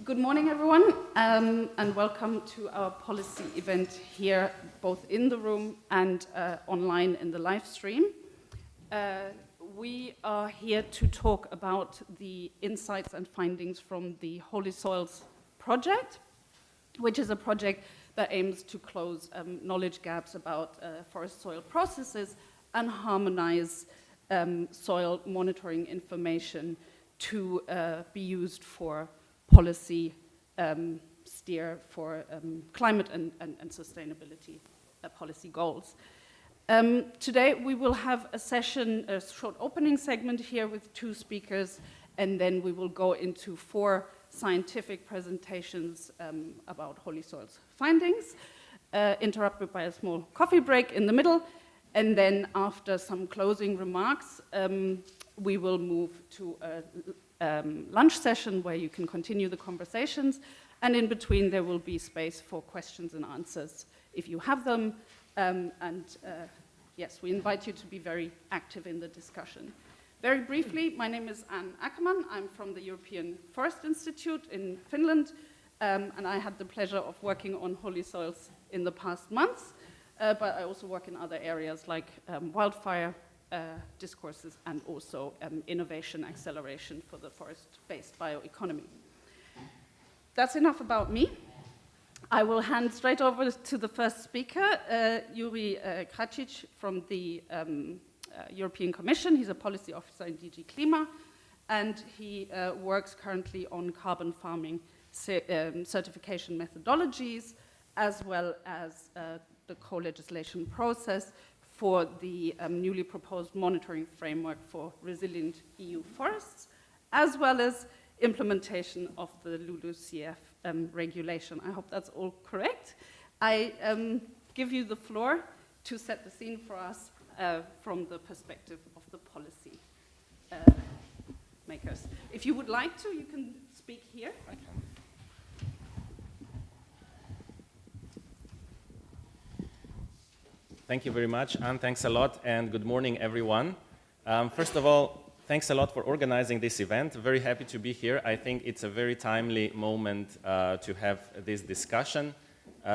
Good morning, everyone, and welcome to our policy event here, both in the room and online in the live stream. We are here to talk about the insights and findings from the HoliSoils project, which is a project that aims to close knowledge gaps about forest soil processes and harmonize soil monitoring information to be used for policy steer for climate and sustainability policy goals. Today we will have a session, a short opening segment here with 2 speakers, and then we will go into 4 scientific presentations about HoliSoils findings, interrupted by a small coffee break in the middle, and then after some closing remarks, we will move to a lunch session where you can continue the conversations, and in between there will be space for questions and answers if you have them, yes, we invite you to be very active in the discussion. Very briefly, my name is Anne Ackermann. I'm from the European Forest Institute in Finland, and I had the pleasure of working on HoliSoils in the past months, but I also work in other areas like wildfire discourses and also innovation acceleration for the forest-based bioeconomy. That's enough about me. I will hand straight over to the first speaker, Juri Kracic from the European Commission. He's a policy officer in DG Klima, and he works currently on carbon farming certification methodologies, as well as the co-legislation process for the newly proposed monitoring framework for resilient EU forests, as well as implementation of the LULUCF regulation. I hope that's all correct. I give you the floor to set the scene for us from the perspective of the policy makers. If you would like to, you can speak here. I can. Thank you very much, Anne. Thanks a lot, and good morning, everyone. First of all, thanks a lot for organizing this event. Very happy to be here. I think it's a very timely moment to have this discussion.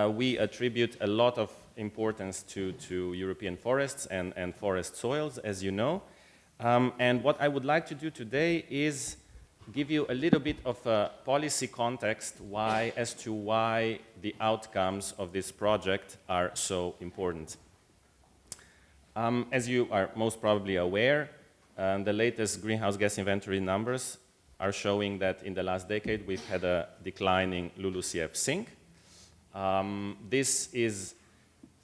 We attribute a lot of importance to European forests and forest soils, as you know. And what I would like to do today is give you a little bit of a policy context as to why the outcomes of this project are so important. As you are most probably aware, the latest greenhouse gas inventory numbers are showing that in the last decade we've had a declining LULUCF sink. This is,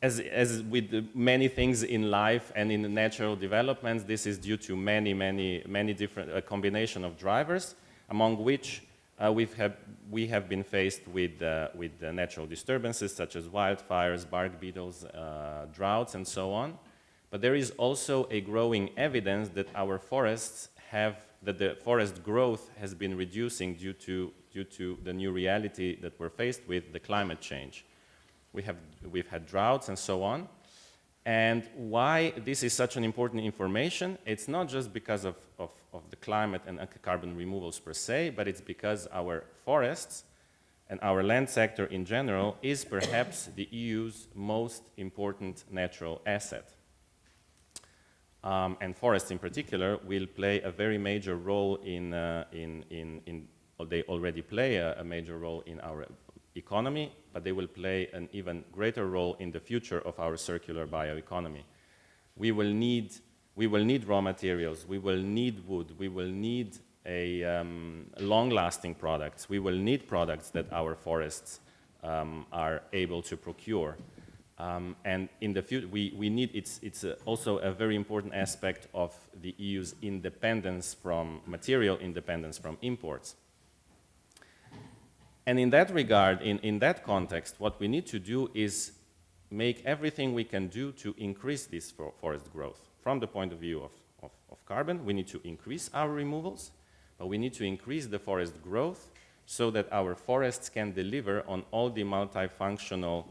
as with many things in life and in natural developments, this is due to many different combination of drivers, among which we have been faced with natural disturbances such as wildfires, bark beetles, droughts, and so on. But there is also a growing evidence that our forests that the forest growth has been reducing due to the new reality that we're faced with, the climate change. We've had droughts and so on. And why this is such an important information, it's not just because of the climate and carbon removals per se, but it's because our forests and our land sector in general is perhaps the EU's most important natural asset. And forests in particular will play a very major role they already play a major role in our economy, but they will play an even greater role in the future of our circular bioeconomy. We will need raw materials, we will need wood, we will need long-lasting products, we will need products that our forests are able to procure. And in the future, we need, it's also a very important aspect of the EU's independence from, material independence from imports. And in that regard, in that context, what we need to do is make everything we can do to increase this forest growth. From the point of view of carbon, we need to increase our removals, but we need to increase the forest growth so that our forests can deliver on all the multifunctional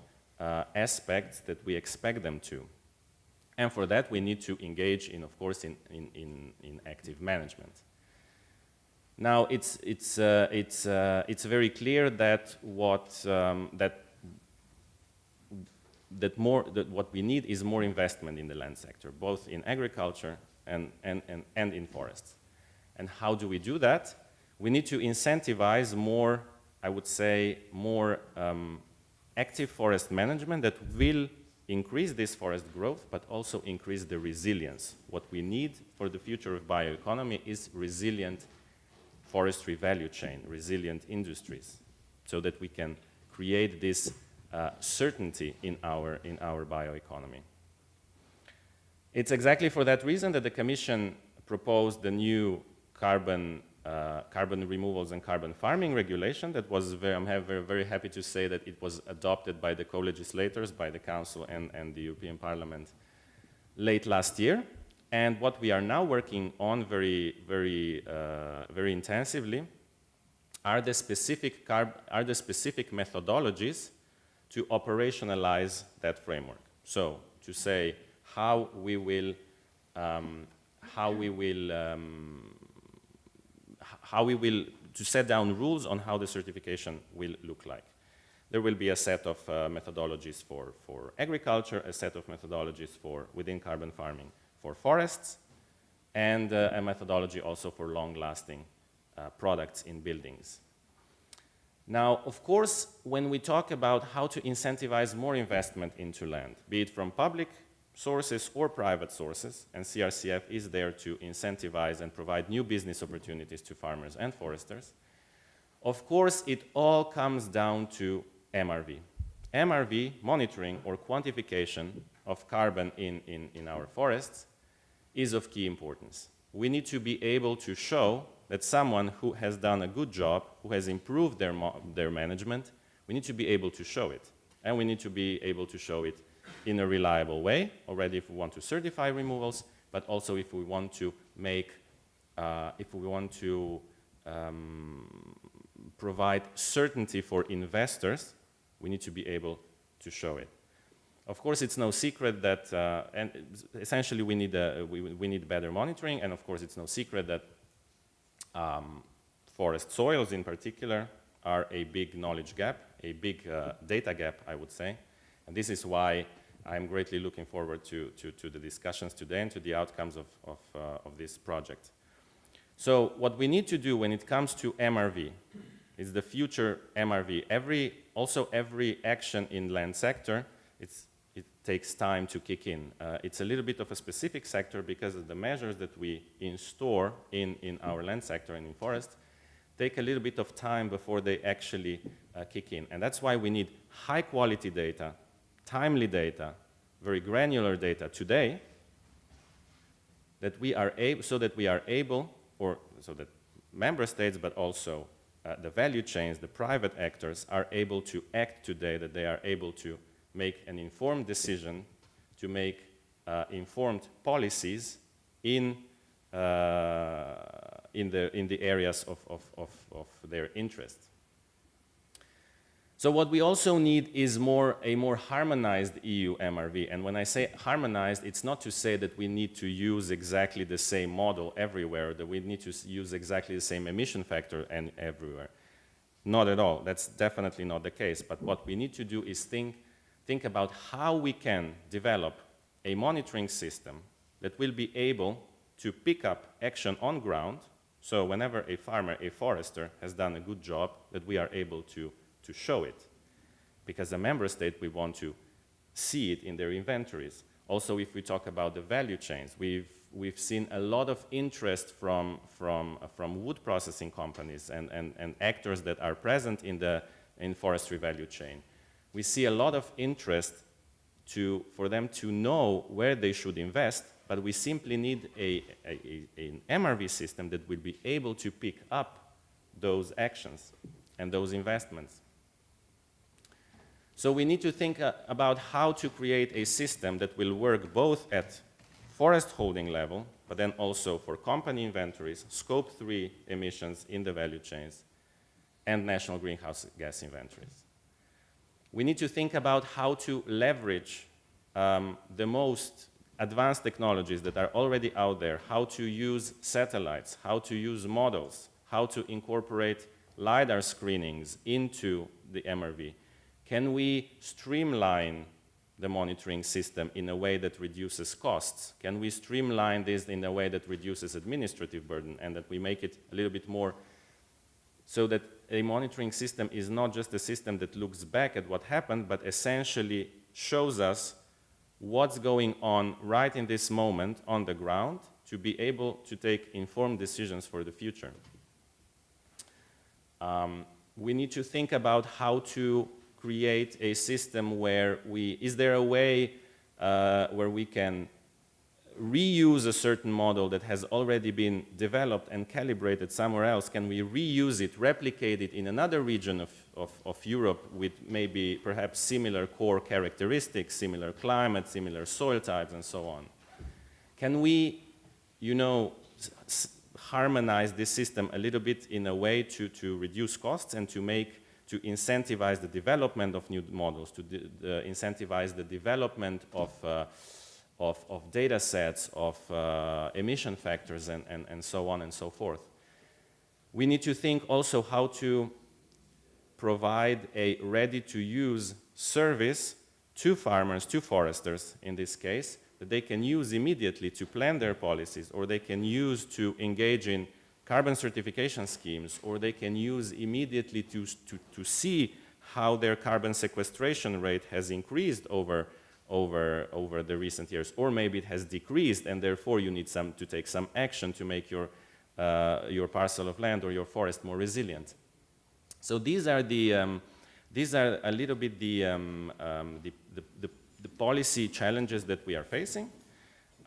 aspects that we expect them to. And for that, we need to engage in, of course, in active management. Now, it's very clear that what what we need is more investment in the land sector, both in agriculture and in forests. And how do we do that? We need to incentivize more, I would say, more active forest management that will increase this forest growth, but also increase the resilience. What we need for the future of bioeconomy is resilient forestry value chain, resilient industries, so that we can create this certainty in our bioeconomy. It's exactly for that reason that the Commission proposed the new carbon removals and carbon farming regulation that was very happy to say that it was adopted by the co-legislators, by the Council and the European Parliament late last year. And what we are now working on very intensively are the specific methodologies to operationalize that framework. So to say how we will to set down rules on how the certification will look like. There will be a set of methodologies for agriculture, a set of methodologies within carbon farming for forests, and a methodology also for long-lasting products in buildings. Now, of course, when we talk about how to incentivize more investment into land, be it from public sources or private sources, and CRCF is there to incentivize and provide new business opportunities to farmers and foresters, of course, it all comes down to MRV. MRV, monitoring or quantification of carbon in our forests, is of key importance. We need to be able to show that someone who has done a good job, who has improved their management, we need to be able to show it. And we need to be able to show it in a reliable way, already if we want to certify removals, but also if we want to make, provide certainty for investors, we need to be able to show it. Of course, it's no secret that, and essentially we need better monitoring, and of course it's no secret that forest soils in particular are a big knowledge gap, a big data gap, I would say. And this is why I'm greatly looking forward to the discussions today and to the outcomes of this project. So what we need to do when it comes to MRV is the future MRV. Every action in land sector, it takes time to kick in. It's a little bit of a specific sector because of the measures that we install in our land sector and in forest take a little bit of time before they actually kick in. And that's why we need high quality data, timely data, very granular data today, that we are able, so that member states, but also the value chains, the private actors are able to act today, that they are able to make an informed decision, to make informed policies in the areas of their interest. So what we also need is a more harmonized EU MRV. And when I say harmonized, it's not to say that we need to use exactly the same model everywhere, that we need to use exactly the same emission factor everywhere. Not at all. That's definitely not the case. But what we need to do is think about how we can develop a monitoring system that will be able to pick up action on ground. So whenever a farmer, a forester has done a good job, that we are able to show it. Because the member state, we want to see it in their inventories. Also, if we talk about the value chains, we've seen a lot of interest from wood processing companies and actors that are present in forestry value chain. We see a lot of interest for them to know where they should invest, but we simply need an MRV system that will be able to pick up those actions and those investments. So we need to think about how to create a system that will work both at forest holding level, but then also for company inventories, scope 3 emissions in the value chains, and national greenhouse gas inventories. We need to think about how to leverage the most advanced technologies that are already out there, how to use satellites, how to use models, how to incorporate LiDAR screenings into the MRV? Can we streamline the monitoring system in a way that reduces costs? Can we streamline this in a way that reduces administrative burden and that we make it a little bit more so that a monitoring system is not just a system that looks back at what happened, but essentially shows us what's going on right in this moment on the ground to be able to take informed decisions for the future. We need to think about how to create a system where is there a way where we can reuse a certain model that has already been developed and calibrated somewhere else? Can we reuse it, replicate it in another region of Europe with maybe perhaps similar core characteristics, similar climate, similar soil types, and so on? Can we, you know, harmonize this system a little bit in a way to reduce costs and to incentivize the development of new models, to incentivize the development of data sets, of emission factors, and so on and so forth. We need to think also how to provide a ready-to-use service to farmers, to foresters in this case, that they can use immediately to plan their policies, or they can use to engage in carbon certification schemes, or they can use immediately to see how their carbon sequestration rate has increased over the recent years, or maybe it has decreased, and therefore you need to take some action to make your parcel of land or your forest more resilient. So these are a little bit the policy challenges that we are facing,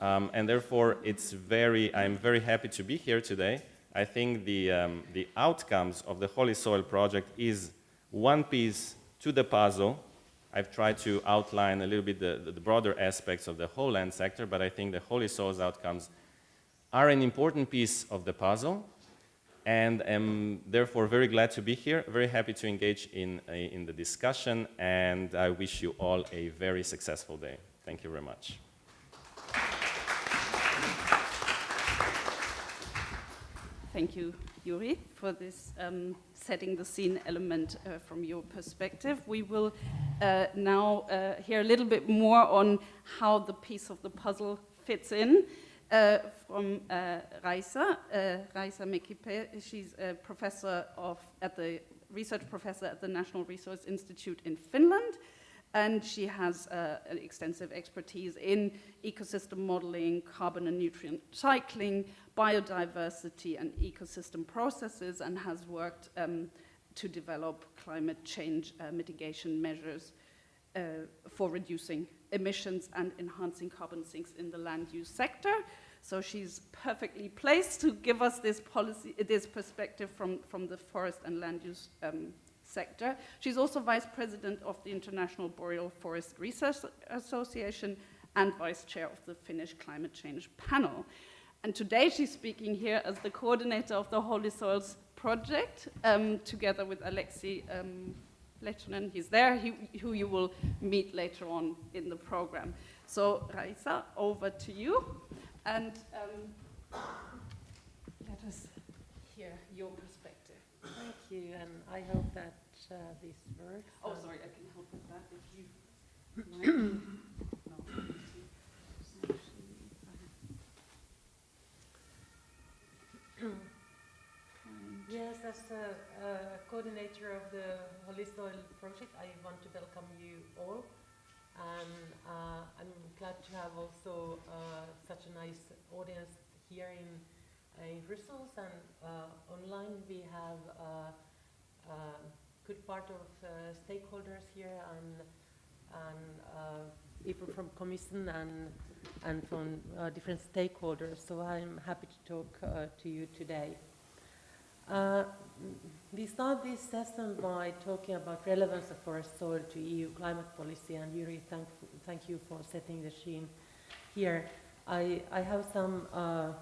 and therefore I'm very happy to be here today. I think the outcomes of the HoliSoil project is one piece to the puzzle. I've tried to outline a little bit the broader aspects of the whole land sector, but I think the HoliSoils outcomes are an important piece of the puzzle, and am therefore very glad to be here, very happy to engage in the discussion, and I wish you all a very successful day. Thank you very much. Thank you, Yuri, for this setting the scene element from your perspective. We will now hear a little bit more on how the piece of the puzzle fits in from Raisa Mekipe. She's a professor research professor at the National Resource Institute in Finland, and she has an extensive expertise in ecosystem modeling, carbon and nutrient cycling, biodiversity and ecosystem processes, and has worked to develop climate change mitigation measures for reducing emissions and enhancing carbon sinks in the land use sector. So she's perfectly placed to give us this perspective from the forest and land use sector. She's also vice president of the International Boreal Forest Research Association and vice chair of the Finnish Climate Change Panel. And today she's speaking here as the coordinator of the HoliSoils project, together with Aleksi Lehtonen. He's there, who you will meet later on in the program. So Raisa, over to you, and let us hear your perspective. Thank you, and I hope that this works. Oh, sorry, I can help with that if you like. Yes, as a coordinator of the HoliSoil project, I want to welcome you all. And I'm glad to have also such a nice audience here in Brussels, and online we have a good part of stakeholders here, and people from Commission and from different stakeholders. So I'm happy to talk to you today. We start this session by talking about relevance of forest soil to EU climate policy, and Yuri, thank you for setting the scene here. I have some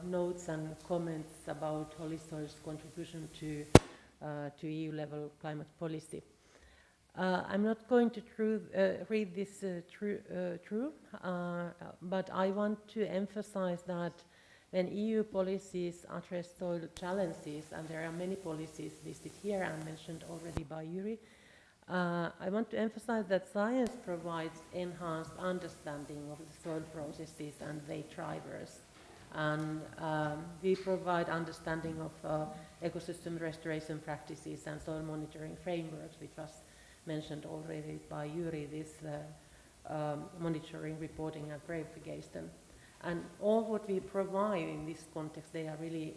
notes and comments about HoliSoil's contribution to EU-level climate policy. I'm not going to read this through, but I want to emphasize that when EU policies address soil challenges, and there are many policies listed here and mentioned already by Juri, I want to emphasize that science provides enhanced understanding of the soil processes and their drivers. And we provide understanding of ecosystem restoration practices and soil monitoring frameworks, which was mentioned already by Juri, this monitoring, reporting and verification. And all what we provide in this context, they are really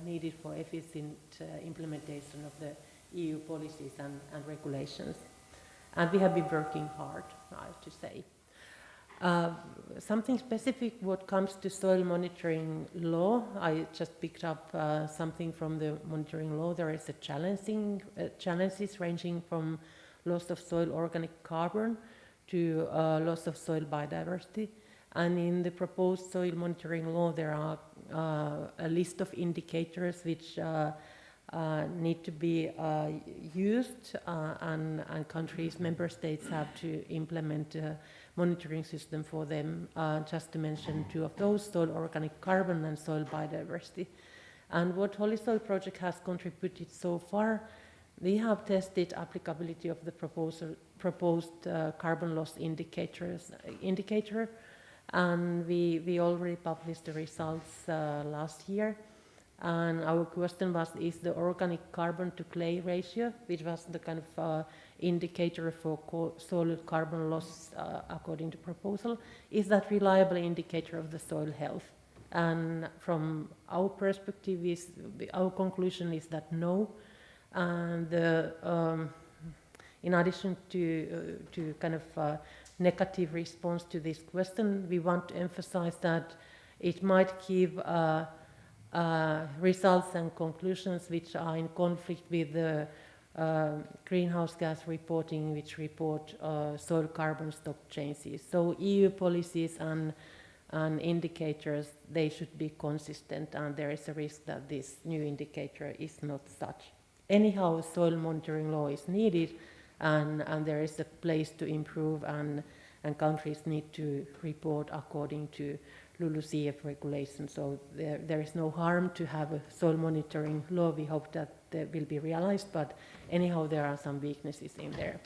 needed for efficient implementation of the EU policies and regulations. And we have been working hard, I have to say. Something specific what comes to soil monitoring law, I just picked up something from the monitoring law. There is a challenges ranging from loss of soil organic carbon to loss of soil biodiversity. And in the proposed soil monitoring law, there are a list of indicators which need to be used, and countries, member states have to implement a monitoring system for them. Just to mention two of those, soil organic carbon and soil biodiversity. And what HoliSoil project has contributed so far, we have tested applicability of the proposed carbon loss indicator, and we already published the results last year. And our question was, is the organic carbon to clay ratio, which was the kind of indicator for soil carbon loss according to proposal, is that reliable indicator of the soil health? And from our perspective, our conclusion is that no. And in addition to kind of negative response to this question, we want to emphasize that it might give results and conclusions which are in conflict with the greenhouse gas reporting, which report soil carbon stock changes. So EU policies and indicators, they should be consistent, and there is a risk that this new indicator is not such. Anyhow, soil monitoring law is needed, and there is a place to improve, and countries need to report according to LULUCF regulations. So there is no harm to have a soil monitoring law. We hope that that will be realized, but anyhow, there are some weaknesses in there.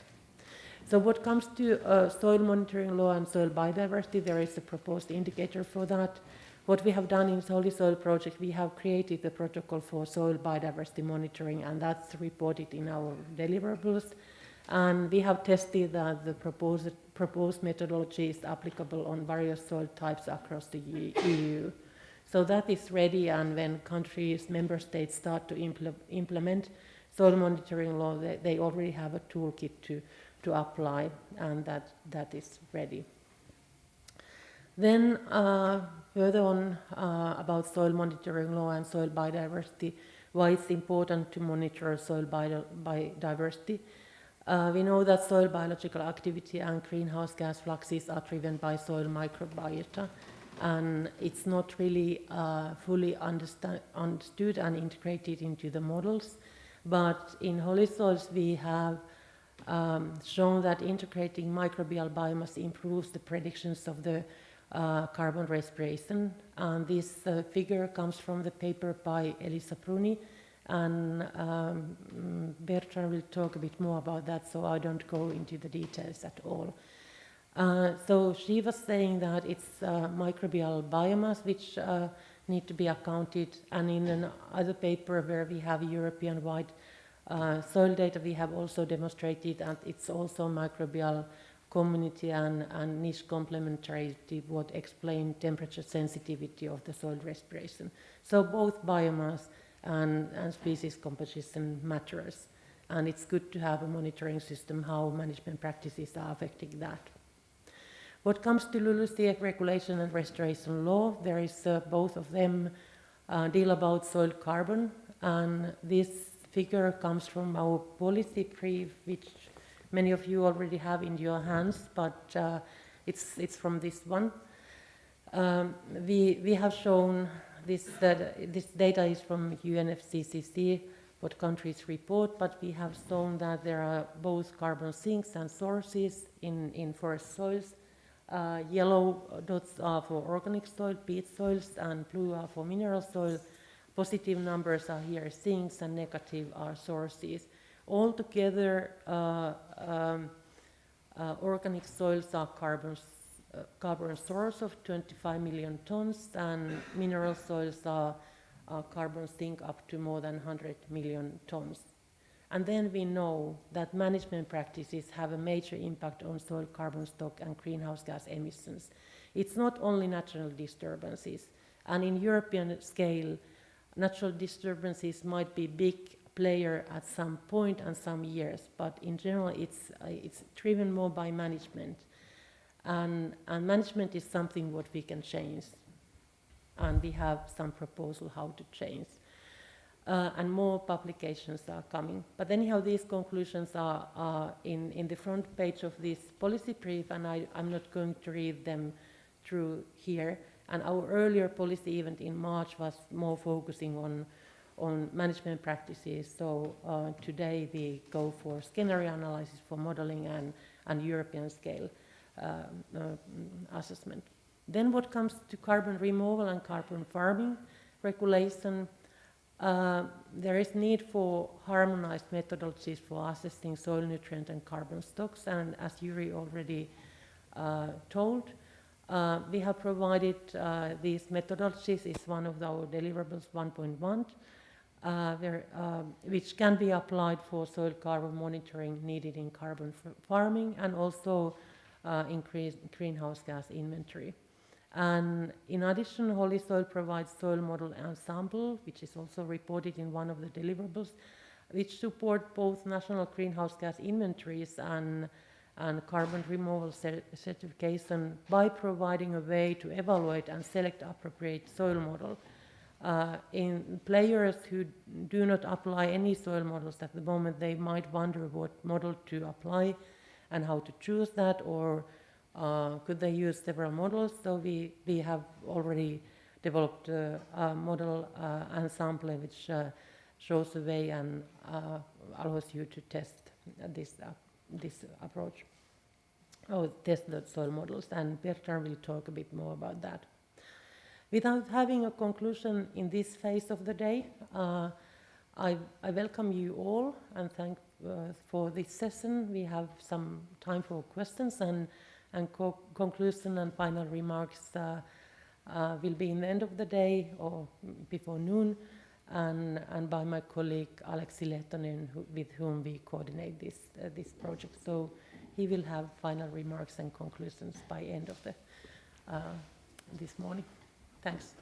So what comes to soil monitoring law and soil biodiversity, there is a proposed indicator for that. What we have done in the HoliSoil project, we have created the protocol for soil biodiversity monitoring, and that's reported in our deliverables. And we have tested that the proposed methodology is applicable on various soil types across the EU. So that is ready, and when countries, member states start to implement soil monitoring law, they already have a toolkit to apply, and that is ready. Then further on about soil monitoring law and soil biodiversity, why it's important to monitor soil biodiversity. We know that soil biological activity and greenhouse gas fluxes are driven by soil microbiota, and it's not really fully understood and integrated into the models. But in HoliSoils, we have shown that integrating microbial biomass improves the predictions of the carbon respiration. And this figure comes from the paper by Elisa Bruni, and Bertrand will talk a bit more about that, so I don't go into the details at all. So she was saying that it's microbial biomass which need to be accounted, and in another paper where we have European-wide soil data, we have also demonstrated that it's also microbial community and niche complementarity what explain temperature sensitivity of the soil respiration. So both biomass and species composition matters, and it's good to have a monitoring system how management practices are affecting that. What comes to LULUCF regulation and restoration law, there is both of them deal about soil carbon, and this figure comes from our policy brief, which many of you already have in your hands, but it's from this one. We have shown this data is from UNFCCC, what countries report, but we have shown that there are both carbon sinks and sources in forest soils. Yellow dots are for organic soil, peat soils, and blue are for mineral soil. Positive numbers are here sinks, and negative are sources. Altogether, organic soils are carbon source of 25 million tons, and mineral soils are carbon sink up to more than 100 million tons. And then we know that management practices have a major impact on soil carbon stock and greenhouse gas emissions. It's not only natural disturbances, and in European scale, natural disturbances might be big player at some point and some years, but in general it's driven more by management. And management is something what we can change. And we have some proposal how to change. And more publications are coming. But anyhow, these conclusions are in the front page of this policy brief, and I'm not going to read them through here. And our earlier policy event in March was more focusing on management practices. So today we go for scenario analysis for modeling and European scale assessment. Then what comes to carbon removal and carbon farming regulation, there is need for harmonized methodologies for assessing soil nutrient and carbon stocks, and as Yuri already told, we have provided these methodologies. Is one of our deliverables 1.1, which can be applied for soil carbon monitoring needed in carbon farming, and also increase greenhouse gas inventory. And in addition, HoliSoil provides soil model ensemble, which is also reported in one of the deliverables, which support both national greenhouse gas inventories and carbon removal certification by providing a way to evaluate and select appropriate soil model. In players who do not apply any soil models at the moment, they might wonder what model to apply and how to choose that, or could they use several models? So we have already developed a model ensemble which shows a way and allows you to test this approach, or test the soil models, and Bertrand will talk a bit more about that. Without having a conclusion in this phase of the day, I welcome you all and thank for this session. We have some time for questions, and conclusion and final remarks will be in the end of the day or before noon, and by my colleague Aleksi Lehtonen, with whom we coordinate this project. So he will have final remarks and conclusions by end of this morning. Thanks.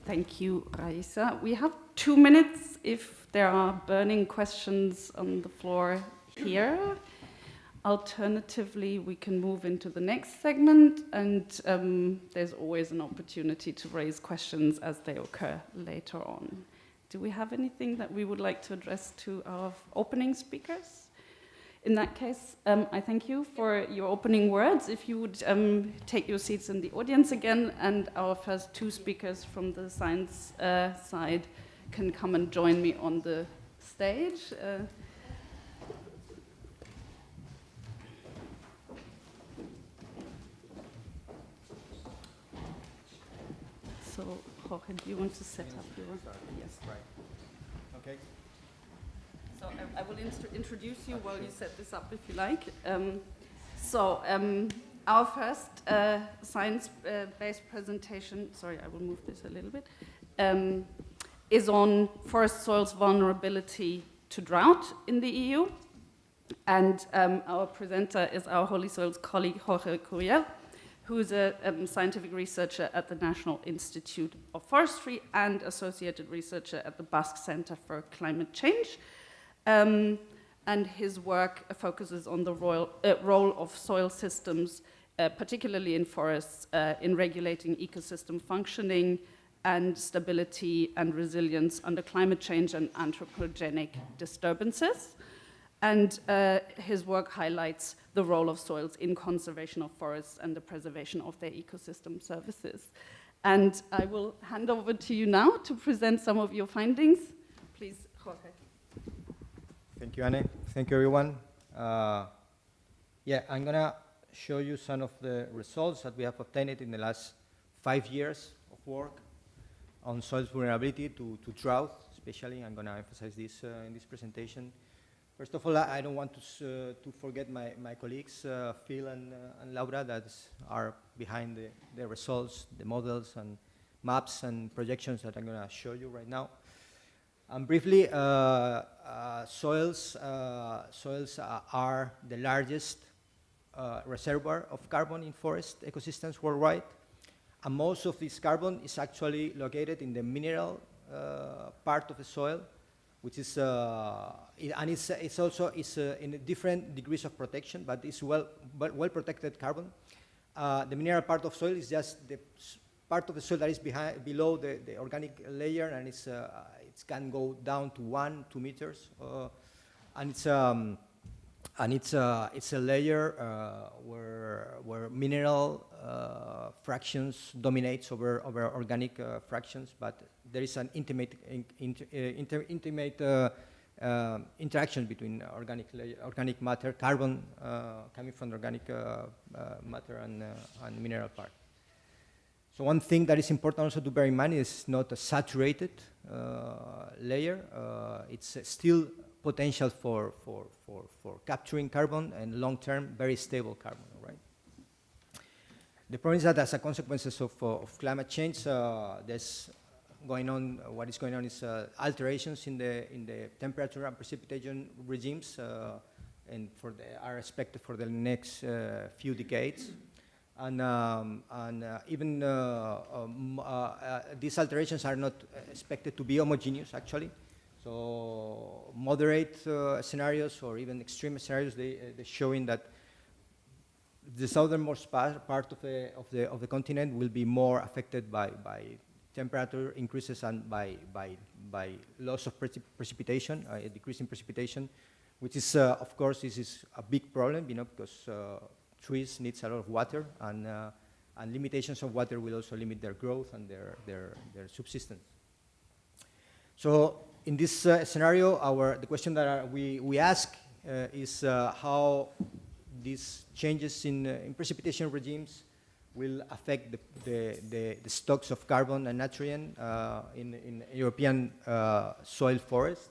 Thank you, Raisa. We have 2 minutes if there are burning questions on the floor here. Alternatively, we can move into the next segment, and there's always an opportunity to raise questions as they occur later on. Do we have anything that we would like to address to our opening speakers? In that case, I thank you for your opening words. If you would take your seats in the audience again, and our first 2 speakers from the science side can come and join me on the stage. So, Jorge, do you want to set up your... Yes. Right. Okay. So I will introduce you while you set this up, if you like. Our first science-based presentation, sorry, I will move this a little bit, is on forest soils vulnerability to drought in the EU. And our presenter is our HoliSoils colleague, Jorge Curiel, who is a scientific researcher at the National Institute of Forestry and associated researcher at the Basque Center for Climate Change. And his work focuses on the role of soil systems, particularly in forests, in regulating ecosystem functioning and stability and resilience under climate change and anthropogenic disturbances. And his work highlights the role of soils in conservation of forests and the preservation of their ecosystem services. And I will hand over to you now to present some of your findings. Please, Jorge. Thank you, Anne. Thank you, everyone. Yeah, I'm going to show you some of the results that we have obtained in the last 5 years of work on soil vulnerability to drought, especially. I'm going to emphasize this in this presentation. First of all, I don't want to forget my colleagues, Phil and Laura, that are behind the results, the models and maps and projections that I'm going to show you right now. And briefly, soils are the largest reservoir of carbon in forest ecosystems worldwide. And most of this carbon is actually located in the mineral part of the soil, which is, and it's also in different degrees of protection, but it's well protected carbon. The mineral part of soil is just the part of the soil that is below the organic layer, and it can go down to 1-2 meters, and it's a layer where mineral fractions dominates over organic fractions, but there is an intimate interaction between organic matter, carbon coming from organic matter and mineral part. So one thing that is important also to bear in mind is not a saturated layer. It's still potential for capturing carbon and long-term, very stable carbon, right? The problem is that as a consequence of climate change, there's going on, what is going on is alterations in the temperature and precipitation regimes and are expected for the next few decades. And even these alterations are not expected to be homogeneous, actually. So moderate scenarios or even extreme scenarios, they're showing that the southernmost part of the continent will be more affected by temperature increases and by loss of precipitation, a decrease in precipitation, which is, of course, this is a big problem, because trees needs a lot of water, and limitations of water will also limit their growth and their subsistence. So in this scenario, the question that we ask is how these changes in precipitation regimes will affect the stocks of carbon and nutrient in European soil forest.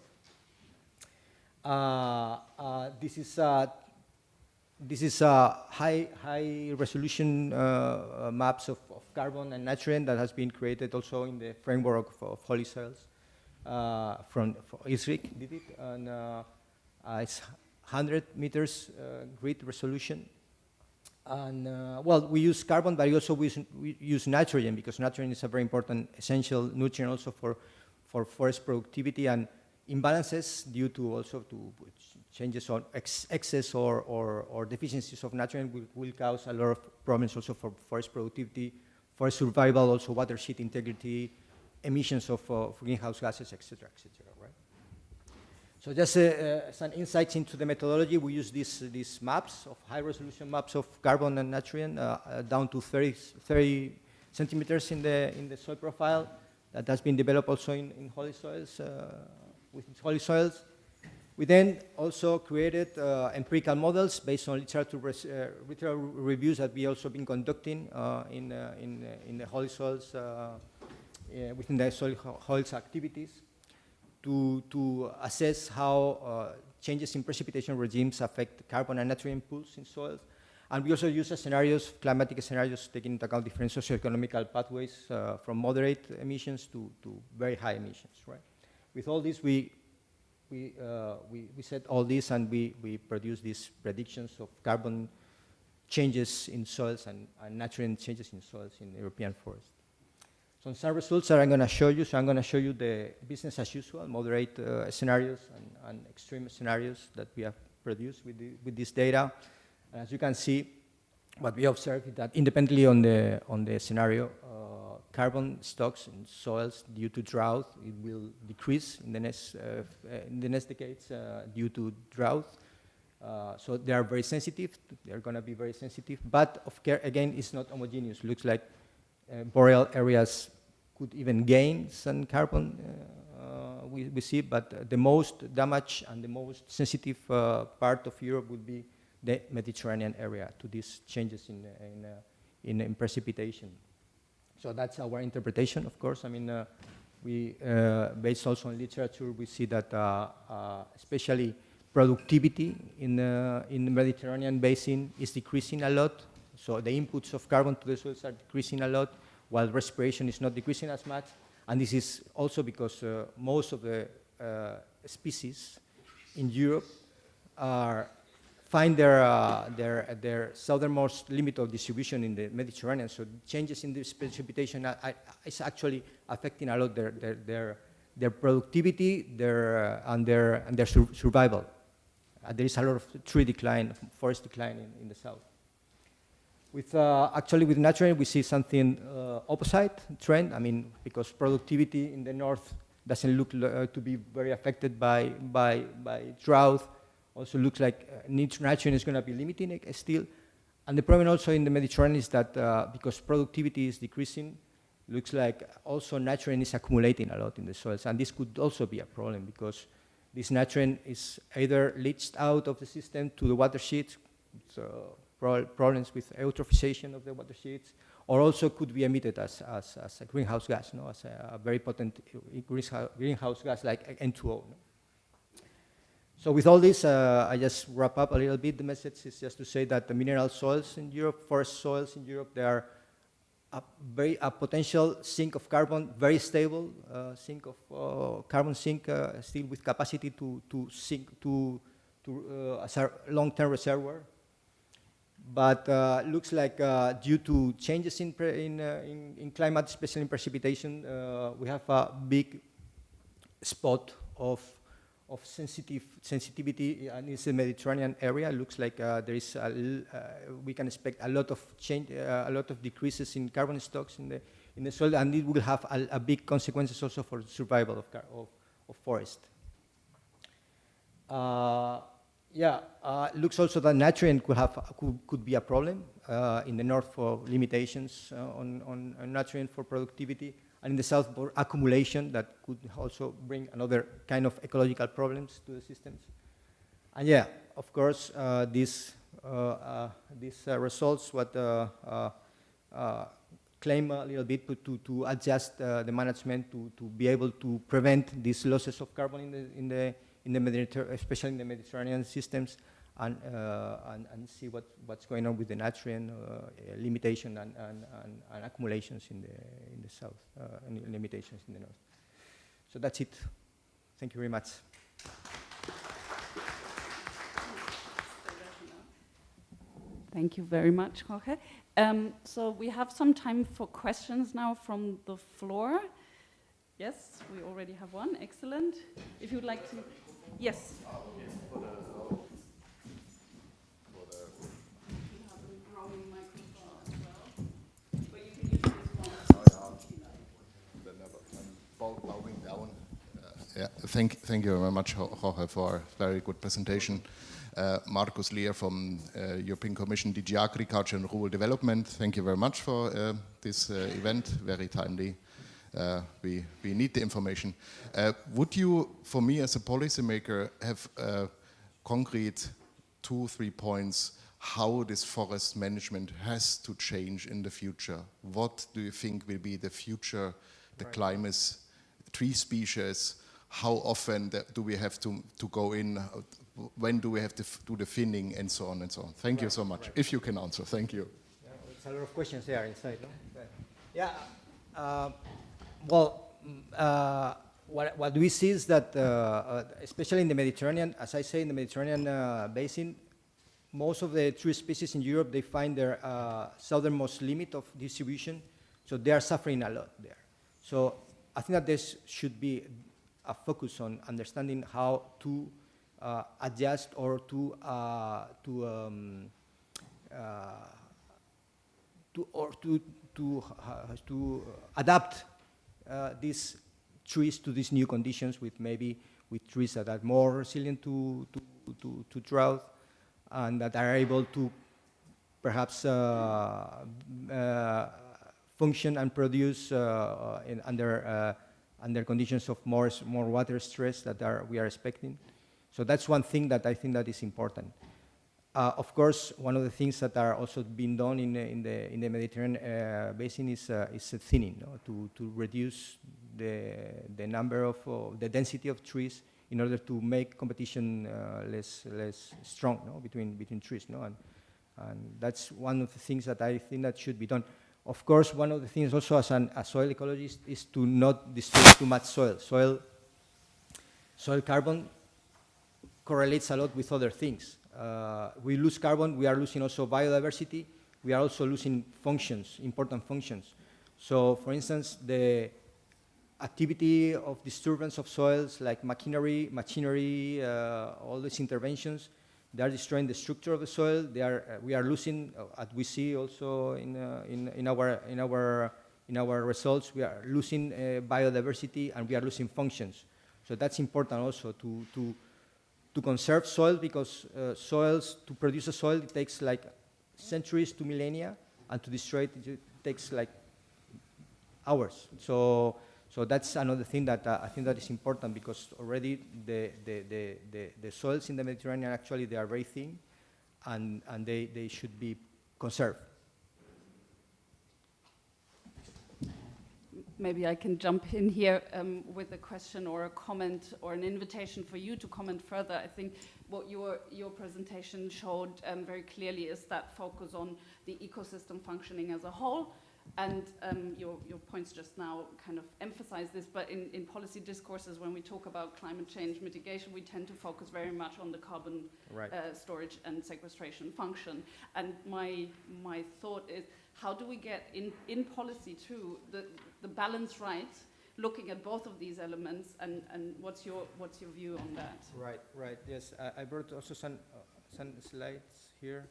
This is high resolution maps of carbon and nutrient that has been created also in the framework of HoliSoils from ISRIC did it, and it's 100 meters grid resolution. And well, we use carbon, but we use nitrogen, because nitrogen is a very important essential nutrient also for forest productivity, and imbalances due to changes on excess or deficiencies of nitrogen will cause a lot of problems also for forest productivity, forest survival, also watershed integrity, emissions of greenhouse gases, etc., right? So just some insights into the methodology. We use these maps of high-resolution maps of carbon and nutrient down to 30 centimeters in the soil profile. That has been developed also in HoliSoils, with HoliSoils. We then also created empirical models based on literature reviews that we also been conducting in the HoliSoils, within the soils activities, to assess how changes in precipitation regimes affect carbon and nutrient pools in soils. And we also use scenarios, climatic scenarios, taking into account different socioeconomic pathways from moderate emissions to very high emissions, right? With all this, we set all this, and we produce these predictions of carbon changes in soils and nutrient changes in soils in the European forest. So some results that I'm going to show you. So I'm going to show you the business as usual, moderate scenarios and extreme scenarios that we have produced with this data. And as you can see, what we observed is that independently on the scenario, carbon stocks in soils due to drought, it will decrease in the next decades due to drought. So they are very sensitive. They're going to be very sensitive. But again, it's not homogeneous. Looks like boreal areas could even gain some carbon we see, but the most damage and the most sensitive part of Europe would be the Mediterranean area to these changes in precipitation. So that's our interpretation, of course. I mean, we, based also on literature, we see that especially productivity in the Mediterranean basin is decreasing a lot. So the inputs of carbon to the soils are decreasing a lot, while respiration is not decreasing as much. And this is also because most of the species in Europe find their southernmost limit of distribution in the Mediterranean. So changes in this precipitation is actually affecting a lot their productivity, and their survival. There is a lot of tree decline, forest decline in the south. Actually, with natural, we see something opposite trend. I mean, because productivity in the north doesn't look to be very affected by drought. Also looks like nitrogen is going to be limiting it still. And the problem also in the Mediterranean is that because productivity is decreasing, looks like also nitrogen is accumulating a lot in the soils. And this could also be a problem because this nitrogen is either leached out of the system to the watersheds, so problems with eutrophisation of the watersheds, or also could be emitted as a greenhouse gas, no? As a very potent greenhouse gas like N2O. No? So with all this, I just wrap up a little bit. The message is just to say that the mineral soils in Europe, forest soils in Europe, they are a potential sink of carbon, very stable sink of carbon sink, still with capacity to sink as a long-term reservoir. But looks like due to changes in climate, especially in precipitation, we have a big spot of sensitivity in the Mediterranean area. Looks like there is we can expect a lot of change, a lot of decreases in carbon stocks in the soil, and it will have a big consequences also for the survival of forest. Looks also that nitrogen could be a problem in the north for limitations on nitrogen for productivity, and in the south for accumulation that could also bring another kind of ecological problems to the systems. And yeah, of course, these results claim a little bit to adjust the management to be able to prevent these losses of carbon in the Mediterranean, especially in the Mediterranean systems, and see what's going on with the nitrogen limitation and accumulations in the south, and limitations in the north. So that's it. Thank you very much. Thank you very much, Jorge. So we have some time for questions now from the floor. Yes, we already have one. Excellent. If you'd like to, yes. Bowing down. Thank you very much, Jorge, for a very good presentation. Markus Lehr from European Commission, DG Agriculture and Rural Development. Thank you very much for this event, very timely. We need the information. Would you, for me as a policymaker, have concrete 2-3 points how this forest management has to change in the future? What do you think will be the future, the climate, tree species? How often do we have to go in? When do we have to do the thinning, and so on and so on? Thank you so much. If you can answer, thank you. Yeah, it's a lot of questions there inside. No? Yeah. Well, what we see is that, especially in the Mediterranean, as I say, in the Mediterranean basin, most of the tree species in Europe, they find their southernmost limit of distribution, so they are suffering a lot there. So I think that this should be a focus on understanding how to adjust or to adapt these trees to these new conditions, with trees that are more resilient to drought, and that are able to perhaps function and produce under under conditions of more water stress that we are expecting. So that's one thing that I think that is important. Of course, one of the things that are also being done in the Mediterranean basin is thinning, to reduce the number of the density of trees in order to make competition less strong, between trees, and that's one of the things that I think that should be done. Of course, one of the things also as a soil ecologist is to not destroy too much soil. Soil carbon correlates a lot with other things. We lose carbon, we are losing also biodiversity, we are also losing functions, important functions. So, for instance, the activity of disturbance of soils like machinery, all these interventions, they are destroying the structure of the soil. We are losing, as we see also in our results, we are losing biodiversity and we are losing functions. So that's important also to conserve soil, because to produce a soil, it takes like centuries to millennia, and to destroy it, it takes like hours. So that's another thing that I think that is important, because already the soils in the Mediterranean, actually, they are very thin, and they should be conserved. Maybe I can jump in here with a question or a comment or an invitation for you to comment further. I think what your presentation showed very clearly is that focus on the ecosystem functioning as a whole. And your points just now kind of emphasize this, but in policy discourses, when we talk about climate change mitigation, we tend to focus very much on the carbon storage and sequestration function. And my thought is, how do we get in policy too the balance right, looking at both of these elements, and what's your view on that? Right. Yes, I brought also some slides here.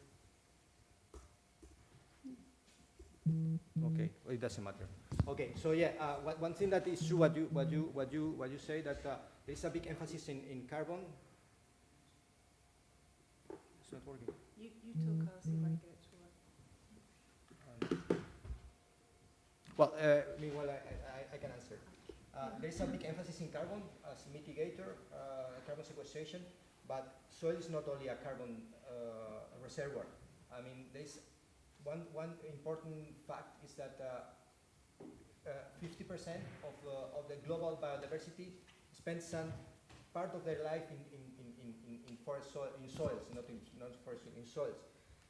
Okay, well, it doesn't matter. Okay, so yeah, one thing that is true, what you say, that there is a big emphasis in carbon. It's not working. You talk, I'll see if I can get it to work. Well, meanwhile, I can answer. There is a big emphasis in carbon as mitigator, carbon sequestration, but soil is not only a carbon reservoir. I mean, there's one important fact is that 50% of the global biodiversity spends some part of their life in soils, not forest, in soils.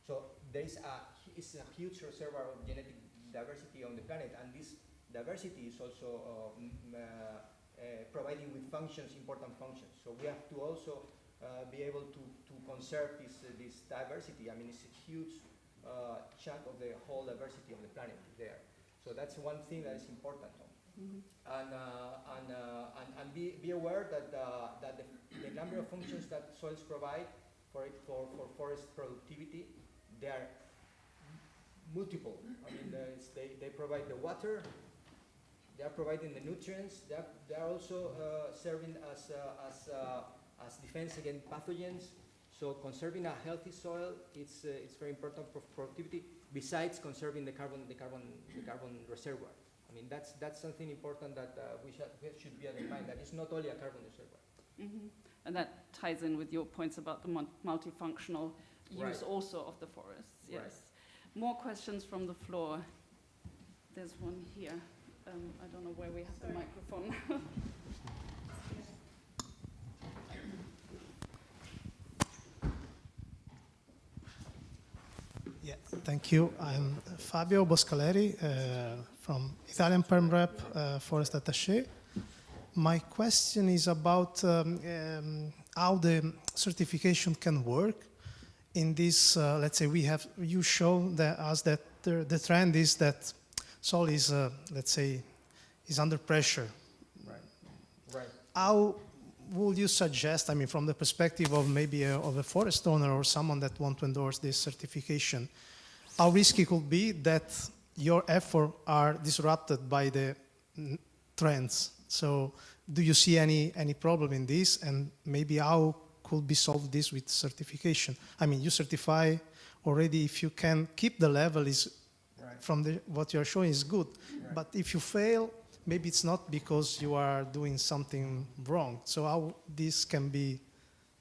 So it's a huge reservoir of genetic diversity on the planet, and this diversity is also providing with functions, important functions. So we have to also be able to conserve this diversity. I mean, it's a huge chunk of the whole diversity of the planet there. So that's one thing that is important. And be aware that the number of functions that soils provide for forest productivity, they are multiple. I mean, they provide the water, they are providing the nutrients, they are also serving as defense against pathogens. So conserving a healthy soil, it's very important for productivity, besides conserving the carbon reservoir. I mean, that's something important that we should bear in mind, that it's not only a carbon reservoir. Mm-hmm. And that ties in with your points about the multifunctional use also of the forests. Yes. Right. More questions from the floor. There's one here. I don't know where we have the microphone. Yeah, thank you. I'm Fabio Boscaleri from Italian Perm Rep, Forest Attaché. My question is about how the certification can work. In this, let's say, you show us that the trend is that soil is, let's say, is under pressure. Right. How would you suggest, I mean, from the perspective of maybe of a forest owner or someone that want to endorse this certification, how risky could be that your efforts are disrupted by the trends? So do you see any problem in this, and maybe how could be solved this with certification? I mean, you certify already, if you can keep the level is from what you're showing is good, but if you fail, maybe it's not because you are doing something wrong. So how this can be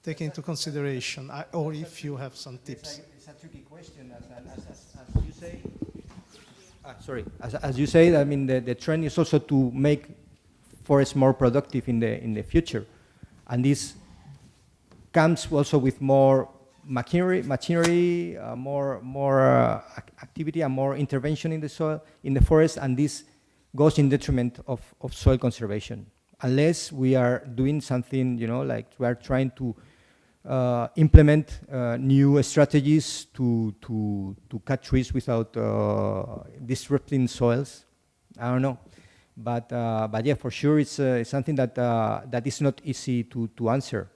taken into consideration, or if you have some tips. It's a tricky question, as you say. Sorry, as you say, I mean, the trend is also to make forests more productive in the future, and this comes also with more machinery, more activity and more intervention in the soil, in the forest, and this goes in detriment of soil conservation. Unless we are doing something, you know, like we are trying to implement new strategies to cut trees without disrupting soils. I don't know, but yeah, for sure, it's something that that is not easy to answer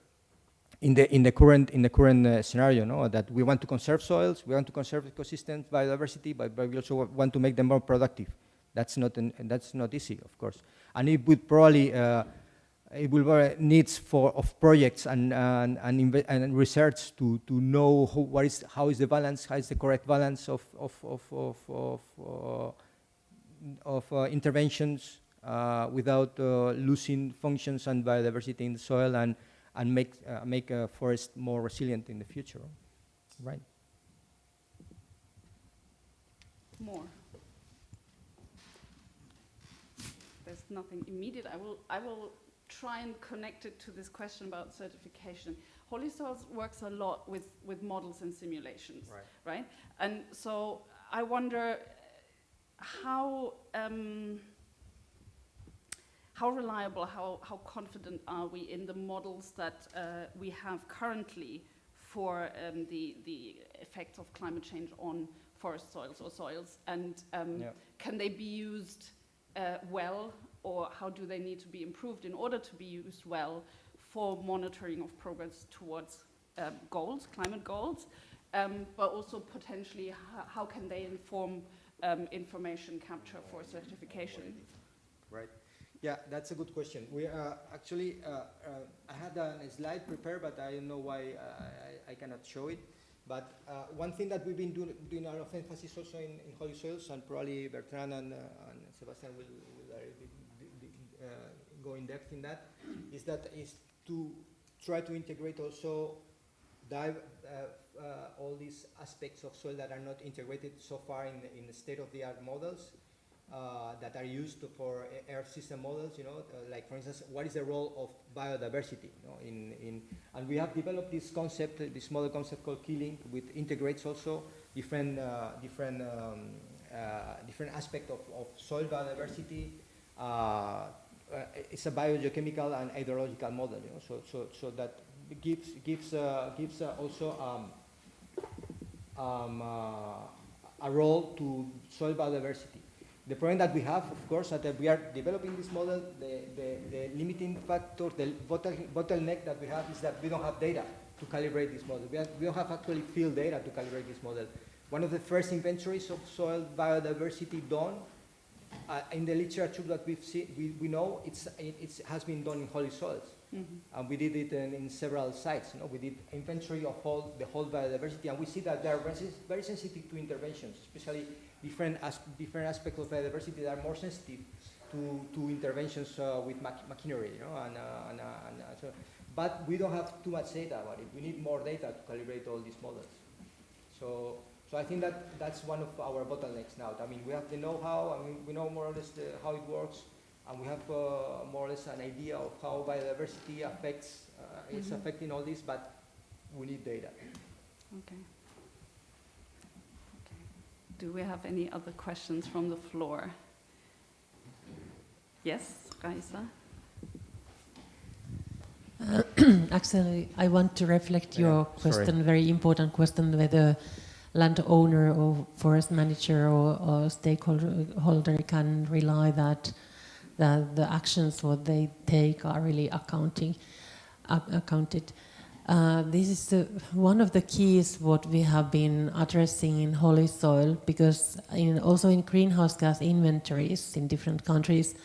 in the current scenario. No, that we want to conserve soils, we want to conserve ecosystems, biodiversity, but we also want to make them more productive. That's not easy, of course, and it would probably it will needs of projects and research to know how is the balance, how is the correct balance of interventions without losing functions and biodiversity in the soil, and make a forest more resilient in the future, right? More. There's nothing immediate. I will try and connect it to this question about certification. HoliSoils works a lot with models and simulations, right? And so I wonder how reliable, how confident are we in the models that we have currently for the effects of climate change on forest soils or soils, and can they be used well, or how do they need to be improved in order to be used well for monitoring of progress towards goals, climate goals, but also potentially how can they inform information capture for certification? Right. Yeah, that's a good question. We actually, I had a slide prepared, but I don't know why I cannot show it. But one thing that we've been doing a lot of emphasis also in HoliSoils, and probably Bertrand and Sebastian will go in depth in that, is to try to integrate also all these aspects of soil that are not integrated so far in the state-of-the-art models that are used for earth system models. You know, like for instance, what is the role of biodiversity? You know, and we have developed this concept, this model concept called Key-Link, which integrates also different aspects of soil biodiversity. It's a biogeochemical and hydrological model, you know, so that gives also a role to soil biodiversity. The problem that we have, of course, that we are developing this model, the limiting factor, the bottleneck that we have is that we don't have data to calibrate this model. We don't have actually field data to calibrate this model. One of the first inventories of soil biodiversity done in the literature that we've seen, we know it has been done in HoliSoils. Mm-hmm. And we did it in several sites. You know, we did inventory of the whole biodiversity, and we see that they are very sensitive to interventions, especially different aspects of biodiversity that are more sensitive to interventions with machinery. You know, so, but we don't have too much data about it. We need more data to calibrate all these models. So I think that's one of our bottlenecks now. I mean, we have the know-how, and we know more or less how it works, and we have more or less an idea of how biodiversity affects, is affecting all this, but we need data. Okay. Do we have any other questions from the floor? Yes, Raisa? Actually, I want to reflect your question, very important question, whether landowner or forest manager or stakeholder can rely that the actions what they take are really accounted. This is one of the keys what we have been addressing in HoliSoil, because also in greenhouse gas inventories in different countries,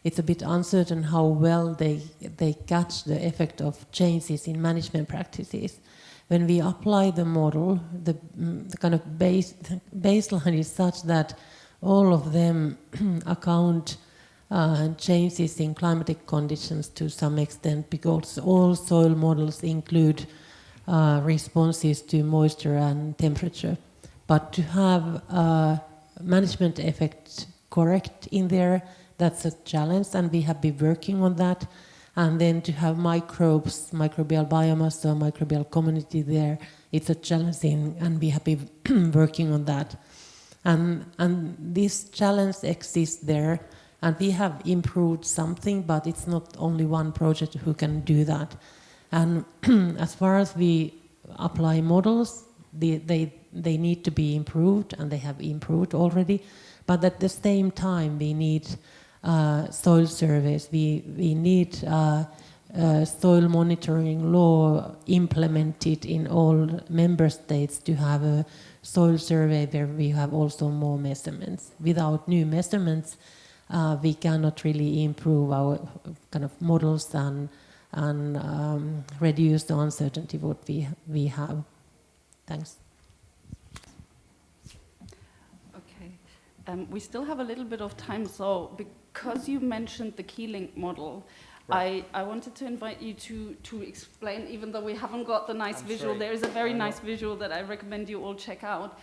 it's a bit uncertain how well they catch the effect of changes in management practices. When we apply the model, the kind of baseline is such that all of them account changes in climatic conditions to some extent, because all soil models include responses to moisture and temperature. But to have management effect correct in there, that's a challenge, and we have been working on that. And then to have microbes, microbial biomass or microbial community there, it's a challenging, and we have been working on that. And this challenge exists there, and we have improved something, but it's not only one project who can do that. And as far as we apply models, they need to be improved, and they have improved already. But at the same time, we need soil surveys. We need soil monitoring law implemented in all member states to have a soil survey where we have also more measurements. Without new measurements, we cannot really improve our kind of models and reduce the uncertainty what we have. Thanks. Okay. We still have a little bit of time, so because you mentioned the key-link model, right. I wanted to invite you to explain, even though we haven't got the nice visual, there is a very nice visual that I recommend you all check out.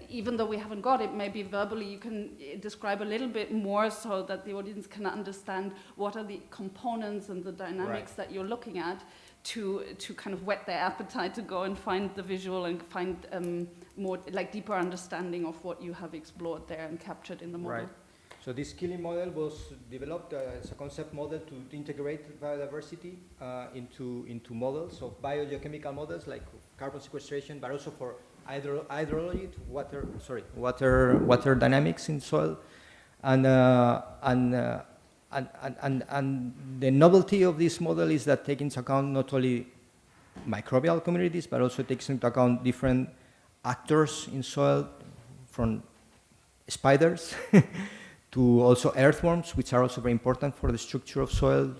Even though we haven't got it, maybe verbally you can describe a little bit more so that the audience can understand what are the components and the dynamics that you're looking at to kind of whet their appetite to go and find the visual and find more like deeper understanding of what you have explored there and captured in the model. Right. So this killing model was developed as a concept model to integrate biodiversity into models of biogeochemical models like carbon sequestration, but also for hydrology, water dynamics in soil, and the novelty of this model is that takes into account not only microbial communities, but also takes into account different actors in soil, from spiders to also earthworms, which are also very important for the structure of soil,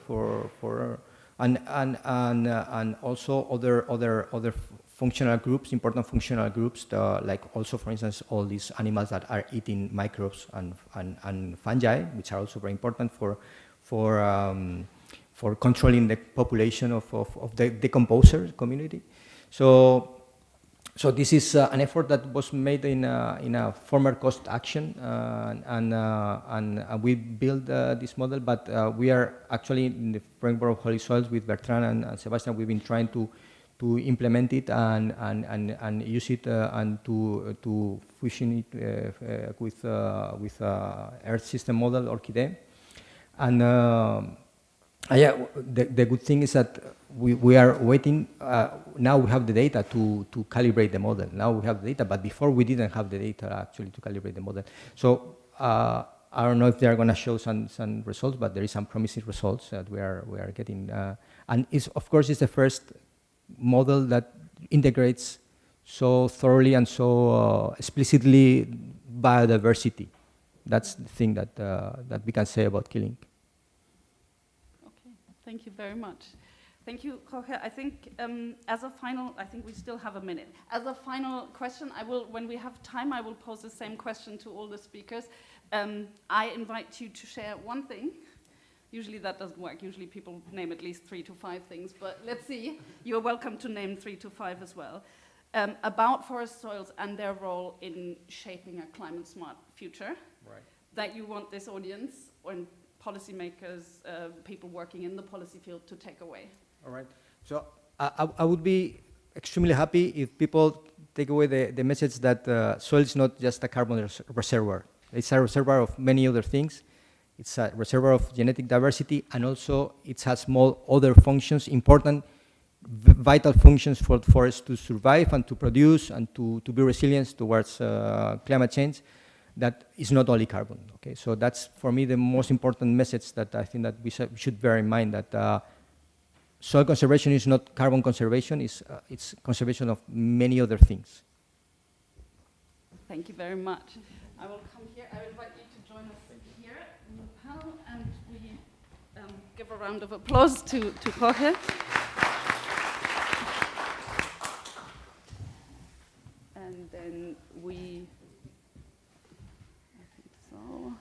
and also other functional groups, important functional groups, like also, for instance, all these animals that are eating microbes and fungi, which are also very important for controlling the population of the decomposer community. So this is an effort that was made in a former cost action, and we built this model, but we are actually in the framework of HoliSoils with Bertrand and Sebastian. We've been trying to implement it and use it and to fusion it with Earth System model Orchidee. And yeah, the good thing is that we are waiting. Now we have the data to calibrate the model. Now we have the data, but before we didn't have the data actually to calibrate the model. So I don't know if they are going to show some results, but there is some promising results that we are getting. And of course, it's the first model that integrates so thoroughly and so explicitly biodiversity. That's the thing that we can say about killing. Okay, thank you very much. Thank you, Jorge. I think as a final, I think we still have a minute. As a final question, when we have time, I will pose the same question to all the speakers. I invite you to share one thing. Usually that doesn't work. Usually people name at least 3 to 5 things, but let's see. You're welcome to name 3 to 5 as well. About forest soils and their role in shaping a climate-smart future. Right. That you want this audience and policymakers, people working in the policy field to take away. All right. So I would be extremely happy if people take away the message that soil is not just a carbon reservoir. It's a reservoir of many other things. It's a reservoir of genetic diversity, and also it has small other functions, important, vital functions for the forest to survive and to produce and to be resilient towards climate change. That is not only carbon. Okay, so that's for me the most important message that I think that we should bear in mind, that soil conservation is not carbon conservation; it's conservation of many other things. Thank you very much. I will come here. I will invite you to join us here in the panel, and we give a round of applause to Jorge. And then we, I think so.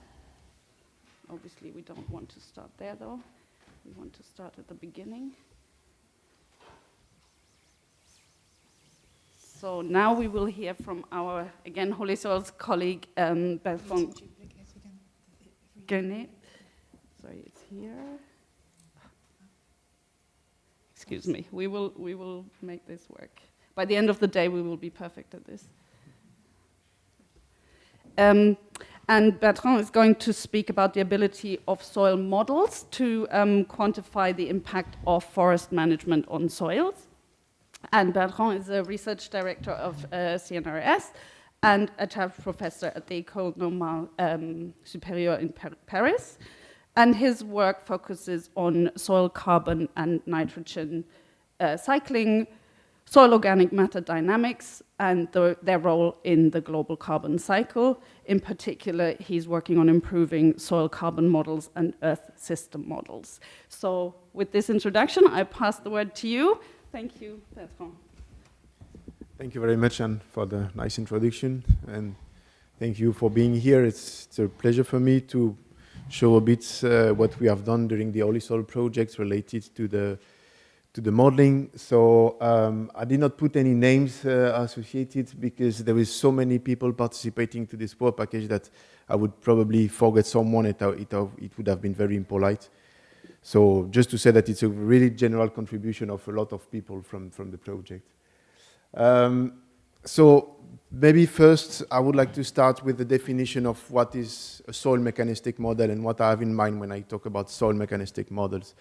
want to start there, though. We want to start at the beginning. So now we will hear from our, again, HoliSoils colleague, Bertrand Guenet. Sorry, it's here. Excuse me. We will make this work. By the end of the day, we will be perfect at this. And Bertrand is going to speak about the ability of soil models to quantify the impact of forest management on soils. And Bertrand is a research director of CNRS and a charge professor at the École Normale Supérieure in Paris. And his work focuses on soil carbon and nitrogen cycling, soil organic matter dynamics, and their role in the global carbon cycle. In particular, he's working on improving soil carbon models and earth system models. So with this introduction, I pass the word to you. Thank you, Bertrand. Thank you very much, Anne, for the nice introduction. And thank you for being here. It's a pleasure for me to show a bit what we have done during the HoliSoils projects related to the modeling. So I did not put any names associated because there is so many people participating to this work package that I would probably forget someone. It would have been very impolite. So just to say that it's a really general contribution of a lot of people from the project. So maybe first I would like to start with the definition of what is a soil mechanistic model and what I have in mind when I talk about soil mechanistic models.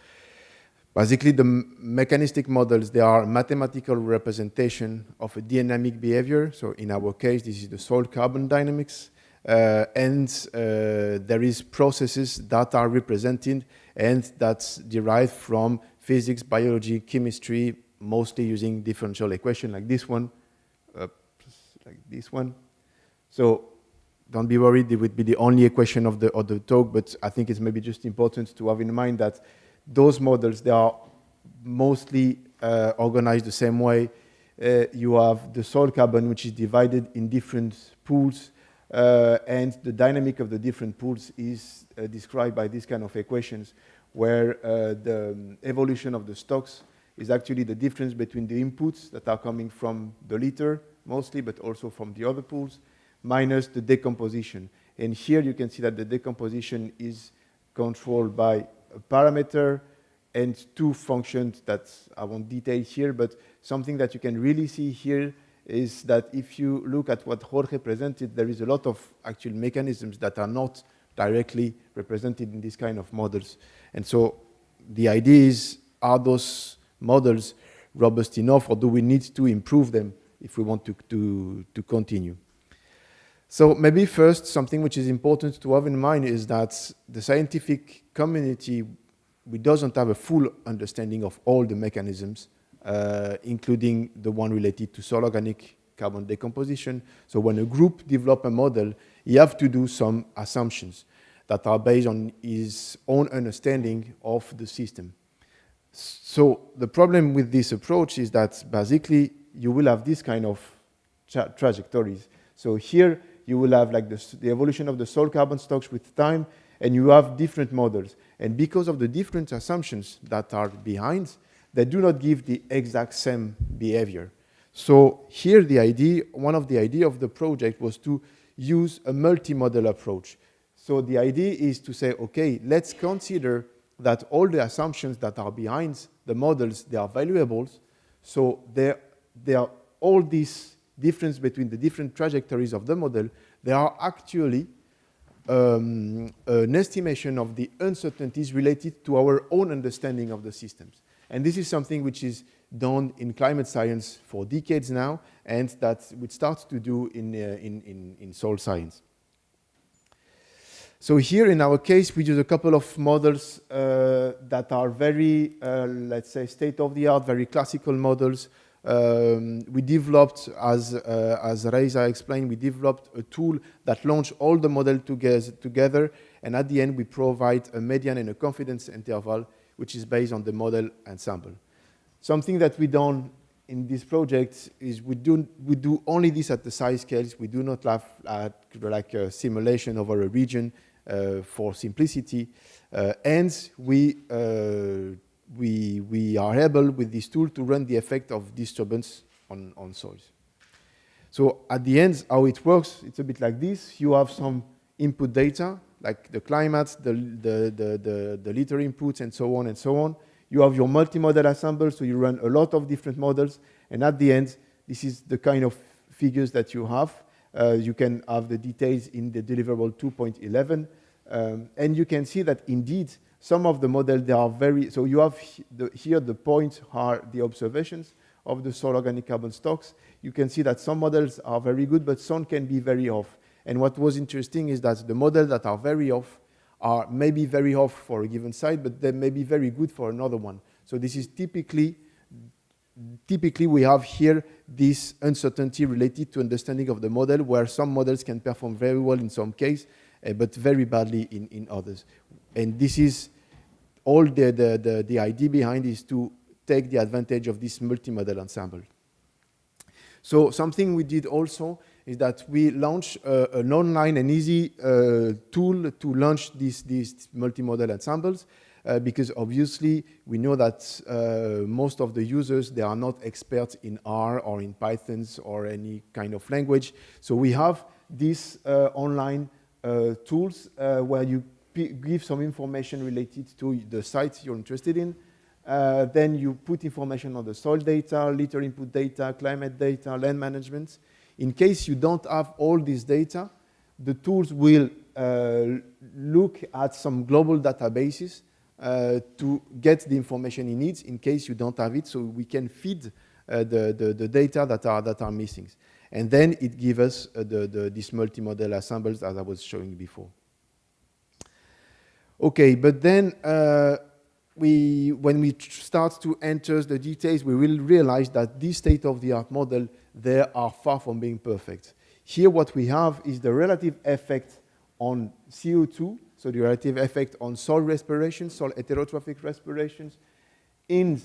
Basically, the mechanistic models, they are mathematical representation of a dynamic behavior. So in our case, this is the soil carbon dynamics. And there is processes that are represented and that's derived from physics, biology, chemistry, mostly using differential equation like this one, like this one. So don't be worried, it would be the only equation of the talk, but I think it's maybe just important to have in mind that those models, they are mostly organized the same way. You have the soil carbon, which is divided in different pools, and the dynamic of the different pools is described by these kind of equations, where the evolution of the stocks is actually the difference between the inputs that are coming from the litter, mostly, but also from the other pools, minus the decomposition. And here you can see that the decomposition is controlled by a parameter and two functions that I won't detail here, but something that you can really see here is that if you look at what Jorge presented, there is a lot of actual mechanisms that are not directly represented in this kind of models. And so the idea is, are those models robust enough, or do we need to improve them if we want to continue? So maybe first, something which is important to have in mind is that the scientific community, we doesn't have a full understanding of all the mechanisms, including the one related to soil organic carbon decomposition. So when a group develops a model, you have to do some assumptions that are based on his own understanding of the system. So the problem with this approach is that basically you will have this kind of trajectories. So here you will have like the evolution of the soil carbon stocks with time, and you have different models. And because of the different assumptions that are behind, they do not give the exact same behavior. So here the idea, one of the idea of the project was to use a multi-model approach. So the idea is to say, okay, let's consider that all the assumptions that are behind the models, they are valuables. So there are all these difference between the different trajectories of the model, they are actually an estimation of the uncertainties related to our own understanding of the systems. And this is something which is done in climate science for decades now, and that we start to do in soil science. So here in our case, we use a couple of models that are very, let's say, state-of-the-art, very classical models. We developed, as Reza explained, we developed a tool that launched all the models together, and at the end we provide a median and a confidence interval, which is based on the model ensemble. Something that we done in this project is we do only this at the size scales. We do not have like a simulation over a region for simplicity. And we are able with this tool to run the effect of disturbance on soils. So at the end, how it works, it's a bit like this. You have some input data, like the climate, the litter inputs, and so on and so on. You have your multi-model assemble, so you run a lot of different models. And at the end, this is the kind of figures that you have. You can have the details in the deliverable 2.11. And you can see that indeed, some of the models, they are very, so you have here the points are the observations of the soil organic carbon stocks. You can see that some models are very good, but some can be very off. And what was interesting is that the models that are very off are maybe very off for a given site, but they may be very good for another one. So this is typically we have here this uncertainty related to understanding of the model, where some models can perform very well in some case, but very badly in others. And this is all the idea behind is to take the advantage of this multi-model ensemble. So something we did also is that we launched an online and easy tool to launch these multi-model ensembles, because obviously we know that most of the users, they are not experts in R or in Python or any kind of language. So we have these online tools where you give some information related to the sites you're interested in. Then you put information on the soil data, litter input data, climate data, land management. In case you don't have all this data, the tools will look at some global databases to get the information it needs in case you don't have it, so we can feed the data that are missing. And then it gives us this multi-model assembles as I was showing before. Okay, but then when we start to enter the details, we will realize that this state-of-the-art model, they are far from being perfect. Here what we have is the relative effect on CO2, so the relative effect on soil respiration, soil heterotrophic respirations in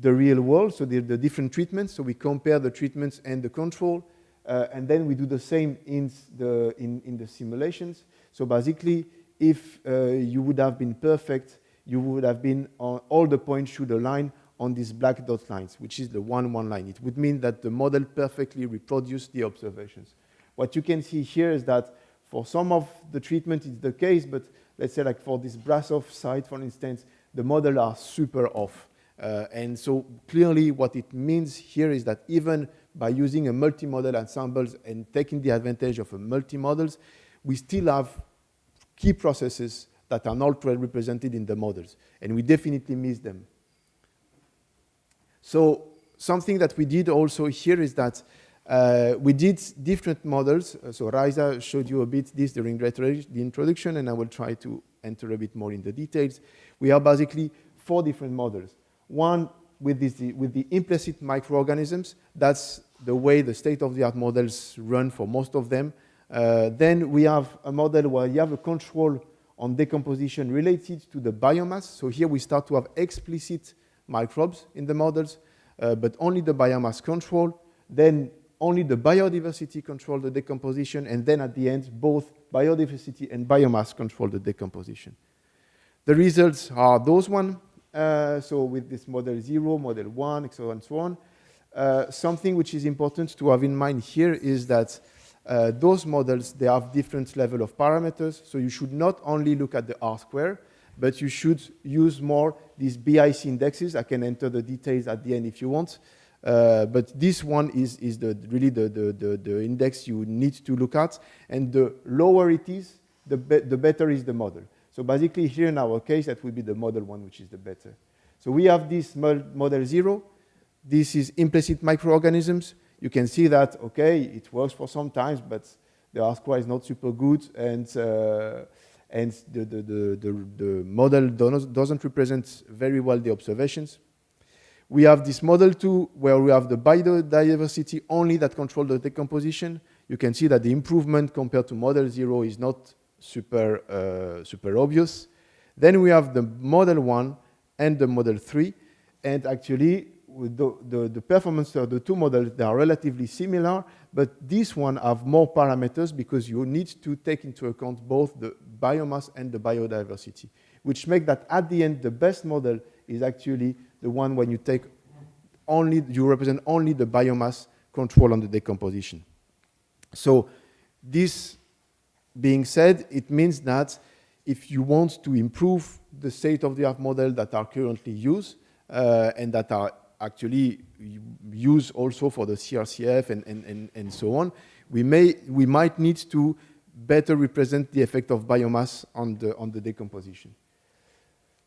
the real world, so the different treatments. So we compare the treatments and the control, and then we do the same in the simulations. So basically, if you would have been perfect, you would have been on all the points should align on these black dot lines, which is the 1-1 line. It would mean that the model perfectly reproduced the observations. What you can see here is that for some of the treatment, it's the case, but let's say like for this Brasov site, for instance, the model are super off. And so clearly what it means here is that even by using a multi-model ensembles and taking the advantage of a multi-models, we still have key processes that are not well represented in the models, and we definitely miss them. So something that we did also here is that we did different models. So Raisa showed you a bit this during the introduction, and I will try to enter a bit more in the details. We have basically 4 different models. One with the implicit microorganisms. That's the way the state-of-the-art models run for most of them. Then we have a model where you have a control on decomposition related to the biomass. So here we start to have explicit microbes in the models, but only the biomass control. Then only the biodiversity control the decomposition, and then at the end, both biodiversity and biomass control the decomposition. The results are those one. So with this model 0, model 1, so on and so on. Something which is important to have in mind here is that those models, they have different level of parameters. So you should not only look at the R-square, but you should use more these BIC indexes. I can enter the details at the end if you want. But this one is really the index you need to look at. And the lower it is, the better is the model. So basically here in our case, that will be the model 1, which is the better. So we have this model 0. This is implicit microorganisms. You can see that, okay, it works for some times, but the R-square is not super good, and the model doesn't represent very well the observations. We have this model 2, where we have the biodiversity only that control the decomposition. You can see that the improvement compared to model 0 is not super obvious. Then we have the model 1 and the model 3, and actually, with the performance of the 2 models, they are relatively similar, but this one have more parameters because you need to take into account both the biomass and the biodiversity. which make that at the end, the best model is actually the one when you take only, you represent only the biomass control on the decomposition. So this being said, it means that if you want to improve the state-of-the-art model that are currently used and that are actually used also for the CRCF and so on, we might need to better represent the effect of biomass on the decomposition.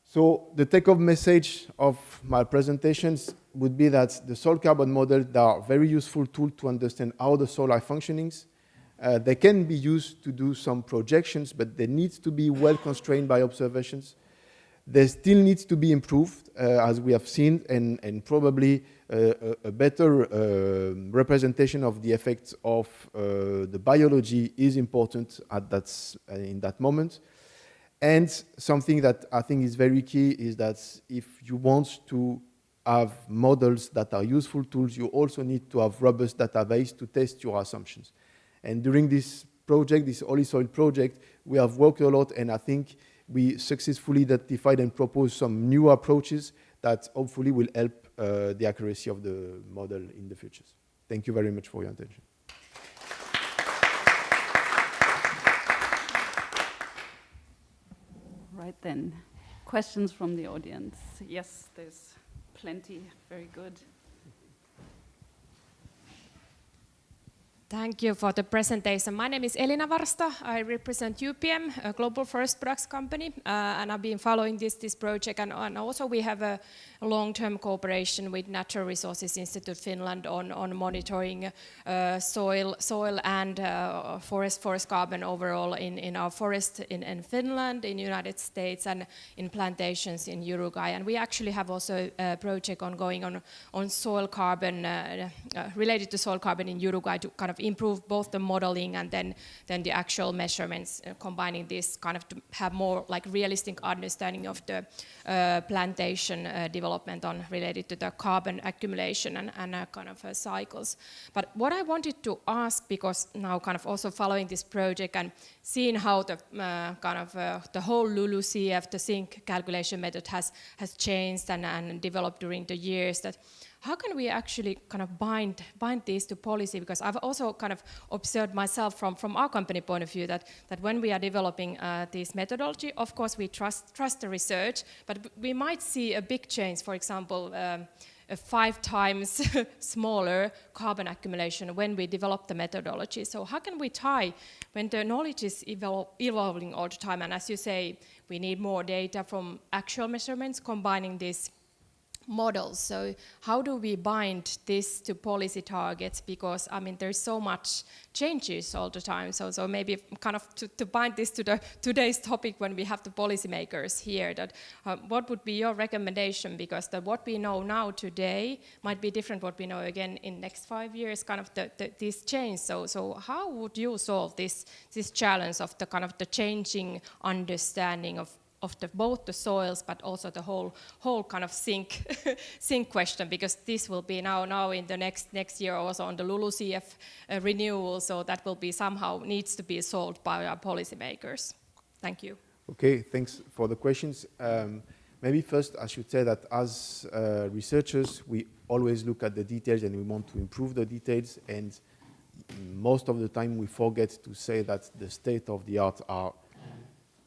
So the take-home message of my presentations would be that the soil carbon models are a very useful tool to understand how the soil are functioning. They can be used to do some projections, but they need to be well constrained by observations. They still need to be improved, as we have seen, and probably a better representation of the effects of the biology is important in that moment. And something that I think is very key is that if you want to have models that are useful tools, you also need to have robust database to test your assumptions. And during this project, this HoliSoils project, we have worked a lot, and I think we successfully identified and proposed some new approaches that hopefully will help the accuracy of the model in the future. Thank you very much for your attention. Right then, questions from the audience. Yes, there's plenty. Very good. Thank you for the presentation. My name is Elina Varsta. I represent UPM, a global forest products company, and I've been following this project. And also we have a long-term cooperation with Natural Resources Institute Finland on monitoring soil and forest carbon overall in our forest in Finland, in the United States, and in plantations in Uruguay. And we actually have also a project ongoing on soil carbon, related to soil carbon in Uruguay to kind of improve both the modeling and then the actual measurements, combining this kind of to have more like realistic understanding of the plantation development related to the carbon accumulation and kind of cycles. But what I wanted to ask, because now kind of also following this project and seeing how the kind of the whole LULUCF, the zinc calculation method has changed and developed during the years, that how can we actually kind of bind these to policy? Because I've also kind of observed myself from our company point of view that when we are developing this methodology, of course we trust the research, but we might see a big change, for example, a 5 times smaller carbon accumulation when we develop the methodology. So how can we tie when the knowledge is evolving all the time? And as you say, we need more data from actual measurements combining this models. So how do we bind this to policy targets? Because I mean, there's so much changes all the time. So maybe kind of to bind this to today's topic when we have the policymakers here, that what would be your recommendation? Because what we know now today might be different what we know again in next 5 years, kind of this change. So how would you solve this challenge of the kind of the changing understanding of both the soils, but also the whole kind of zinc question, because this will be now in the next year also on the LULUCF renewal, so that will be somehow needs to be solved by our policymakers. Thank you. Okay, thanks for the questions. Maybe first I should say that as researchers, we always look at the details and we want to improve the details, and most of the time we forget to say that the state of the art are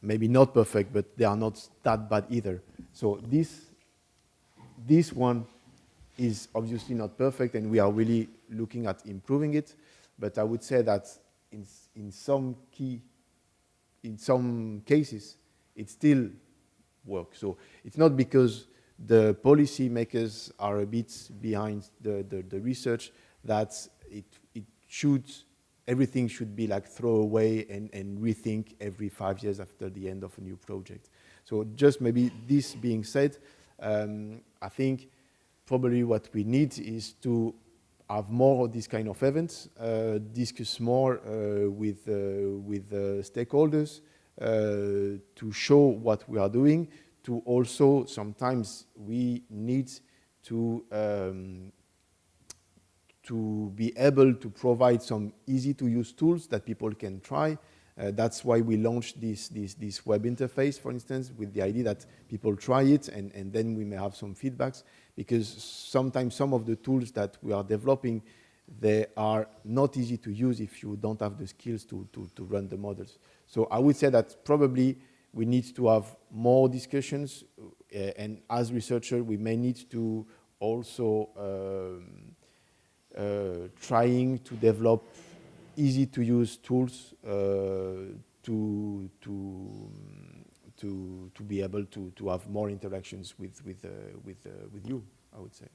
maybe not perfect, but they are not that bad either. So this one is obviously not perfect, and we are really looking at improving it. But I would say that in some cases, it still works. So it's not because the policy makers are a bit behind the research that everything should be like throw away and rethink every 5 years after the end of a new project. So just maybe this being said, I think probably what we need is to have more of these kind of events, discuss more with stakeholders to show what we are doing, to also sometimes we need to be able to provide some easy-to-use tools that people can try. That's why we launched this web interface, for instance, with the idea that people try it and then we may have some feedbacks, because sometimes some of the tools that we are developing, they are not easy to use if you don't have the skills to run the models. So I would say that probably we need to have more discussions, and as researchers, we may need to also trying to develop easy-to-use tools to be able to have more interactions with you, I would say.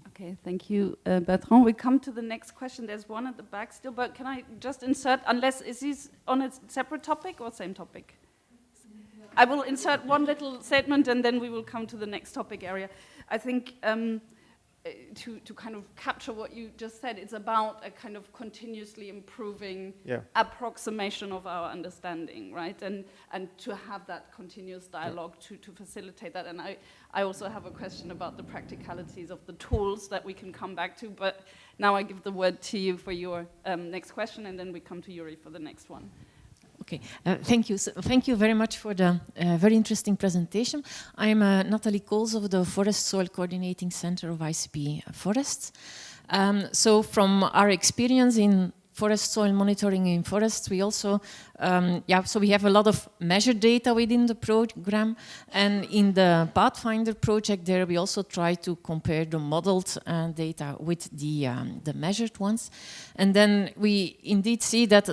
Okay, thank you, Bertrand. We come to the next question. There's one at the back still, but can I just insert, unless, is this on a separate topic or same topic? I will insert one little statement and then we will come to the next topic area. I think to kind of capture what you just said, it's about a kind of continuously improving approximation of our understanding, right? And to have that continuous dialogue to facilitate that. And I also have a question about the practicalities of the tools that we can come back to, but now I give the word to you for your next question, and then we come to Yuri for the next one. Okay, thank you. So, thank you very much for the very interesting presentation. I'm Nathalie Kools of the Forest Soil Coordinating Center of ICP Forests. So from our experience in forest soil monitoring in forests, we also, so we have a lot of measured data within the program, and in the Pathfinder project there we also try to compare the modeled data with the measured ones, and then we indeed see that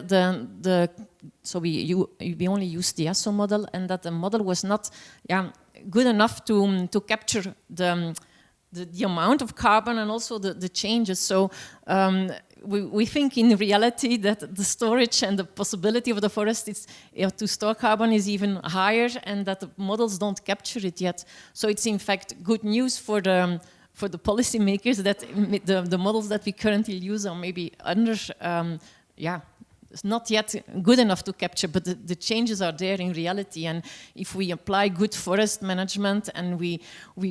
so we only used the ASO model, and that the model was not good enough to capture the amount of carbon and also the changes. So we think in reality that the storage and the possibility of the forest is, to store carbon is even higher, and that the models don't capture it yet. So it's in fact good news for the policymakers that the models that we currently use are maybe under, it's not yet good enough to capture, but the changes are there in reality. And if we apply good forest management and we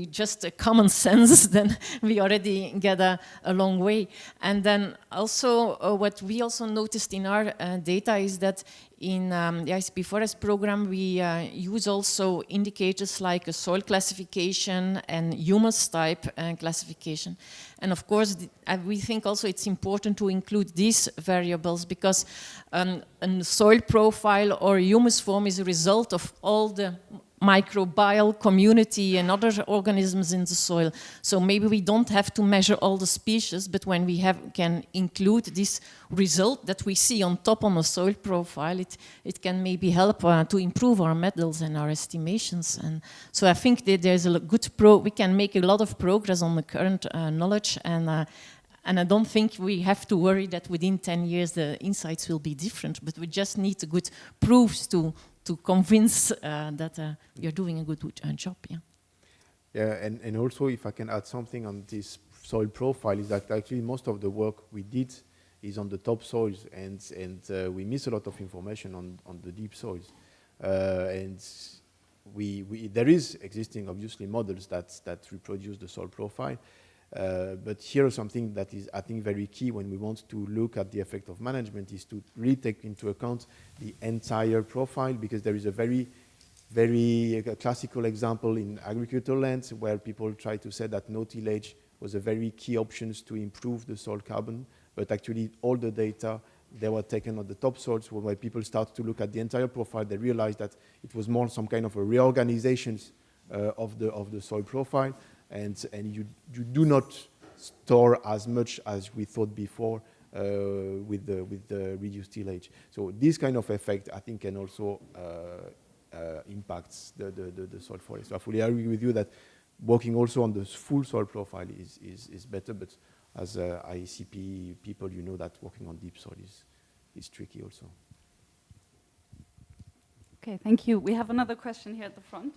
just common sense, then we already get a long way. And then also what we also noticed in our data is that in the ICP Forest program, we use also indicators like a soil classification and humus type classification. And of course, we think also it's important to include these variables, because a soil profile or humus form is a result of all the microbial community and other organisms in the soil. So maybe we don't have to measure all the species, but when we can include this result that we see on top on a soil profile, it can maybe help to improve our models and our estimations. And so I think that there's a good we can make a lot of progress on the current knowledge, and I don't think we have to worry that within 10 years the insights will be different, but we just need the good proofs to convince that you're doing a good job. Yeah, and also if I can add something on this soil profile, is that actually most of the work we did is on the top soils, and we miss a lot of information on the deep soils. And there is existing, obviously, models that reproduce the soil profile. But here something that is, I think, very key when we want to look at the effect of management is to really take into account the entire profile, because there is a very classical example in agricultural lands where people try to say that no-tillage was a very key option to improve the soil carbon, but actually all the data, they were taken on the top soils. When people start to look at the entire profile, they realized that it was more some kind of a reorganization of the soil profile. And you do not store as much as we thought before with the reduced tillage. So this kind of effect, I think, can also impact the soil forest. So I fully agree with you that working also on the full soil profile is better, but as ICP people, you know that working on deep soil is tricky also. Okay, thank you. We have another question here at the front.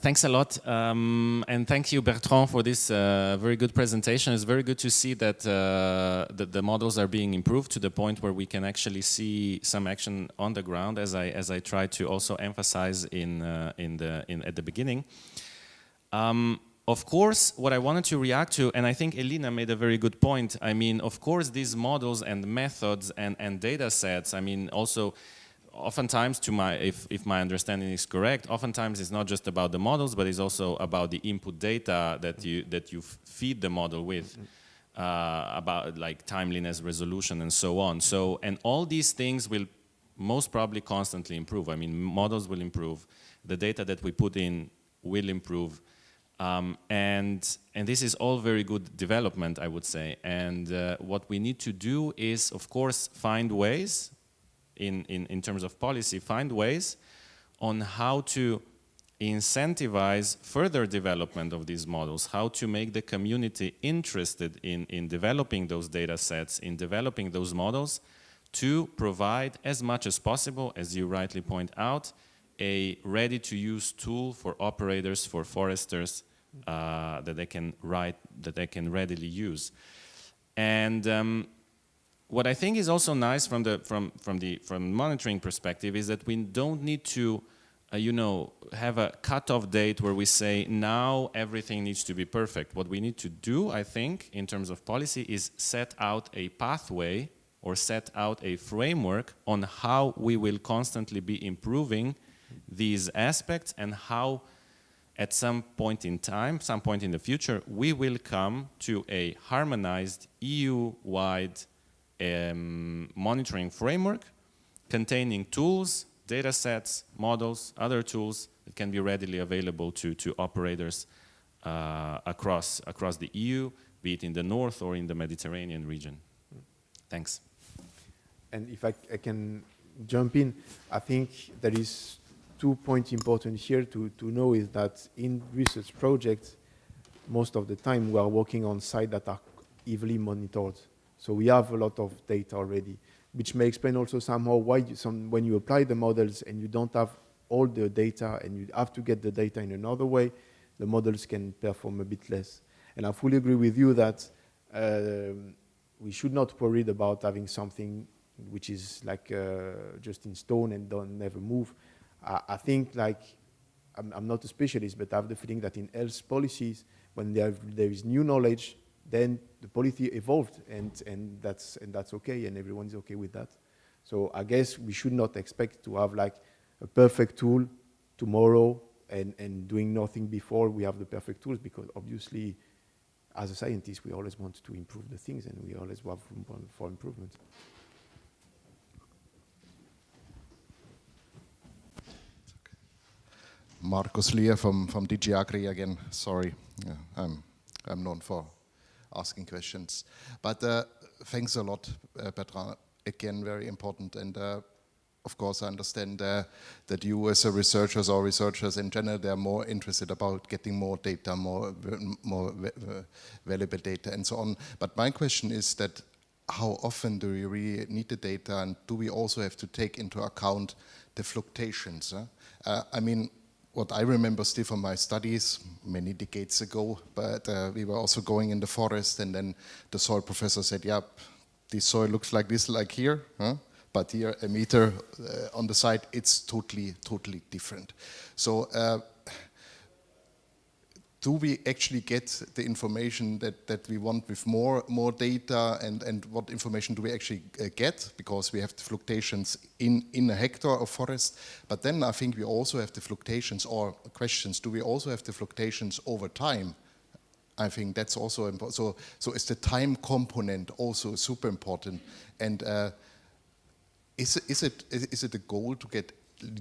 Thanks a lot, and thank you, Bertrand, for this very good presentation. It's very good to see that the models are being improved to the point where we can actually see some action on the ground, as I tried to also emphasize at the beginning. of course, what I wanted to react to, and I think Elina made a very good point, I mean, of course, these models and methods and data sets, I mean, also, oftentimes, if my understanding is correct, oftentimes it's not just about the models, but it's also about the input data that you feed the model with, about like timeliness, resolution, and so on. So, and all these things will most probably constantly improve. I mean, models will improve, the data that we put in will improve, and this is all very good development, I would say. And what we need to do is, of course, find ways, in terms of policy, find ways on how to incentivize further development of these models, how to make the community interested in developing those data sets, in developing those models, to provide as much as possible, as you rightly point out, a ready-to-use tool for operators, for foresters, that they can readily use. And what I think is also nice from monitoring perspective is that we don't need to, have a cutoff date where we say now everything needs to be perfect. What we need to do, I think, in terms of policy, is set out a pathway or set out a framework on how we will constantly be improving these aspects, and how at some point in time, some point in the future, we will come to a harmonized EU-wide monitoring framework containing tools, data sets, models, other tools that can be readily available to operators across the EU, be it in the north or in the Mediterranean region. Thanks. And if I can jump in, I think there is 2 points important here to know is that in research projects, most of the time we are working on sites that are heavily monitored. So we have a lot of data already, which may explain also somehow why when you apply the models and you don't have all the data and you have to get the data in another way, the models can perform a bit less. And I fully agree with you that we should not worry about having something which is like just in stone and never move. I think, like, I'm not a specialist, but I have the feeling that in health policies, when there is new knowledge, then the policy evolved, and that's okay, and everyone's okay with that. So I guess we should not expect to have like a perfect tool tomorrow and doing nothing before we have the perfect tools, because obviously, as a scientist, we always want to improve the things, and we always have room for improvement. Markus Lear from DG Agri again. Sorry, yeah, I'm known for asking questions. But thanks a lot, Bertrand. Again, very important. And of course, I understand that you as a researchers or researchers in general, they're more interested about getting more data, more valuable data and so on. But my question is that how often do we really need the data, and do we also have to take into account the fluctuations? I mean, what I remember still from my studies many decades ago, but we were also going in the forest, and then the soil professor said, yeah, this soil looks like this, like here, but here a meter on the side, it's totally different. So do we actually get the information that we want with more data, and what information do we actually get? Because we have the fluctuations in a hectare of forest, but then I think we also have the fluctuations, or questions, do we also have the fluctuations over time? I think that's also important. So is the time component also super important? And is it a goal to get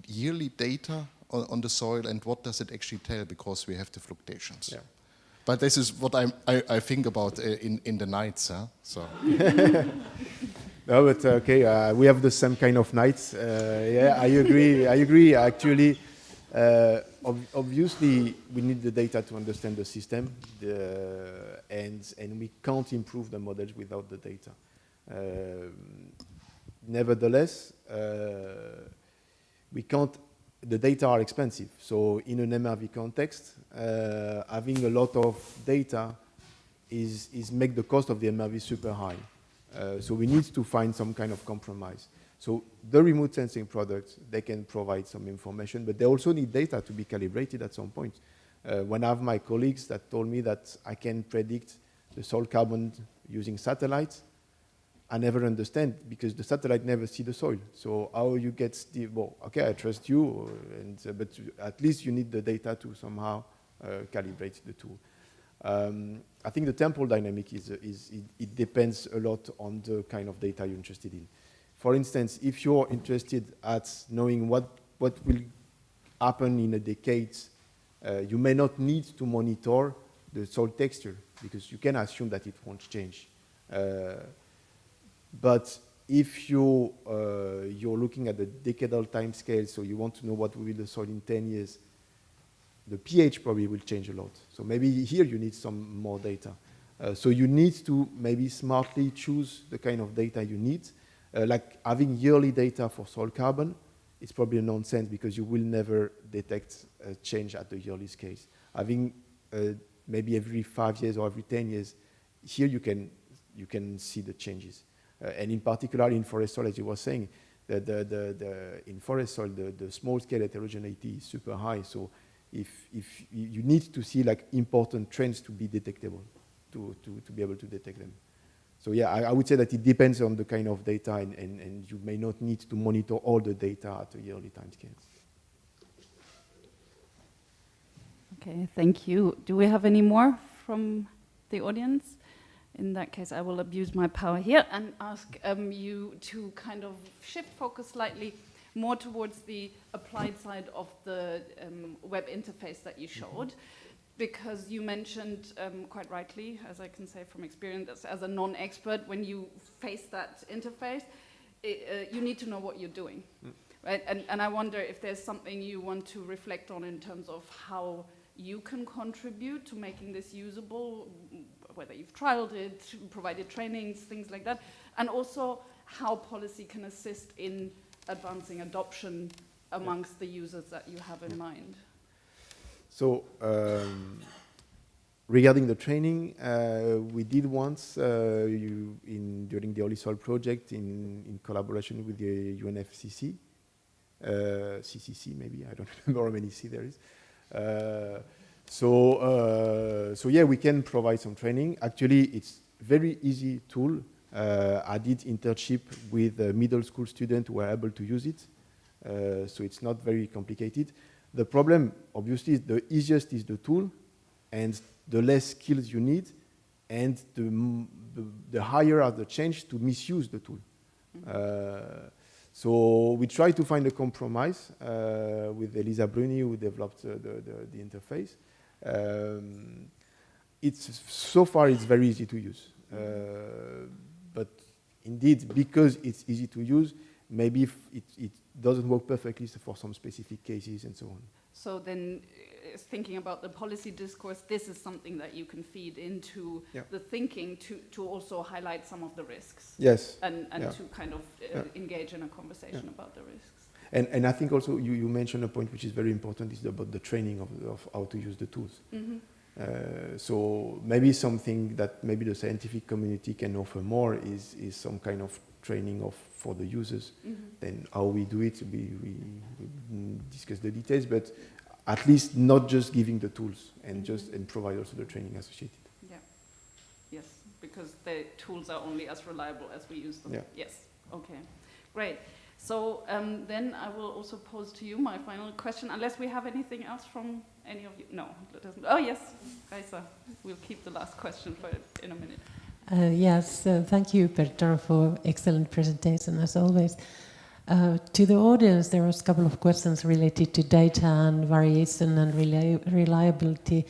yearly data on the soil, and what does it actually tell, because we have the fluctuations? Yeah. But this is what I think about in the nights. So. No, but okay, we have the same kind of nights. Yeah, I agree. Actually, obviously, we need the data to understand the system, and we can't improve the models without the data. Nevertheless, we can't. The data are expensive. So in an MRV context, having a lot of data is make the cost of the MRV super high. So we need to find some kind of compromise. So the remote sensing products, they can provide some information, but they also need data to be calibrated at some point. When I have my colleagues that told me that I can predict the soil carbon using satellites, I never understand because the satellite never see the soil. So how you get the, well, okay, I trust you, but at least you need the data to somehow calibrate the tool. I think the temporal dynamic it depends a lot on the kind of data you're interested in. For instance, if you're interested at knowing what will happen in a decade, you may not need to monitor the soil texture because you can assume that it won't change. But if you're looking at the decadal time scale, so you want to know what will be the soil in 10 years, the pH probably will change a lot. So maybe here you need some more data. So you need to maybe smartly choose the kind of data you need. Like having yearly data for soil carbon, it's probably a nonsense because you will never detect a change at the yearly scale. Having maybe every 5 years or every 10 years, here you can see the changes. And in particular in forest soil, as you were saying, in forest soil, the small scale heterogeneity is super high. So if you need to see like important trends to be detectable, to be able to detect them. So yeah, I would say that it depends on the kind of data, and you may not need to monitor all the data at a yearly time scale. Okay, thank you. Do we have any more from the audience? In that case, I will abuse my power here and ask you to kind of shift focus slightly more towards the applied side of the web interface that you showed, because you mentioned quite rightly, as I can say from experience as a non-expert, when you face that interface, you need to know what you're doing, right? And I wonder if there's something you want to reflect on in terms of how you can contribute to making this usable, whether you've trialed it, provided trainings, things like that, and also how policy can assist in advancing adoption amongst the users that you have in mind. So regarding the training, we did once during the HoliSoils project in collaboration with the UNFCCC, CCC maybe, I don't remember how many C there is. So yeah, we can provide some training. Actually, it's very easy tool. I did internship with middle school students who were able to use it. So it's not very complicated. The problem, obviously, is the easiest is the tool, and the less skills you need, and the higher are the chance to misuse the tool. So we try to find a compromise with Elisa Bruni, who developed the interface. So far it's very easy to use, but indeed, because it's easy to use, maybe it doesn't work perfectly for some specific cases and so on. So then, thinking about the policy discourse, this is something that you can feed into the thinking to also highlight some of the risks. Yes. And to kind of engage in a conversation about the risks. And I think also you mentioned a point which is very important, is about the training of how to use the tools. So maybe something that maybe the scientific community can offer more is some kind of training for the users. Then how we do it, we discuss the details, but at least not just giving the tools and provide also the training associated. Yeah. Yes, because the tools are only as reliable as we use them. Yeah. Yes. Okay. Great. So then I will also pose to you my final question, unless we have anything else from any of you. No, it doesn't. Oh, yes, Kaisa. We'll keep the last question for in a minute. Yes, thank you, Bertrand, for excellent presentation, as always. To the audience, there was a couple of questions related to data and variation and reliability.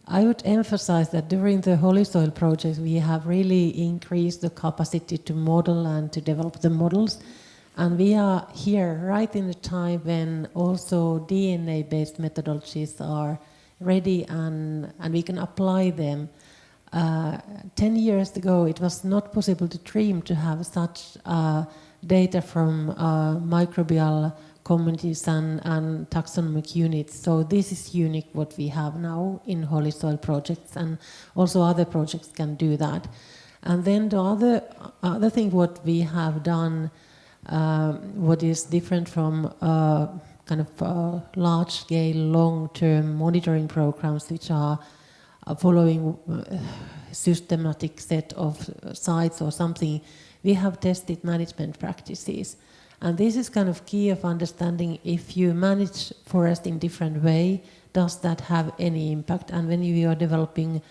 I would emphasize that during the HoliSoils project, we have really increased the capacity to model and to develop the models. And we are here right in the time when also DNA-based methodologies are ready and we can apply them. 10 years ago, it was not possible to dream to have such data from microbial communities and taxonomic units. So this is unique what we have now in HoliSoils projects, and also other projects can do that. And then the other thing what we have done, what is different from kind of large-scale, long-term monitoring programs which are following systematic set of sites or something, we have tested management practices. And this is kind of key of understanding if you manage forest in different way, does that have any impact? And when you are developing,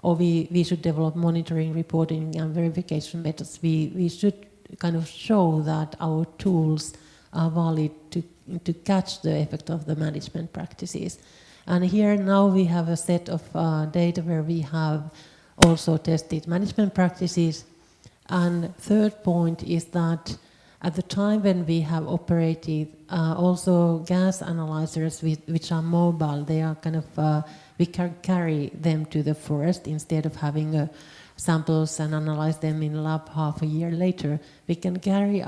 or we should develop monitoring, reporting and verification methods, we should kind of show that our tools are valid to catch the effect of the management practices. And here now we have a set of data where we have also tested management practices. And third point is that at the time when we have operated also gas analyzers which are mobile, they are kind of, we can carry them to the forest instead of having samples and analyze them in lab half a year later. We can carry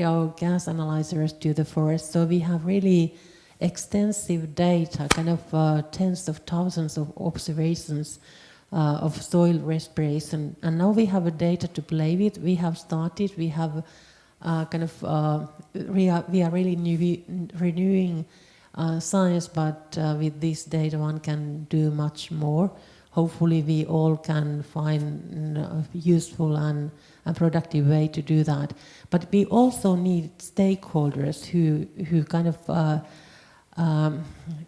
our gas analyzers to the forest, so we have really extensive data, kind of tens of thousands of observations of soil respiration. And now we have a data to play with. We have started, we have kind of, we are really renewing science, but with this data one can do much more. Hopefully we all can find a useful and productive way to do that. But we also need stakeholders who kind of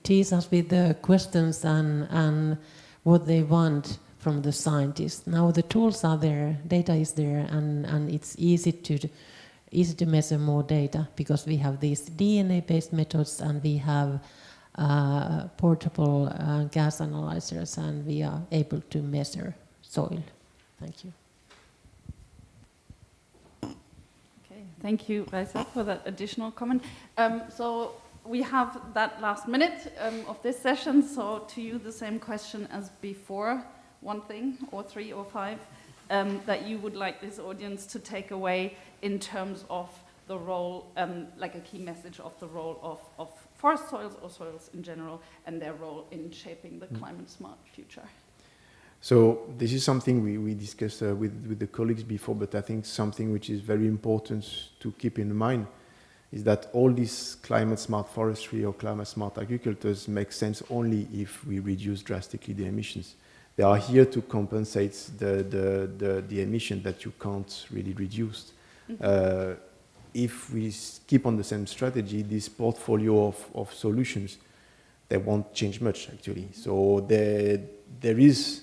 tease us with the questions and what they want from the scientists. Now the tools are there, data is there, and it's easy to measure more data because we have these DNA-based methods and we have portable gas analyzers, and we are able to measure soil. Thank you. Okay, thank you, Raisa, for that additional comment. So we have that last minute of this session, so to you the same question as before, one thing or three or five that you would like this audience to take away in terms of the role, like a key message of the role of forest soils or soils in general and their role in shaping the climate-smart future. So this is something we discussed with the colleagues before, but I think something which is very important to keep in mind is that all these climate-smart forestry or climate-smart agricultures make sense only if we reduce drastically the emissions. They are here to compensate the emission that you can't really reduce. If we keep on the same strategy, this portfolio of solutions, they won't change much actually. So there is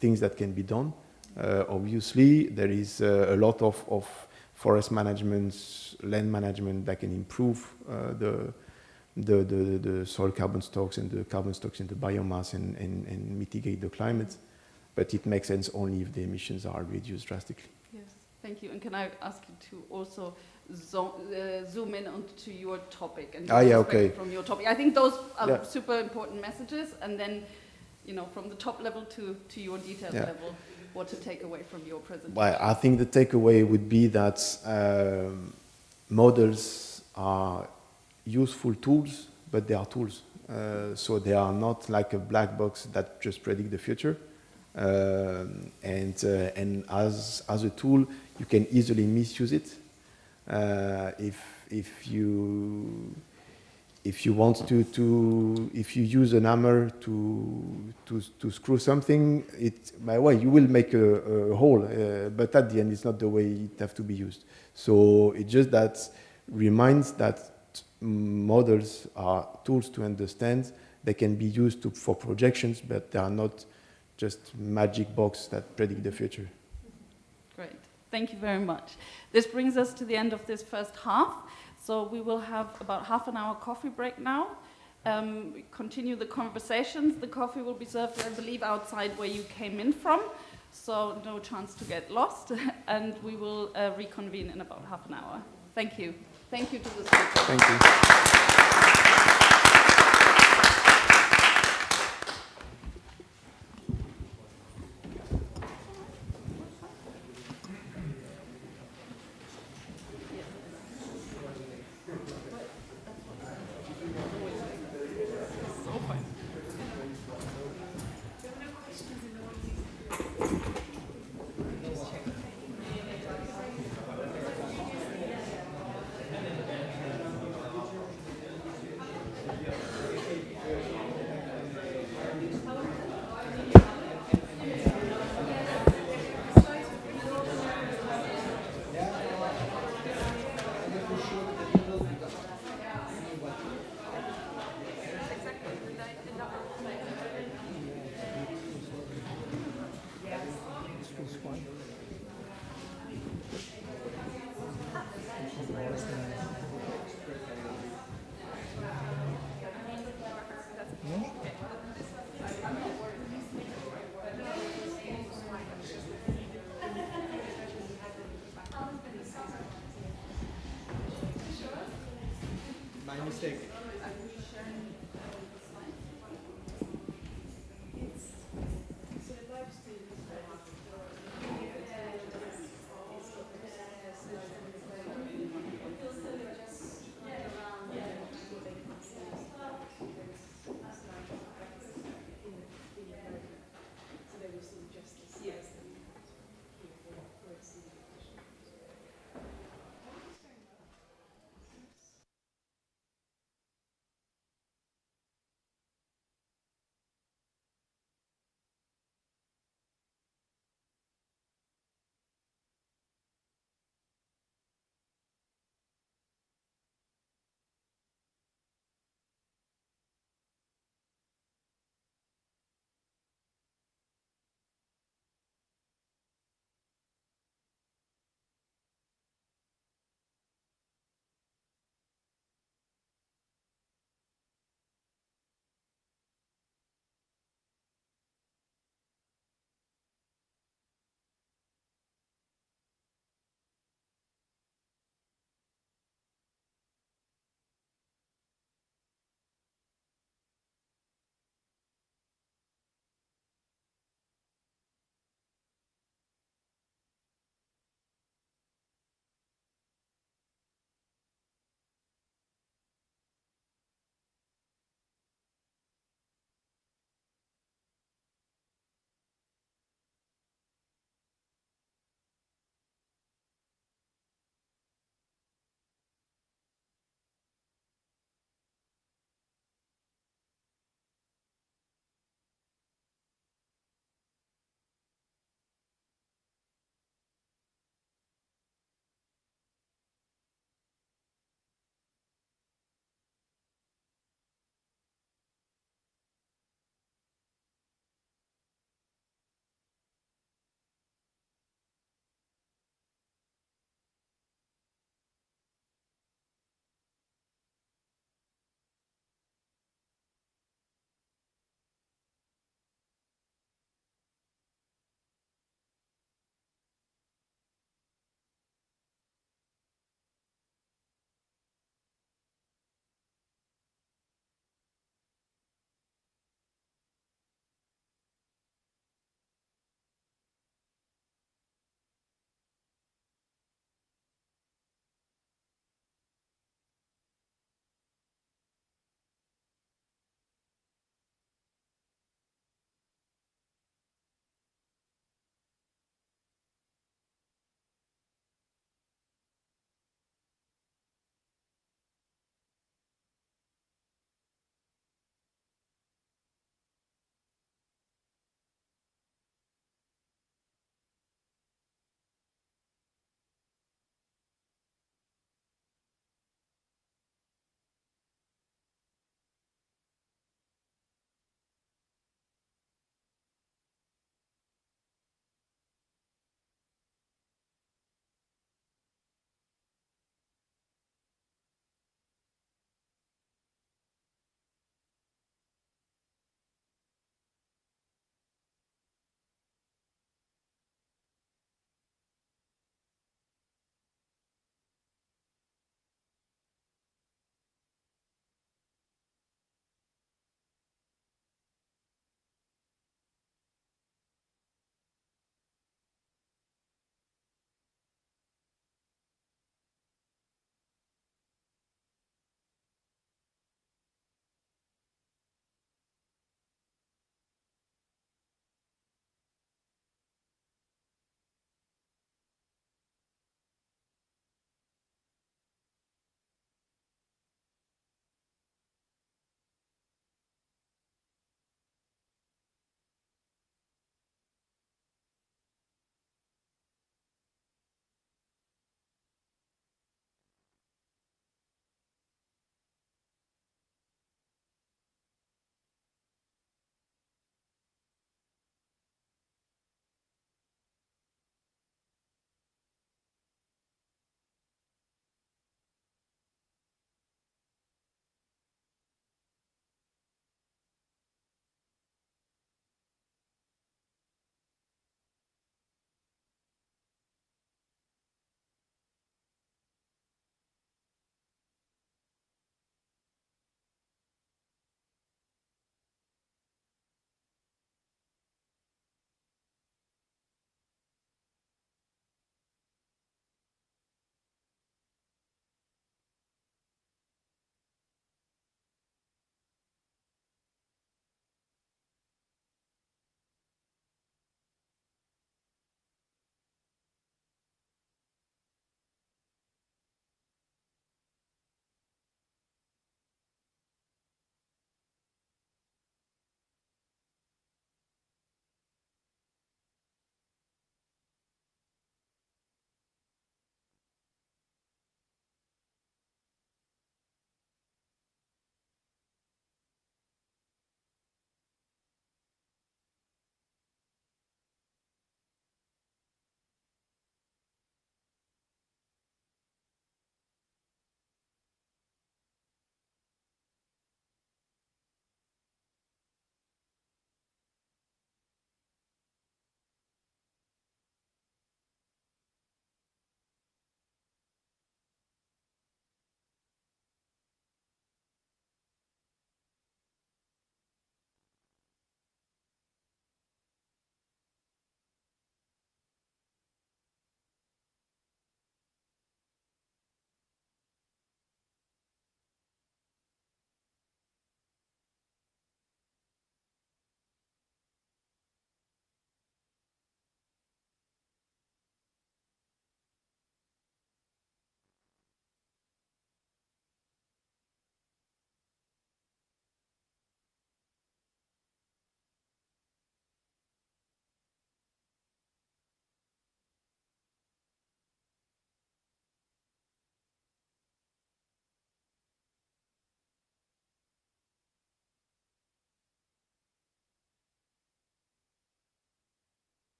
things that can be done. Obviously, there is a lot of forest management, land management that can improve the soil carbon stocks and the carbon stocks in the biomass and mitigate the climate. But it makes sense only if the emissions are reduced drastically. Yes, thank you. And can I ask you to also zoom in onto your topic and from your topic? I think those are super important messages, and then, you know, from the top level to your detailed level, what to take away from your presentation. Well, I think the takeaway would be that models are useful tools, but they are tools. So they are not like a black box that just predict the future. And as a tool, you can easily misuse it. If you want if you use an hammer to screw something, by the way, you will make a hole, but at the end, it's not the way it has to be used. So it just that reminds that models are tools to understand. They can be used for projections, but they are not just magic box that predict the future. Great. Thank you very much. This brings us to the end of this first half. So we will have about half an hour coffee break now. We continue the conversations. The coffee will be served, I believe, outside where you came in from. So no chance to get lost. And we will reconvene in about half an hour. Thank you. Thank you to the speakers. Thank you. My mistake.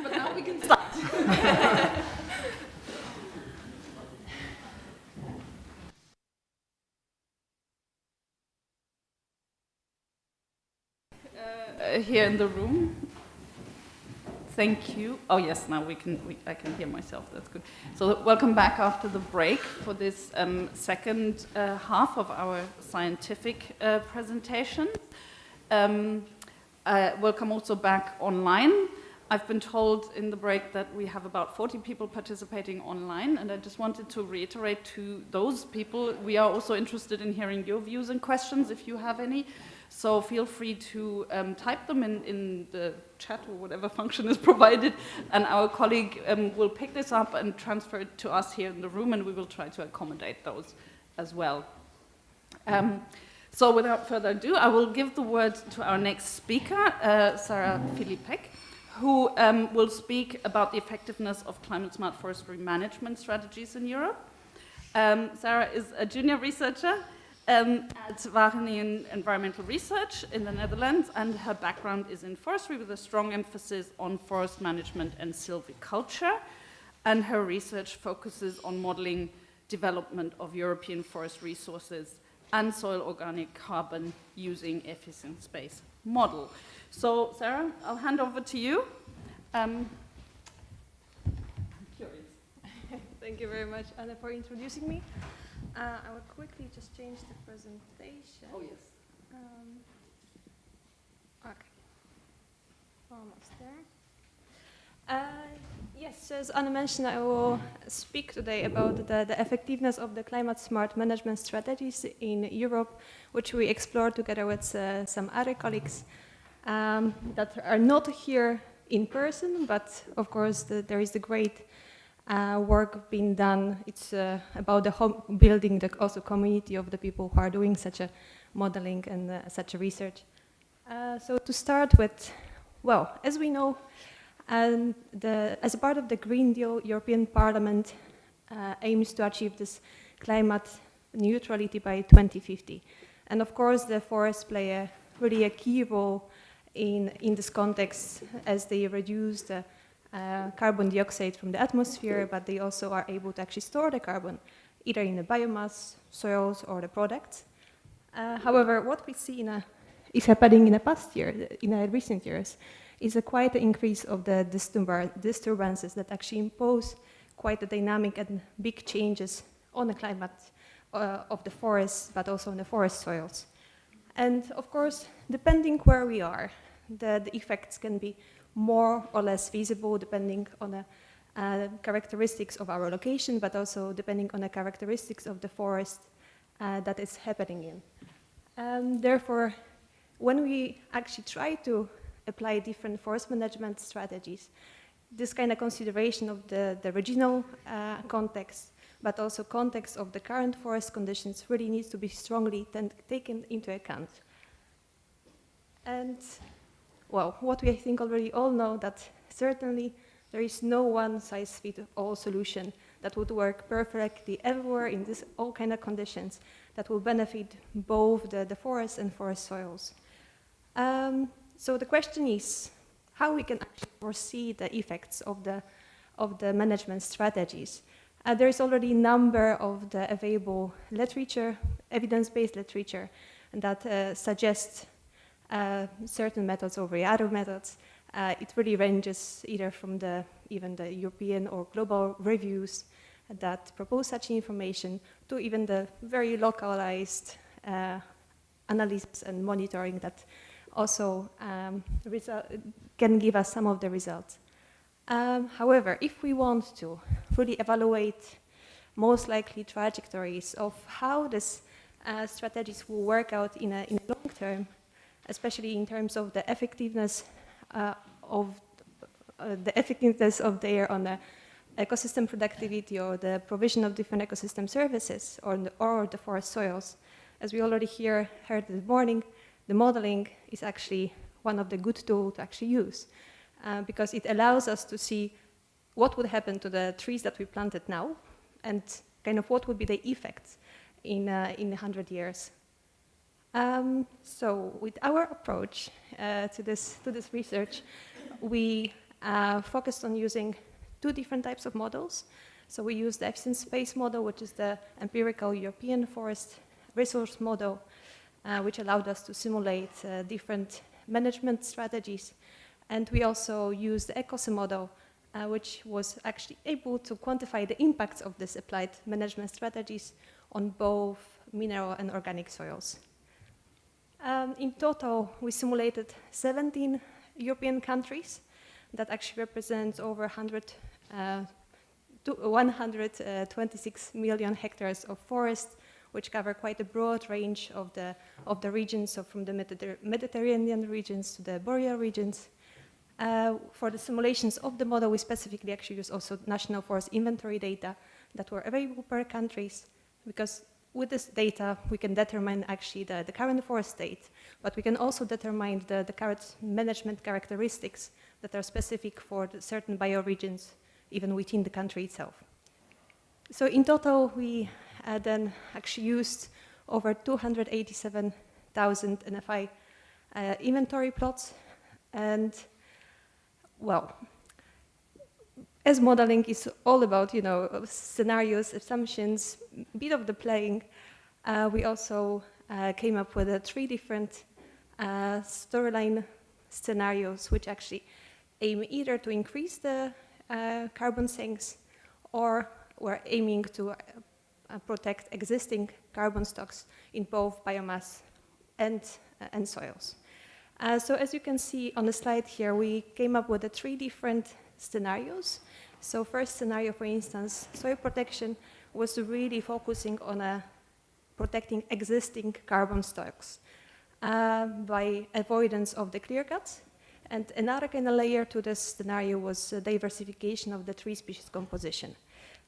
But now we can start. Here in the room. Thank you. Oh yes, now I can hear myself. That's good. So welcome back after the break for this second half of our scientific presentation. Welcome also back online. I've been told in the break that we have about 40 people participating online, and I just wanted to reiterate to those people, we are also interested in hearing your views and questions if you have any. So feel free to type them in the chat or whatever function is provided, and our colleague will pick this up and transfer it to us here in the room, and we will try to accommodate those as well. So without further ado, I will give the word to our next speaker, Sarah Filipek, who will speak about the effectiveness of climate-smart forestry management strategies in Europe. Sarah is a junior researcher at Wageningen Environmental Research in the Netherlands, and her background is in forestry with a strong emphasis on forest management and silviculture, and her research focuses on modeling development of European forest resources and soil organic carbon using efficient space model. So Sarah, I'll hand over to you. I'm curious. Thank you very much, Anna, for introducing me. I will quickly just change the presentation. Oh, yes. Okay. Almost there. Yes, as Anna mentioned, I will speak today about the effectiveness of the climate-smart management strategies in Europe, which we explored together with some other colleagues that are not here in person, but of course there is the great work being done. It's about the building the also community of the people who are doing such a modeling and such a research. So to start with, well, as we know, as a part of the Green Deal, European Parliament aims to achieve this climate neutrality by 2050. And of course, the forests play really a key role in this context, as they reduce the carbon dioxide from the atmosphere, but they also are able to actually store the carbon, either in the biomass, soils, or the products. However, what we see is happening in the past year, in the recent years, is a quite an increase of the disturbances that actually impose quite a dynamic and big changes on the climate of the forests, but also on the forest soils. And of course, depending where we are, the effects can be more or less visible depending on the characteristics of our location, but also depending on the characteristics of the forest that is happening in. Therefore, when we actually try to apply different forest management strategies, this kind of consideration of the regional context, but also context of the current forest conditions really needs to be strongly taken into account. And well, what we I think already all know, that certainly there is no one-size-fits-all solution that would work perfectly everywhere in this all kind of conditions that will benefit both the forest and forest soils. So the question is how we can actually foresee the effects of the management strategies. There is already a number of the available literature, evidence-based literature, that suggests certain methods over other methods. It really ranges either from even the European or global reviews that propose such information to even the very localized analysis and monitoring that also can give us some of the results. However, if we want to really evaluate most likely trajectories of how these strategies will work out in a long term, especially in terms of the effectiveness of their on the ecosystem productivity or the provision of different ecosystem services or the forest soils, as we already heard this morning, the modeling is actually one of the good tools to actually use because it allows us to see what would happen to the trees that we planted now and kind of what would be the effects in 100 years. So with our approach to this research, we focused on using two different types of models. So we used the efficient space model, which is the empirical European forest resource model, which allowed us to simulate different management strategies. And we also used the ECOSE model, which was actually able to quantify the impacts of these applied management strategies on both mineral and organic soils. In total, we simulated 17 European countries that actually represent over 126 million hectares of forest, which cover quite a broad range of the regions, so from the Mediterranean regions to the boreal regions. For the simulations of the model, we specifically actually use also national forest inventory data that were available per countries, because with this data, we can determine actually the current forest state, but we can also determine the current management characteristics that are specific for the certain bioregions, even within the country itself. So in total, we then actually used over 287,000 NFI inventory plots. And, well, as modeling is all about, you know, scenarios, assumptions, a bit of the playing, we also came up with 3 different storyline scenarios, which actually aim either to increase the carbon sinks, or we're aiming to protect existing carbon stocks in both biomass and soils. So as you can see on the slide here, we came up with 3 different scenarios. So first scenario, for instance, soil protection was really focusing on protecting existing carbon stocks by avoidance of the clear cuts. And another kind of layer to this scenario was diversification of the tree species composition.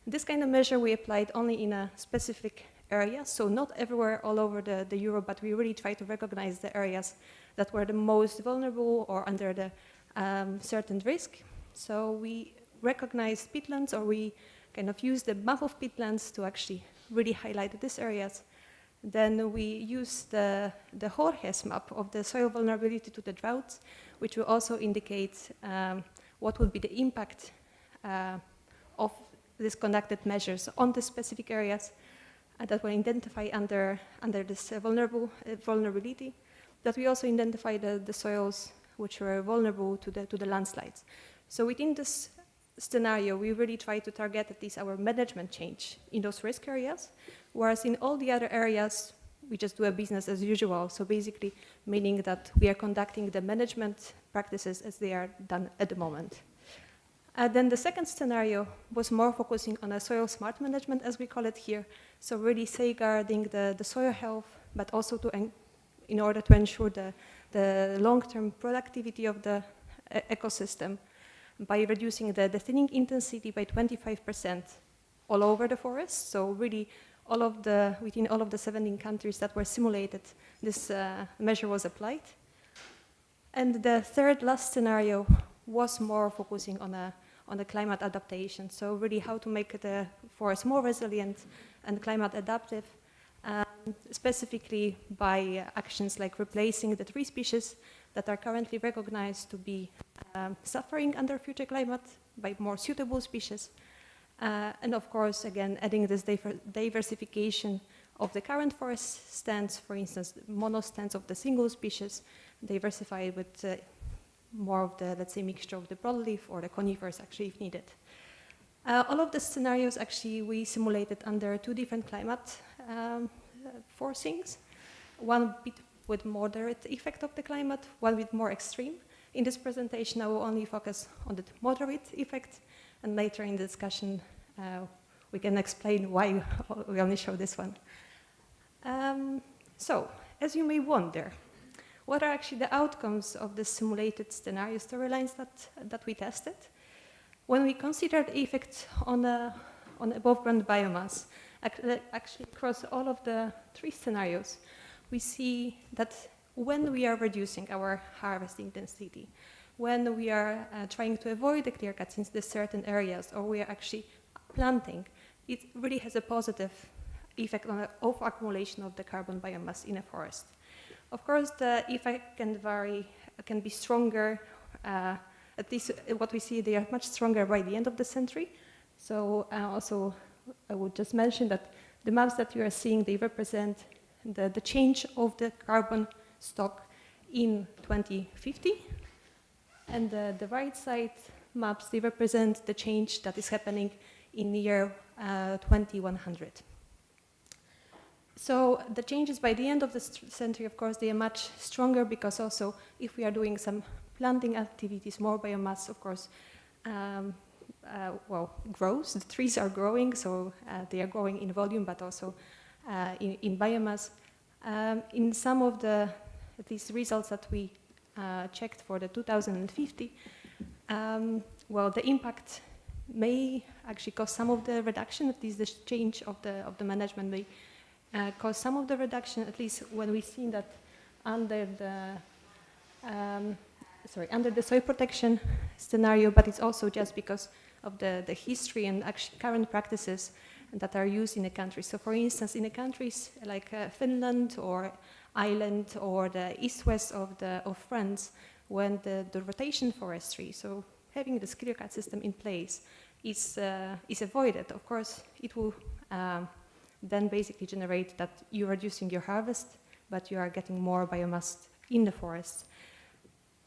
This kind of measure we applied only in a specific area, so not everywhere all over the Europe, but we really try to recognize the areas that were the most vulnerable or under the certain risk. So we recognized peatlands, or we kind of used the map of peatlands to actually really highlight these areas. Then we used the HoliSoils map of the soil vulnerability to the droughts, which will also indicate what would be the impact of these conducted measures on the specific areas that were identified under this vulnerability. That we also identify the soils which were vulnerable to the landslides. So within this scenario, we really try to target at least our management change in those risk areas, whereas in all the other areas, we just do a business as usual. So basically meaning that we are conducting the management practices as they are done at the moment. Then the second scenario was more focusing on a soil smart management, as we call it here. So really safeguarding the soil health, but also in order to ensure the long-term productivity of the ecosystem by reducing the thinning intensity by 25% all over the forest. So really within all of the 17 countries that were simulated, this measure was applied. And the third last scenario was more focusing on the climate adaptation. So really how to make the forest more resilient and climate adaptive, specifically by actions like replacing the tree species that are currently recognized to be suffering under future climate by more suitable species. And of course, again, adding this diversification of the current forest stands, for instance, monostands of the single species, diversified with more of the, let's say, mixture of the broadleaf or the conifers actually if needed. All of the scenarios actually we simulated under 2 different climate forcings, one bit with moderate effect of the climate, one with more extreme. In this presentation, I will only focus on the moderate effect, and later in the discussion, we can explain why we only show this one. So, as you may wonder, what are actually the outcomes of the simulated scenario storylines that we tested? When we considered the effect on above ground biomass, actually across all of the 3 scenarios, we see that when we are reducing our harvest intensity, when we are trying to avoid the clear cuts in certain areas, or we are actually planting, it really has a positive effect on the accumulation of the carbon biomass in a forest. Of course, the effect can vary, can be stronger. At least what we see, they are much stronger by the end of the century. So also, I would just mention that the maps that you are seeing, they represent the change of the carbon stock in 2050. And the right side maps, they represent the change that is happening in the year 2100. So the changes by the end of the century, of course, they are much stronger, because also if we are doing some planting activities, more biomass, of course, grows. The trees are growing, so they are growing in volume, but also in biomass. In some of the, at least results that we checked for the 2050, the impact may actually cause some of the reduction, at least the change of the management may cause some of the reduction, at least when we've seen that under the soil protection scenario, but it's also just because of the history and actually current practices that are used in the country. So for instance, in the countries like Finland or Ireland or the east-west of France, when the rotation forestry, so having the clear cut system in place, is avoided, of course, it will then basically generate that you're reducing your harvest, but you are getting more biomass in the forest.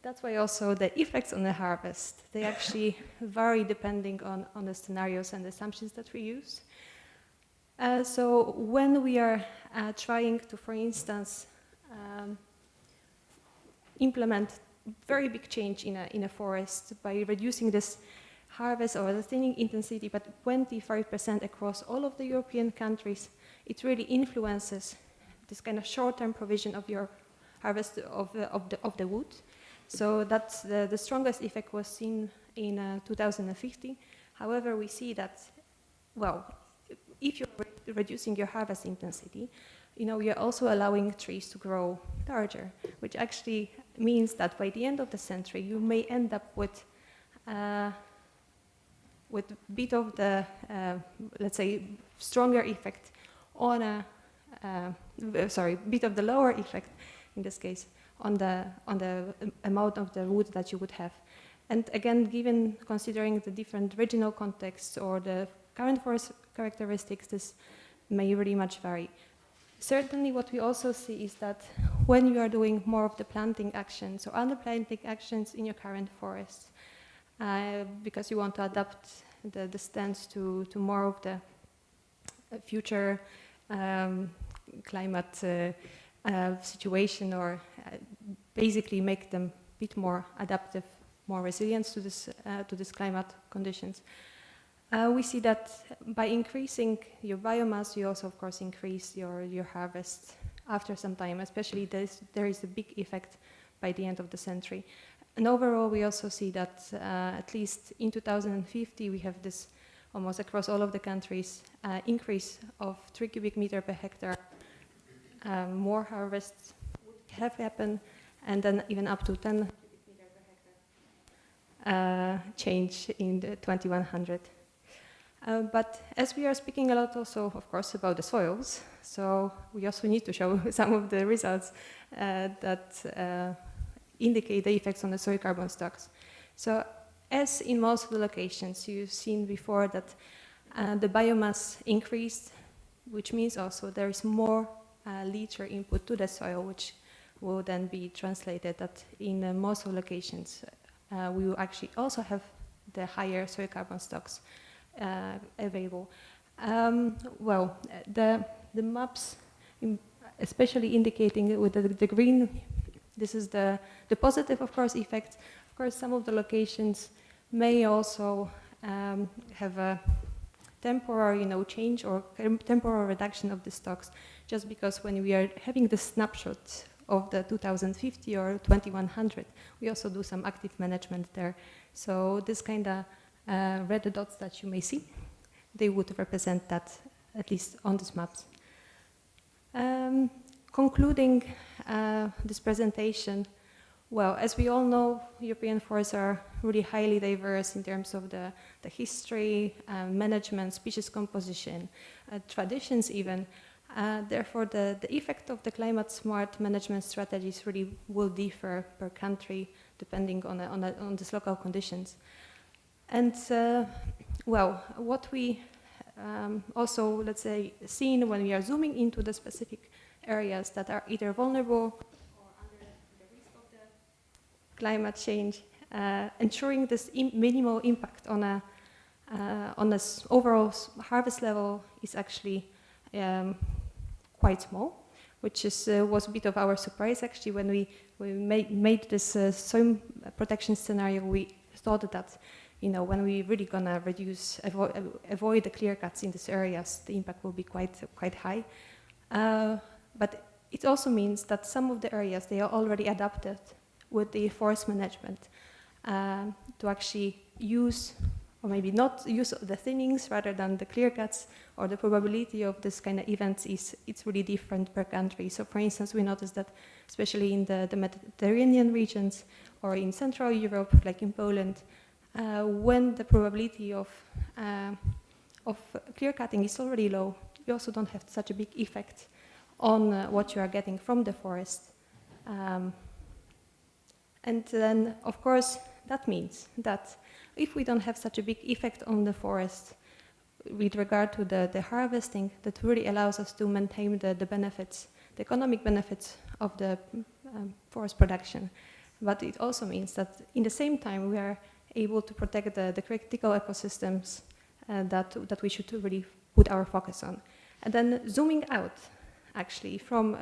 That's why also the effects on the harvest, they actually vary depending on the scenarios and the assumptions that we use. So when we are trying to, for instance, implement very big change in a forest by reducing this harvest or the thinning intensity by 25% across all of the European countries, it really influences this kind of short-term provision of your harvest of the wood. So that's the strongest effect was seen in 2050. However, we see that, if you're reducing your harvest intensity, you're also allowing trees to grow larger, which actually means that by the end of the century, you may end up with a bit of the, let's say, stronger effect on bit of the lower effect, in this case, on the amount of the wood that you would have. And again, considering the different regional contexts or the current forest characteristics, this may really much vary. Certainly what we also see is that when you are doing more of the planting actions or underplanting actions in your current forests, because you want to adapt the stands to more of the future climate situation, or basically make them a bit more adaptive, more resilient to this climate conditions. We see that by increasing your biomass, you also, of course, increase your harvest after some time, especially there is a big effect by the end of the century. And overall, we also see that at least in 2050, we have this almost across all of the countries increase of 3 cubic meter per hectare. More harvests have happened, and then even up to 10 cubic meter per hectare change in the 2100. But as we are speaking a lot also, of course, about the soils, so we also need to show some of the results that indicate the effects on the soil carbon stocks. So as in most of the locations, you've seen before that the biomass increased, which means also there is more liter input to the soil, which will then be translated that in most of the locations, we will actually also have the higher soil carbon stocks available. The maps, especially indicating with the green, this is the positive, of course, effect. Of course, some of the locations may also have a temporary, change or temporary reduction of the stocks, just because when we are having the snapshot of the 2050 or 2100, we also do some active management there. So this kind of red dots that you may see, they would represent that, at least on these maps. Concluding this presentation, as we all know, European forests are really highly diverse in terms of the history, management, species composition, traditions even. Therefore, the effect of the climate smart management strategies really will differ per country depending on these local conditions. And well, what we also, let's say, seen when we are zooming into the specific areas that are either vulnerable or under the risk of the climate change, ensuring this minimal impact on this overall harvest level is actually quite small, which was a bit of our surprise actually when we made this soil protection scenario. We thought that, you know, when we really gonna avoid the clear cuts in these areas, the impact will be quite high. But it also means that some of the areas, they are already adapted with the forest management to actually use, or maybe not use the thinnings rather than the clear cuts, or the probability of this kind of events it's really different per country. So for instance, we noticed that especially in the Mediterranean regions or in Central Europe, like in Poland, when the probability of clear cutting is already low, you also don't have such a big effect on what you are getting from the forest. And then, of course, that means that if we don't have such a big effect on the forest with regard to the harvesting, that really allows us to maintain the benefits, the economic benefits of the forest production. But it also means that in the same time we are able to protect the critical ecosystems that we should really put our focus on. And then zooming out, actually, from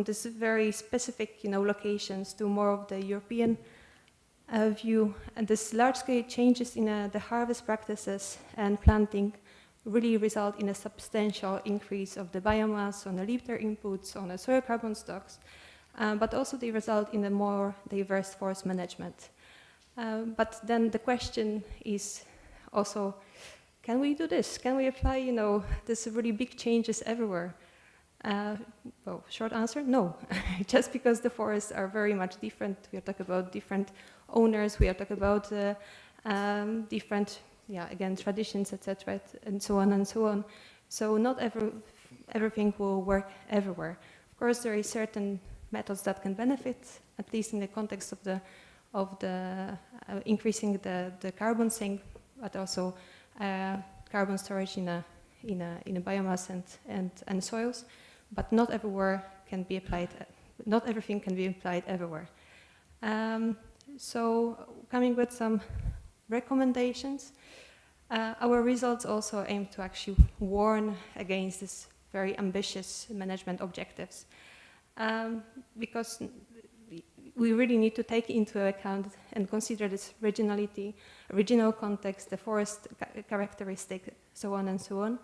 this very specific, you know, locations to more of the European view, and this large-scale changes in the harvest practices and planting really result in a substantial increase of the biomass, on the litter inputs, on the soil carbon stocks, but also they result in a more diverse forest management. But then the question is also, can we do this? Can we apply, you know, this really big changes everywhere? Well, short answer, no. Just because the forests are very much different. We are talking about different owners. We are talking about different, yeah, again, traditions, etc., and so on and so on. So not everything will work everywhere. Of course, there are certain methods that can benefit, at least in the context of the increasing the carbon sink, but also carbon storage in a biomass and soils. But not everywhere can be applied. Not everything can be applied everywhere. So, coming with some recommendations, our results also aim to actually warn against this very ambitious management objectives, because we really need to take into account and consider this regionality, regional context, the forest characteristic, so on and so on,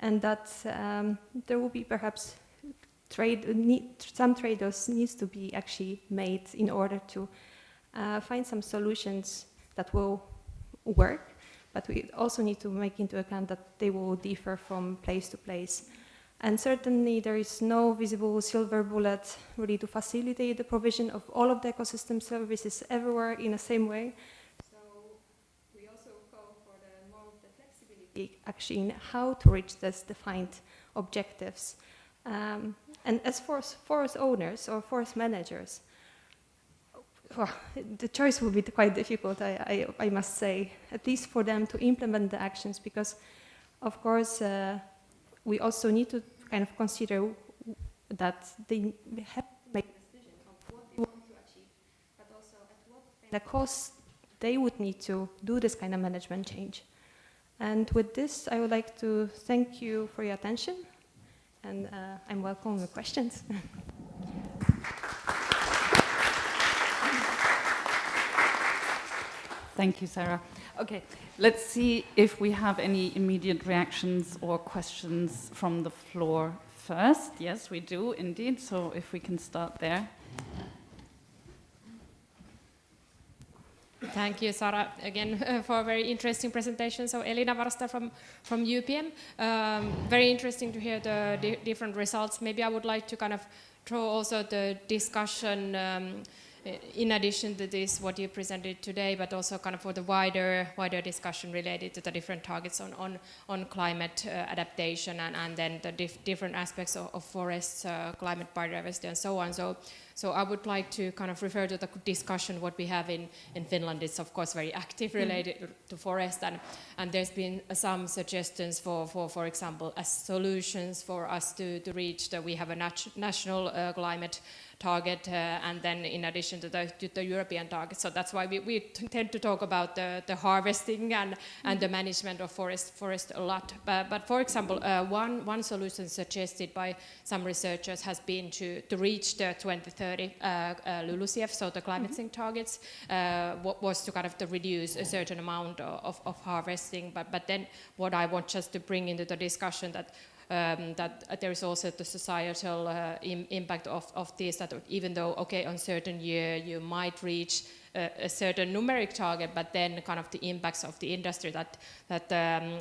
and that there will be perhaps some trade-offs needs to be actually made in order to find some solutions that will work, but we also need to make into account that they will differ from place to place. And certainly there is no visible silver bullet really to facilitate the provision of all of the ecosystem services everywhere in the same way. So we also call for more of the flexibility actually in how to reach these defined objectives. And as forest owners or forest managers, well, the choice will be quite difficult, I must say, at least for them to implement the actions, because, of course, we also need to kind of consider that they have to make a decision of what they want to achieve, but also at what kind of cost they would need to do this kind of management change. And with this, I would like to thank you for your attention, and I'm welcoming your questions. Thank you, Sarah. Okay, let's see if we have any immediate reactions or questions from the floor first. Yes, we do indeed. So if we can start there. Thank you, Sarah, again for a very interesting presentation. So Elina Varsta from UPM. Very interesting to hear the different results. Maybe I would like to kind of draw also the discussion in addition to this, what you presented today, but also kind of for the wider discussion related to the different targets on climate adaptation and then the different aspects of forests, climate biodiversity and so on. So I would like to kind of refer to the discussion what we have in Finland. It's of course very active related to forest, and there's been some suggestions for example, as solutions for us to reach we have a national climate target, and then in addition to the European target. So that's why we tend to talk about the harvesting and the management of forest a lot. But for example, one solution suggested by some researchers has been to reach the 2030 LULUCF, so the climate sink targets, was to kind of to reduce a certain amount of harvesting. But then what I want just to bring into the discussion that there is also the societal impact of this, that even though, okay, on certain year you might reach a certain numeric target, but then kind of the impacts of the industry that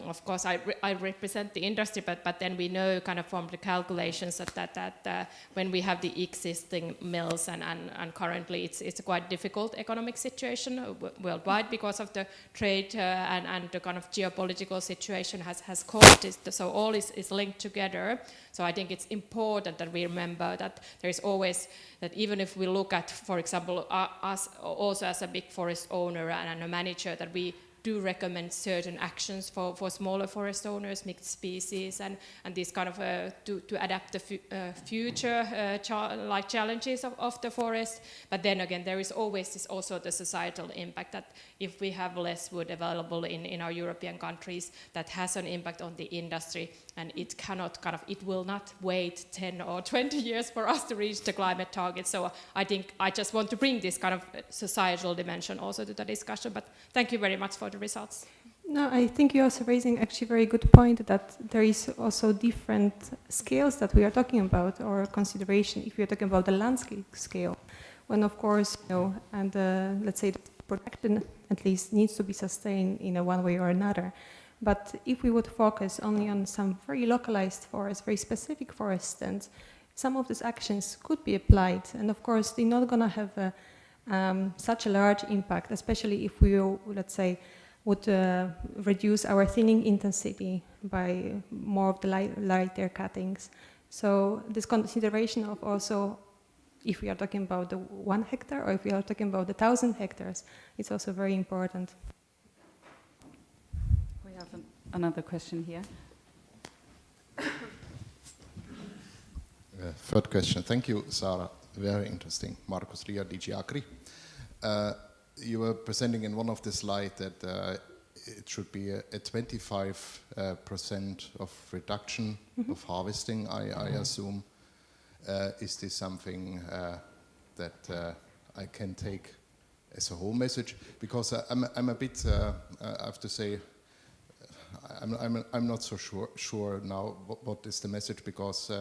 of course I represent the industry, but then we know kind of from the calculations that when we have the existing mills and currently it's a quite difficult economic situation worldwide because of the trade and the kind of geopolitical situation has caused this. So all is linked together. So I think it's important that we remember that there is always, that even if we look at, for example, us also as a big forest owner and a manager, that we do recommend certain actions for smaller forest owners, mixed species, and these kind of to adapt the future challenges of the forest. But then again, there is always this also the societal impact that if we have less wood available in our European countries, that has an impact on the industry, and it cannot it will not wait 10 or 20 years for us to reach the climate target. So I think I just want to bring this kind of societal dimension also to the discussion. But thank you very much for the results. No, I think you're also raising actually a very good point that there is also different scales that we are talking about, or consideration if you're talking about the landscape scale, when of course, and let's say the production at least needs to be sustained in one way or another. But if we would focus only on some very localized forests, very specific forests, then some of these actions could be applied, and of course they're not going to have such a large impact, especially if we, let's say, would reduce our thinning intensity by more of the lighter cuttings. So this consideration of also, if we are talking about the 1 hectare or if we are talking about the 1,000 hectares, it's also very important. We have another question here. Third question. Thank you, Sarah. Very interesting. Markus Lier, DG Agri. You were presenting in one of the slides that it should be a 25% of reduction of harvesting, I assume. Is this something that I can take as a whole message? Because I'm a bit, I have to say, I'm not so sure now what is the message, because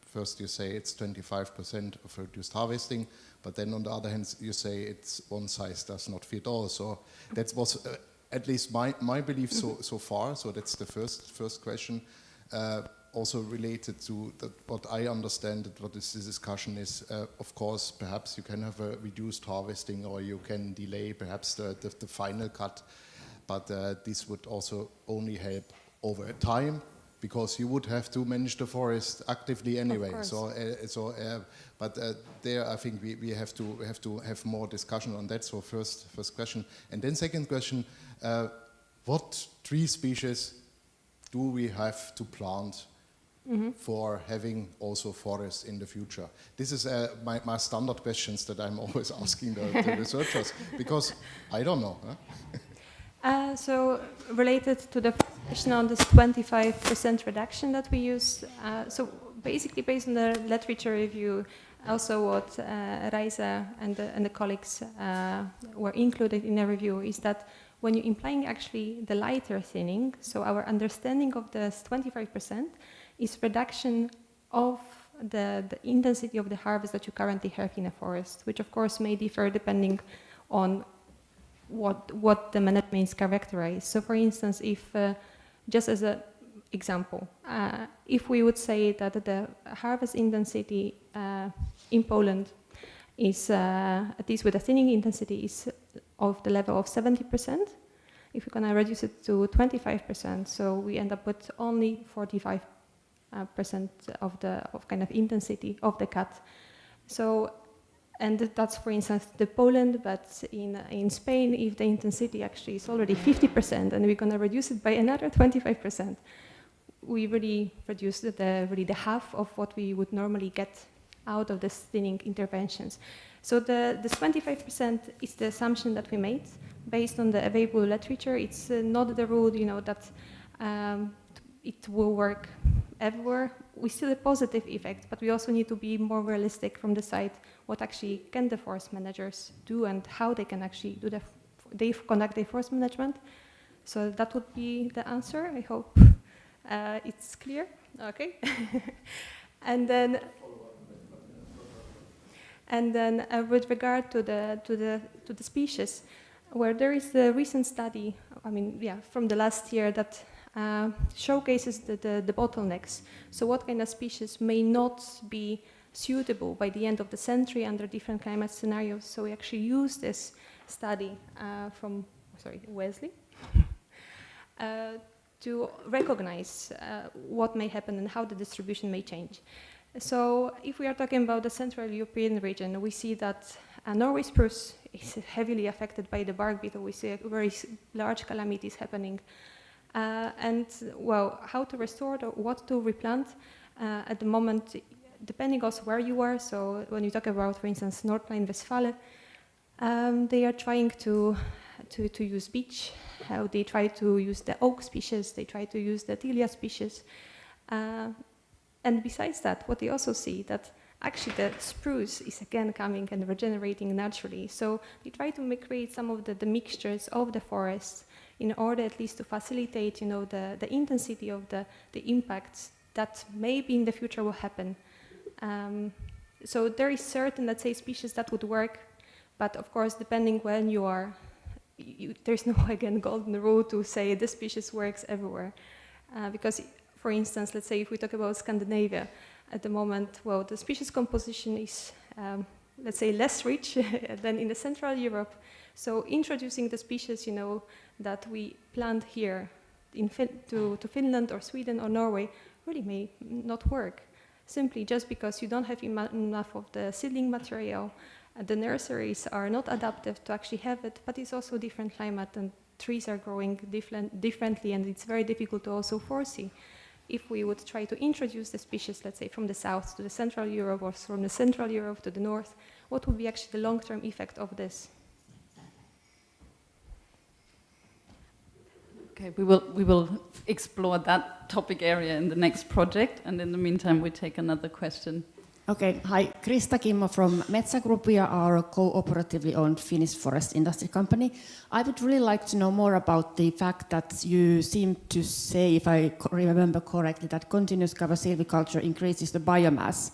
first you say it's 25% of reduced harvesting, but then on the other hand you say it's one size does not fit all. So that was at least my belief so far. So that's the first question. Also related to what I understand that what this discussion is, of course, perhaps you can have a reduced harvesting or you can delay perhaps the final cut, but this would also only help over time, because you would have to manage the forest actively anyway. But there I think we have to have more discussion on that. So first question, and then second question: what tree species do we have to plant for having also forests in the future? This is my standard questions that I'm always asking the researchers, because I don't know. Huh? So related to the question on this 25% reduction that we use, so basically based on the literature review, also what Raisa and the colleagues were included in the review, is that when you're implying actually the lighter thinning, so our understanding of this 25% is reduction of the intensity of the harvest that you currently have in a forest, which of course may differ depending on what the management is characterized. So for instance, if, just as an example, if we would say that the harvest intensity in Poland is, at least with a thinning intensity, is of the level of 70%. If we're going to reduce it to 25%, so we end up with only 45% of kind of intensity of the cut. So, and that's for instance the Poland, but in Spain, if the intensity actually is already 50%, and we're going to reduce it by another 25%, we really reduced the half of what we would normally get out of the thinning interventions. So this 25% is the assumption that we made based on the available literature. It's not the rule, that it will work everywhere. We see the positive effect, but we also need to be more realistic from the side. What actually can the forest managers do, and how they can actually do they conduct their forest management? So that would be the answer. I hope it's clear. Okay. And then with regard to the species, where there is a recent study, from the last year that showcases the bottlenecks. So what kind of species may not be suitable by the end of the century under different climate scenarios. So we actually use this study from Wesley to recognize what may happen and how the distribution may change. So if we are talking about the Central European region, we see that Norway spruce is heavily affected by the bark beetle. We see very large calamities happening. And well, how to restore or what to replant at the moment, depending also where you are. So when you talk about, for instance, North Rhine-Westphalia, they are trying to use beech. They try to use the oak species. They try to use the Tilia species. And besides that, what they also see that actually the spruce is again coming and regenerating naturally. So they try to create some of the mixtures of the forests in order at least to facilitate, the intensity of the impacts that maybe in the future will happen. So there is certain, let's say, species that would work, but of course, depending when you are, there's no, again, golden rule to say this species works everywhere. Because, for instance, let's say if we talk about Scandinavia, at the moment, well, the species composition is, let's say, less rich than in the Central Europe. So introducing the species, that we plant here to Finland or Sweden or Norway really may not work. Simply just because you don't have enough of the seedling material. The nurseries are not adaptive to actually have it, but it's also different climate and trees are growing differently, and it's very difficult to also foresee. If we would try to introduce the species, let's say, from the south to the Central Europe or from the Central Europe to the north, what would be actually the long-term effect of this? Okay, we will explore that topic area in the next project, and in the meantime, we take another question. Okay, hi, Krista Kimmo from Metsä Group. We are a cooperatively owned Finnish forest industry company. I would really like to know more about the fact that you seem to say, if I remember correctly, that continuous cover silviculture increases the biomass.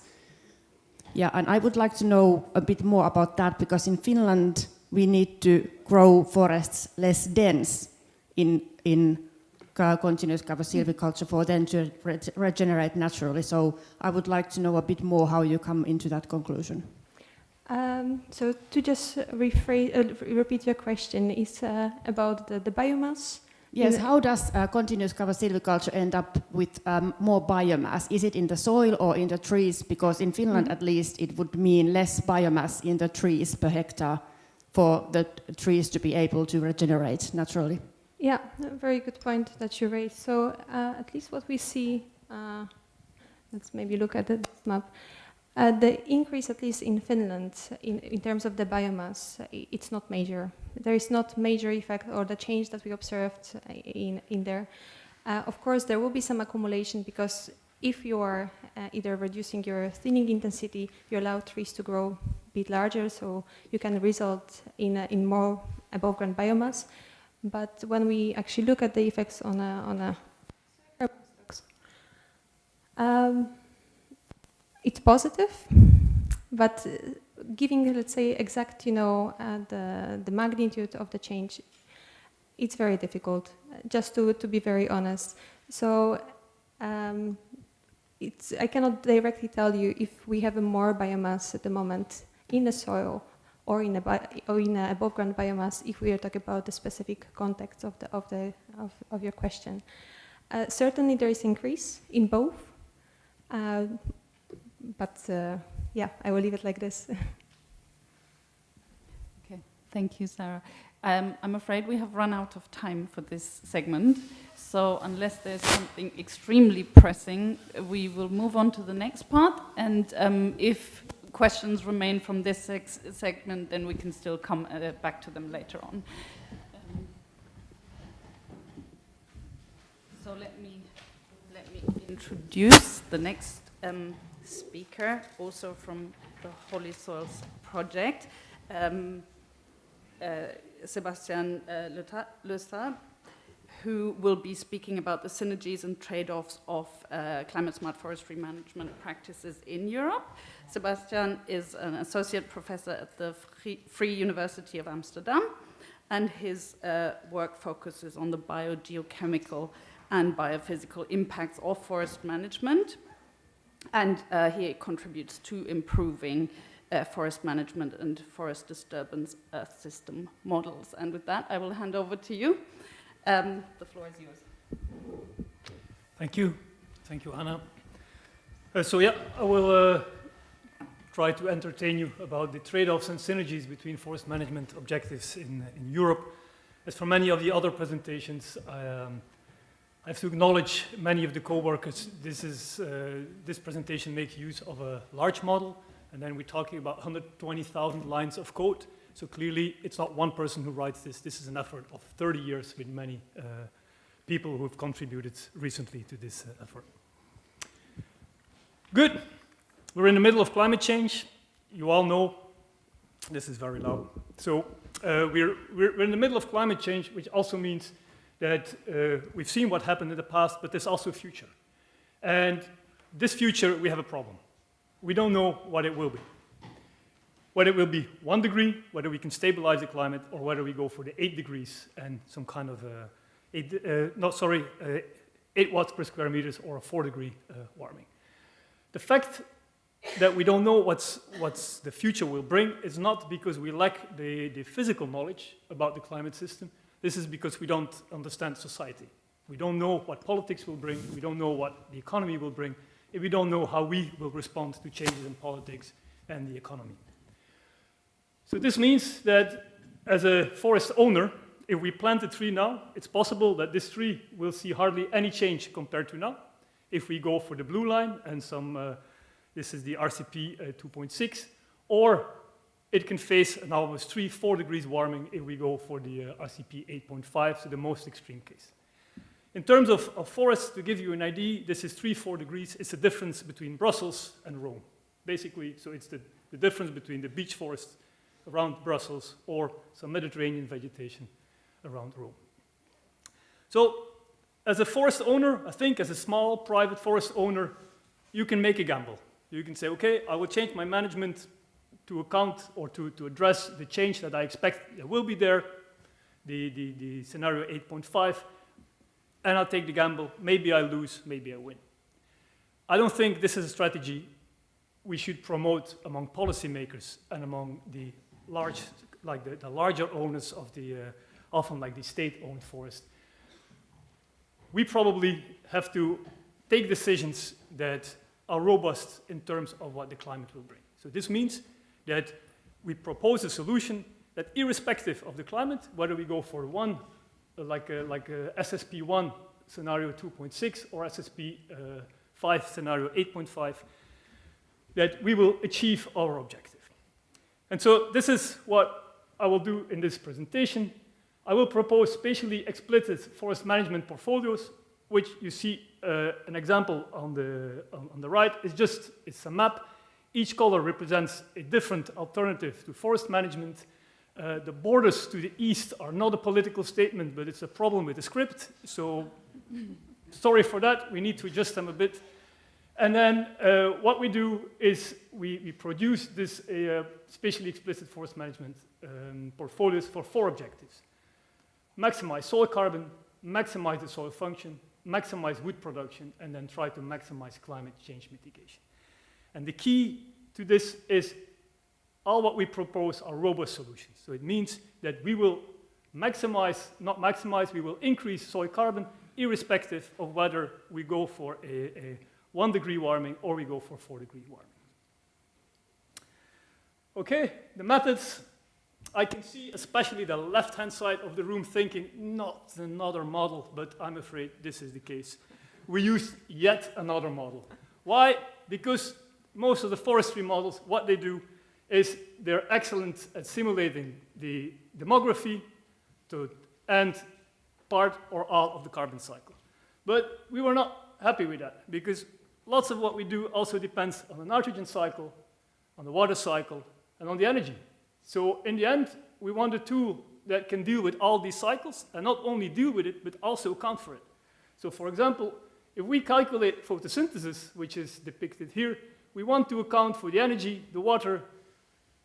Yeah, and I would like to know a bit more about that, because in Finland we need to grow forests less dense in continuous cover silviculture for them to regenerate naturally. So I would like to know a bit more how you come into that conclusion. So to just repeat your question, is about the biomass? Yes, how does continuous cover silviculture end up with more biomass? Is it in the soil or in the trees? Because in Finland at least it would mean less biomass in the trees per hectare for the trees to be able to regenerate naturally. Yeah, a very good point that you raised. So at least what we see, let's maybe look at the map. The increase, at least in Finland, in terms of the biomass, it's not major. There is not major effect or the change that we observed in there. Of course, there will be some accumulation, because if you are either reducing your thinning intensity, you allow trees to grow a bit larger, so you can result in more above ground biomass. But when we actually look at the effects on a it's positive, but giving, let's say, exact, the magnitude of the change, it's very difficult, just to be very honest. So I cannot directly tell you if we have a more biomass at the moment in the soil or in a above ground biomass, if we are talking about the specific context of your question. Certainly there is increase in both, but yeah, I will leave it like this. Okay, thank you, Sarah. I'm afraid we have run out of time for this segment, so unless there's something extremely pressing, we will move on to the next part, and if questions remain from this segment, then we can still come back to them later on. So let me introduce the next speaker, also from the HoliSoils project, Sebastian Löster, who will be speaking about the synergies and trade-offs of climate-smart forestry management practices in Europe. Sebastian is an associate professor at the Free University of Amsterdam, and his work focuses on the biogeochemical and biophysical impacts of forest management, and he contributes to improving forest management and forest disturbance earth system models. And with that, I will hand over to you. The floor is yours. Thank you. Thank you, Anna. So yeah, I will try to entertain you about the trade-offs and synergies between forest management objectives in Europe. As for many of the other presentations, I have to acknowledge many of the co-workers. This presentation makes use of a large model, and then we're talking about 120,000 lines of code. So clearly, it's not one person who writes this. This is an effort of 30 years with many people who have contributed recently to this effort. Good. We're in the middle of climate change. You all know this is very loud. So we're in the middle of climate change, which also means that we've seen what happened in the past, but there's also a future. And this future, we have a problem. We don't know what it will be. Whether it will be 1 degree, whether we can stabilize the climate, or whether we go for the 8 degrees and some kind of 8 watts per square meters or a 4-degree warming. The fact that we don't know what's the future will bring is not because we lack the physical knowledge about the climate system. This is because we don't understand society. We don't know what politics will bring. We don't know what the economy will bring. And we don't know how we will respond to changes in politics and the economy. So this means that as a forest owner, if we plant a tree now, it's possible that this tree will see hardly any change compared to now. If we go for the blue line and this is the RCP 2.6, or it can face an almost 3-4 degrees warming if we go for the RCP 8.5, so the most extreme case. In terms of forests, to give you an idea, this is 3-4 degrees. It's the difference between Brussels and Rome. Basically, so it's the difference between the beech forests around Brussels or some Mediterranean vegetation around Rome. So as a forest owner, I think as a small private forest owner, you can make a gamble. You can say, okay, I will change my management to account or to address the change that I expect that will be there, the scenario 8.5, and I'll take the gamble. Maybe I lose, maybe I win. I don't think this is a strategy we should promote among policymakers and among the larger owners of often like the state-owned forest. We probably have to take decisions that are robust in terms of what the climate will bring. So this means that we propose a solution that irrespective of the climate, whether we go for one, like a SSP1 scenario 2.6 or SSP 5 scenario 8.5, that we will achieve our objective. And so this is what I will do in this presentation. I will propose spatially explicit forest management portfolios, which you see an example on the right. It's a map. Each color represents a different alternative to forest management. The borders to the east are not a political statement, but it's a problem with the script. So sorry for that. We need to adjust them a bit. And then what we do is we produce this spatially explicit forest management portfolios for 4 objectives. Maximize soil carbon, maximize the soil function, maximize wood production, and then try to maximize climate change mitigation. And the key to this is all what we propose are robust solutions. So it means that we will maximize, not maximize, we will increase soil carbon irrespective of whether we go for a 1 degree warming or we go for 4 degree warming. Okay, the methods. I can see especially the left-hand side of the room thinking, not another model, but I'm afraid this is the case. We use yet another model. Why? Because most of the forestry models, what they do is they're excellent at simulating the demography and part or all of the carbon cycle. But we were not happy with that, because lots of what we do also depends on the nitrogen cycle, on the water cycle, and on the energy. So in the end, we want a tool that can deal with all these cycles, and not only deal with it, but also account for it. So for example, if we calculate photosynthesis, which is depicted here, we want to account for the energy, the water,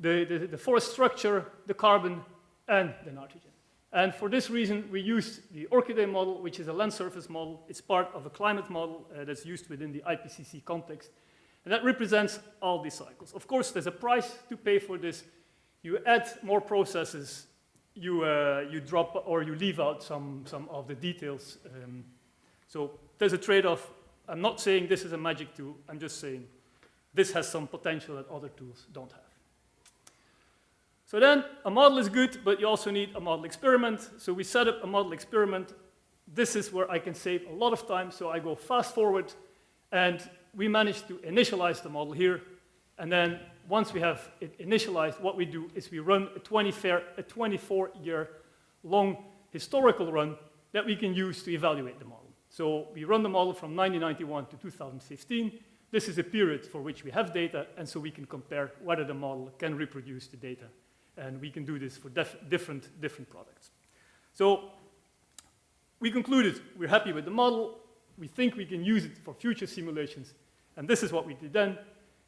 the forest structure, the carbon, and the nitrogen. And for this reason, we used the Orchidea model, which is a land surface model. It's part of a climate model that's used within the IPCC context. And that represents all these cycles. Of course, there's a price to pay for this. You add more processes, you drop or you leave out some of the details. So there's a trade-off. I'm not saying this is a magic tool. I'm just saying this has some potential that other tools don't have. So then a model is good, but you also need a model experiment. So we set up a model experiment. This is where I can save a lot of time. So I go fast forward, and we managed to initialize the model here. And then once we have it initialized, what we do is we run a 24-year long historical run that we can use to evaluate the model. So we run the model from 1991 to 2015. This is a period for which we have data, and so we can compare whether the model can reproduce the data. And we can do this for different products. So we concluded we're happy with the model. We think we can use it for future simulations. And this is what we did then.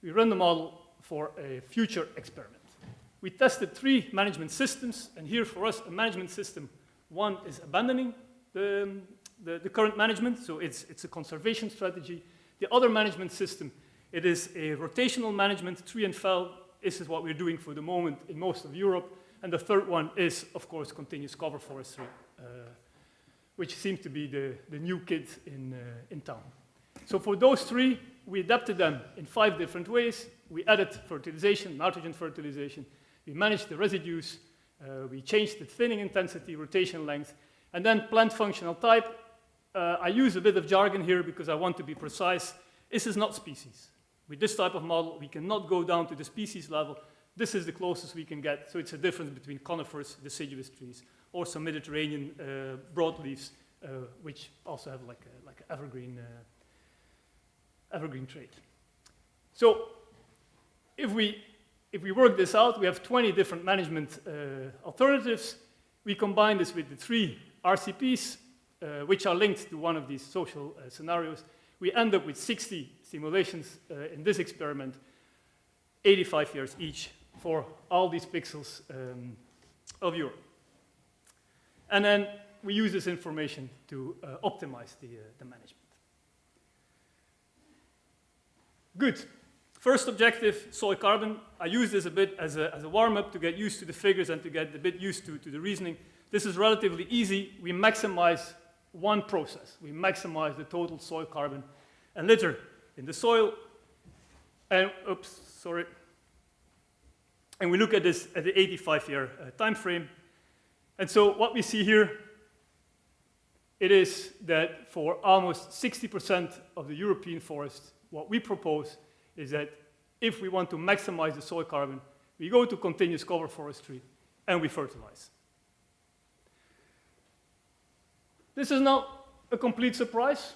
We run the model for a future experiment. We tested 3 management systems. And here for us, a management system, one is abandoning the current management. So it's a conservation strategy. The other management system, it is a rotational management, tree and fell. This is what we're doing for the moment in most of Europe. And the third one is, of course, continuous cover forestry, which seems to be the new kid in town. So for those 3, we adapted them in 5 different ways. We added fertilization, nitrogen fertilization. We managed the residues. We changed the thinning intensity, rotation length, and then plant functional type. I use a bit of jargon here because I want to be precise. This is not species. With this type of model, we cannot go down to the species level. This is the closest we can get. So it's a difference between conifers, deciduous trees, or some Mediterranean broadleaves, which also have like an evergreen trait. So if we work this out, we have 20 different management alternatives. We combine this with the 3 RCPs, which are linked to one of these social scenarios. We end up with 60 simulations in this experiment, 85 years each for all these pixels of Europe. And then we use this information to optimize the management. Good. First objective, soil carbon. I use this a bit as a warm-up to get used to the figures and to get a bit used to the reasoning. This is relatively easy. We maximize one process. We maximize the total soil carbon and litter in the soil. And, and we look at this at the 85-year time frame. And so what we see here, it is that for almost 60% of the European forest, what we propose is that if we want to maximize the soil carbon, we go to continuous cover forestry and we fertilize. This is not a complete surprise,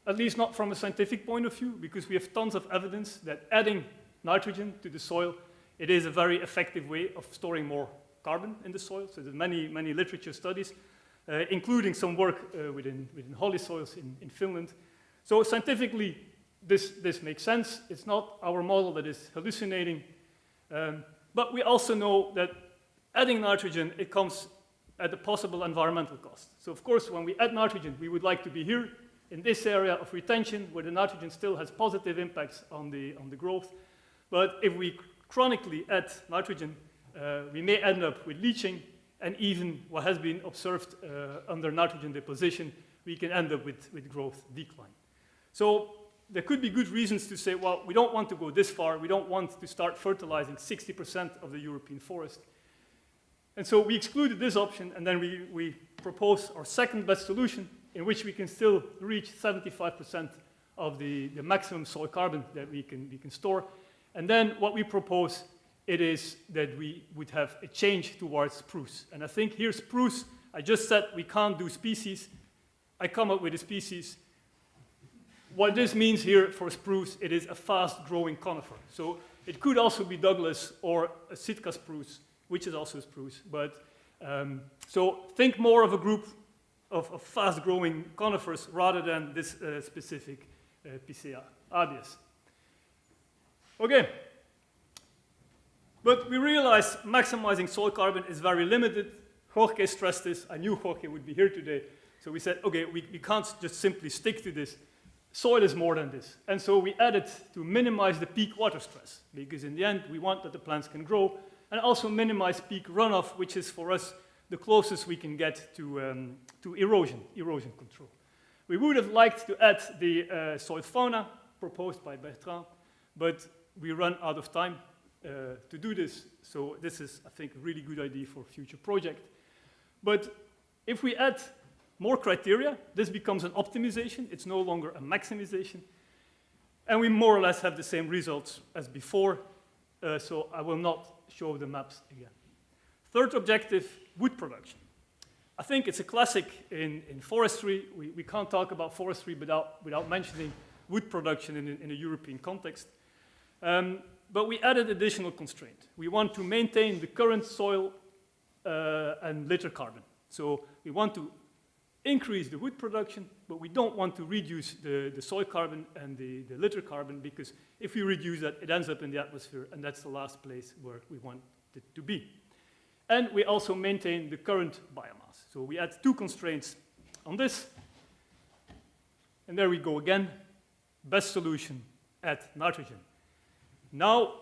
at least not from a scientific point of view, because we have tons of evidence that adding nitrogen to the soil, it is a very effective way of storing more carbon in the soil. So there's many literature studies, including some work within HoliSoils in Finland. So scientifically, this makes sense. It's not our model that is hallucinating. But we also know that adding nitrogen, it comes at a possible environmental cost. So of course, when we add nitrogen, we would like to be here in this area of retention where the nitrogen still has positive impacts on the growth. But if we chronically add nitrogen, we may end up with leaching, and even what has been observed under nitrogen deposition, we can end up with growth decline. So there could be good reasons to say, well, we don't want to go this far. We don't want to start fertilizing 60% of the European forest. And so we excluded this option, and then we propose our second best solution, in which we can still reach 75% of the maximum soil carbon that we can store. And then what we propose, it is that we would have a change towards spruce. And I think here spruce, I just said we can't do species. I come up with a species. What this means here for spruce, it is a fast-growing conifer. So it could also be Douglas or a Sitka spruce, which is also spruce. But so think more of a group of fast-growing conifers rather than this specific Picea abies. Okay. But we realize maximizing soil carbon is very limited. Jorge stressed this. I knew Jorge would be here today. So we said, okay, we can't just simply stick to this. Soil is more than this. And so we added to minimize the peak water stress, because in the end, we want that the plants can grow, and also minimize peak runoff, which is for us the closest we can get to erosion control. We would have liked to add the soil fauna proposed by Bertrand, but we run out of time to do this. So this is, I think, a really good idea for a future project. But if we add more criteria, this becomes an optimization. It's no longer a maximization. And we more or less have the same results as before. So I will not show the maps again. Third objective, wood production. I think it's a classic in forestry. We can't talk about forestry without mentioning wood production in a European context. But we added additional constraint. We want to maintain the current soil and litter carbon. So we want to increase the wood production, but we don't want to reduce the soil carbon and the litter carbon, because if we reduce that, it ends up in the atmosphere, and that's the last place where we want it to be. And we also maintain the current biomass. So we add two constraints on this. And there we go again. Best solution, add nitrogen. Now,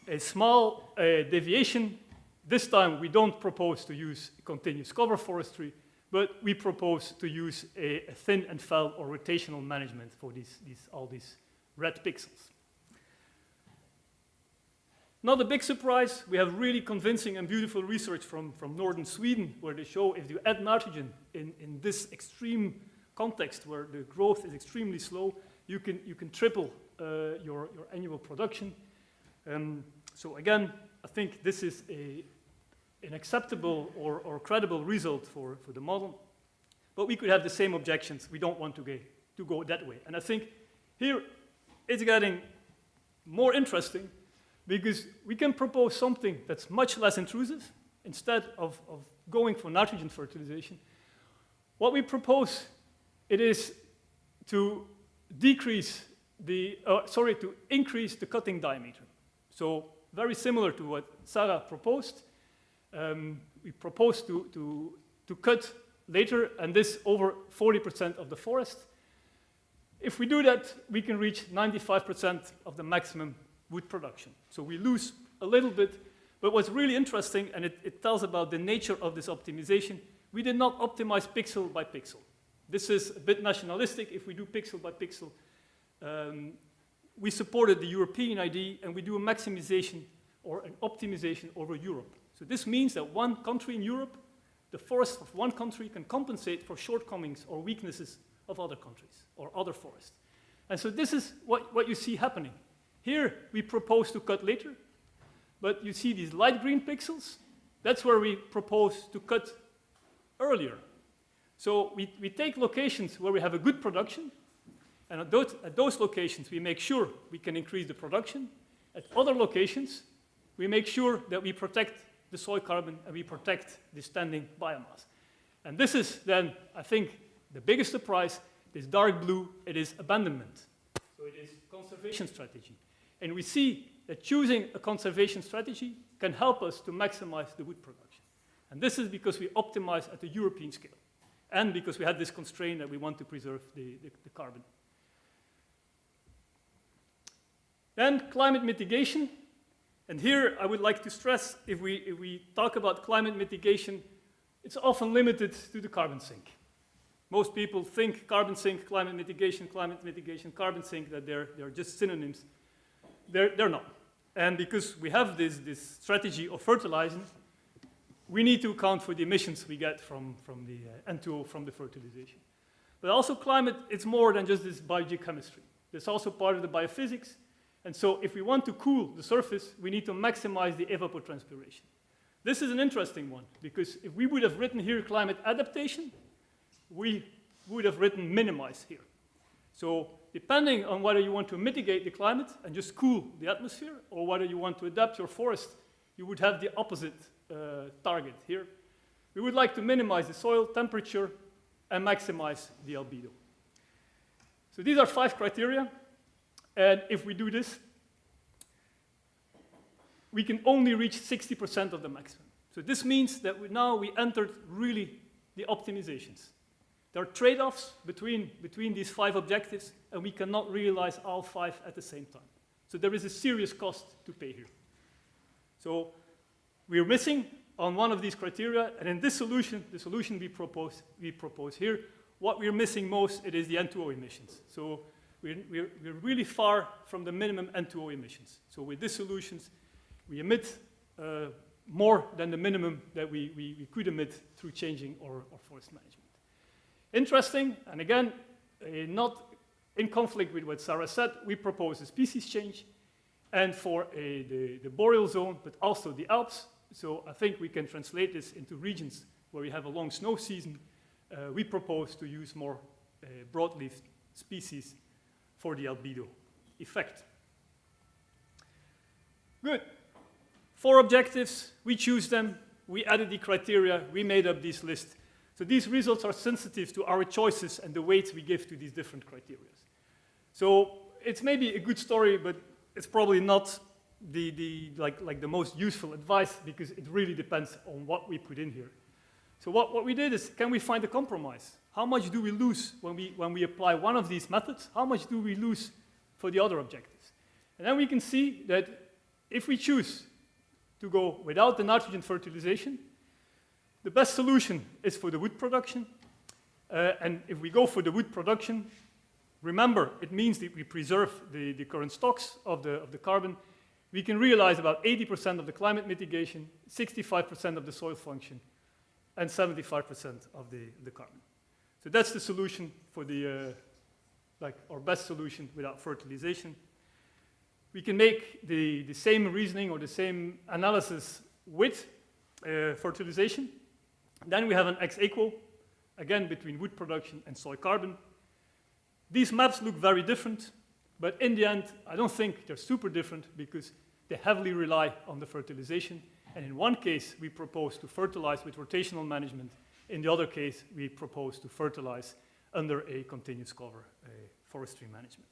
a small deviation. This time, we don't propose to use continuous cover forestry, but we propose to use a thin and fell or rotational management for all these red pixels. Not a big surprise. We have really convincing and beautiful research from northern Sweden, where they show if you add nitrogen in this extreme context where the growth is extremely slow, you can triple your annual production. So again, I think this is an acceptable or credible result for the model. But we could have the same objections. We don't want to go that way. And I think here it's getting more interesting, because we can propose something that's much less intrusive instead of going for nitrogen fertilization. What we propose, it is to increase the cutting diameter. So very similar to what Sarah proposed. We propose to cut later, and this over 40% of the forest. If we do that, we can reach 95% of the maximum wood production. So we lose a little bit, but what's really interesting, and it tells about the nature of this optimization, we did not optimize pixel by pixel. This is a bit nationalistic. If we do pixel by pixel, we supported the European ID, and we do a maximization or an optimization over Europe. So this means that one country in Europe, the forest of one country can compensate for shortcomings or weaknesses of other countries or other forests. And so this is what you see happening. Here, we propose to cut later, but you see these light green pixels. That's where we propose to cut earlier. So we take locations where we have a good production, and at those locations, we make sure we can increase the production. At other locations, we make sure that we protect the soil carbon and we protect the standing biomass. And this is then, I think, the biggest surprise. This dark blue, it is abandonment. So it is conservation strategy. And we see that choosing a conservation strategy can help us to maximize the wood production. And this is because we optimize at the European scale, and because we had this constraint that we want to preserve the carbon. Then climate mitigation. And here I would like to stress, if we talk about climate mitigation, it's often limited to the carbon sink. Most people think carbon sink, climate mitigation, carbon sink, that they're just synonyms. They're not. And because we have this strategy of fertilizing, we need to account for the emissions we get from the N2O from the fertilization. But also climate, it's more than just this biogeochemistry. It's also part of the biophysics. And so if we want to cool the surface, we need to maximize the evapotranspiration. This is an interesting one, because if we would have written here climate adaptation, we would have written minimize here. So depending on whether you want to mitigate the climate and just cool the atmosphere, or whether you want to adapt your forest, you would have the opposite target here. We would like to minimize the soil temperature and maximize the albedo. So these are 5 criteria. And if we do this, we can only reach 60% of the maximum. So this means that now we entered really the optimizations. There are trade-offs between these 5 objectives, and we cannot realize all 5 at the same time. So there is a serious cost to pay here. So we're missing on one of these criteria, and in this solution, the solution we propose here, what we're missing most, it is the N2O emissions. So we're really far from the minimum N2O emissions. So with these solutions, we emit more than the minimum that we could emit through changing our forest management. Interesting, and again, not in conflict with what Sarah said, we propose a species change, and for the boreal zone, but also the Alps. So I think we can translate this into regions where we have a long snow season. We propose to use more broadleaf species for the albedo effect. Good. 4 objectives, we choose them, we added the criteria, we made up this list. So these results are sensitive to our choices and the weights we give to these different criteria. So it's maybe a good story, but it's probably not the most useful advice, because it really depends on what we put in here. So what we did is, can we find a compromise? How much do we lose when we apply one of these methods? How much do we lose for the other objectives? And then we can see that if we choose to go without the nitrogen fertilization, the best solution is for the wood production. And if we go for the wood production, remember, it means that we preserve the current stocks of the carbon. We can realize about 80% of the climate mitigation, 65% of the soil function, and 75% of the carbon. So that's the solution for our best solution without fertilization. We can make the same reasoning or the same analysis with fertilization. Then we have an X-equal, again, between wood production and soil carbon. These maps look very different, but in the end, I don't think they're super different, because they heavily rely on the fertilization. And in one case, we propose to fertilize with rotational management. In the other case, we propose to fertilize under a continuous cover forestry management.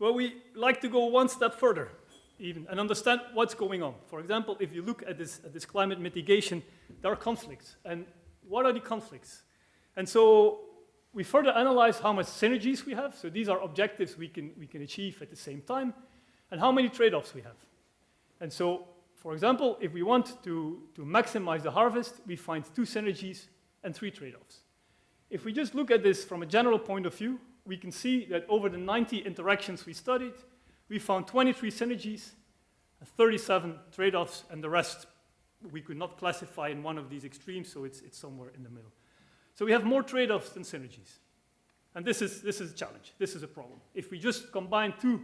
Well, we like to go one step further, even, and understand what's going on. For example, if you look at this climate mitigation, there are conflicts. And what are the conflicts? And so we further analyze how much synergies we have. So these are objectives we can achieve at the same time, and how many trade-offs we have. And so, for example, if we want to maximize the harvest, we find 2 synergies and 3 trade-offs. If we just look at this from a general point of view, we can see that over the 90 interactions we studied, we found 23 synergies, 37 trade-offs, and the rest we could not classify in one of these extremes, so it's somewhere in the middle. So we have more trade-offs than synergies. And this is a challenge. This is a problem. If we just combine 2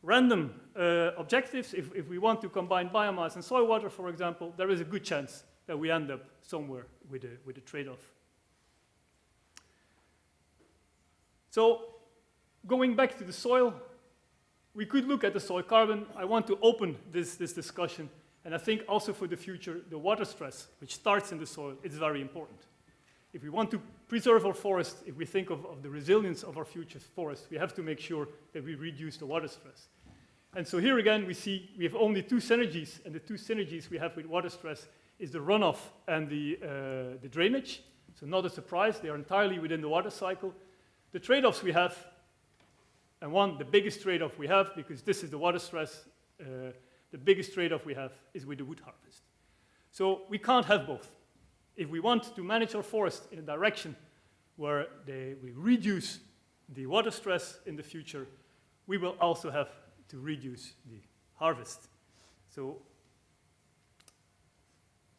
random objectives, if we want to combine biomass and soil water, for example, there is a good chance that we end up somewhere with a trade-off. So going back to the soil, we could look at the soil carbon. I want to open this discussion, and I think also for the future, the water stress, which starts in the soil, is very important. If we want to preserve our forest, if we think of the resilience of our future forest, we have to make sure that we reduce the water stress. And so here again, we see we have only 2 synergies, and the 2 synergies we have with water stress is the runoff and the drainage. So not a surprise, they are entirely within the water cycle. The trade-offs we have And one, the biggest trade-off we have, because this is the water stress, the biggest trade-off we have is with the wood harvest. So we can't have both. If we want to manage our forest in a direction where we reduce the water stress in the future, we will also have to reduce the harvest. So,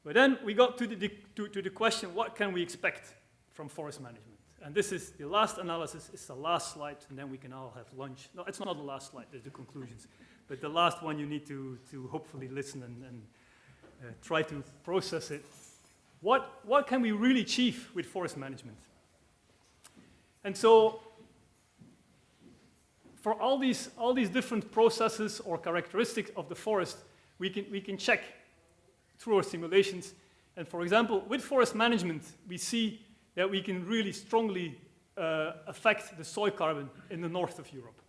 but then we got to the question, what can we expect from forest management? And this is the last analysis, it's the last slide, and then we can all have lunch. No, it's not the last slide, there's the conclusions. But the last one you need to hopefully listen and try to process it. What can we really achieve with forest management? And so, for all these different processes or characteristics of the forest, we can check through our simulations. And for example, with forest management, we see that we can really strongly affect the soil carbon in the north of Europe.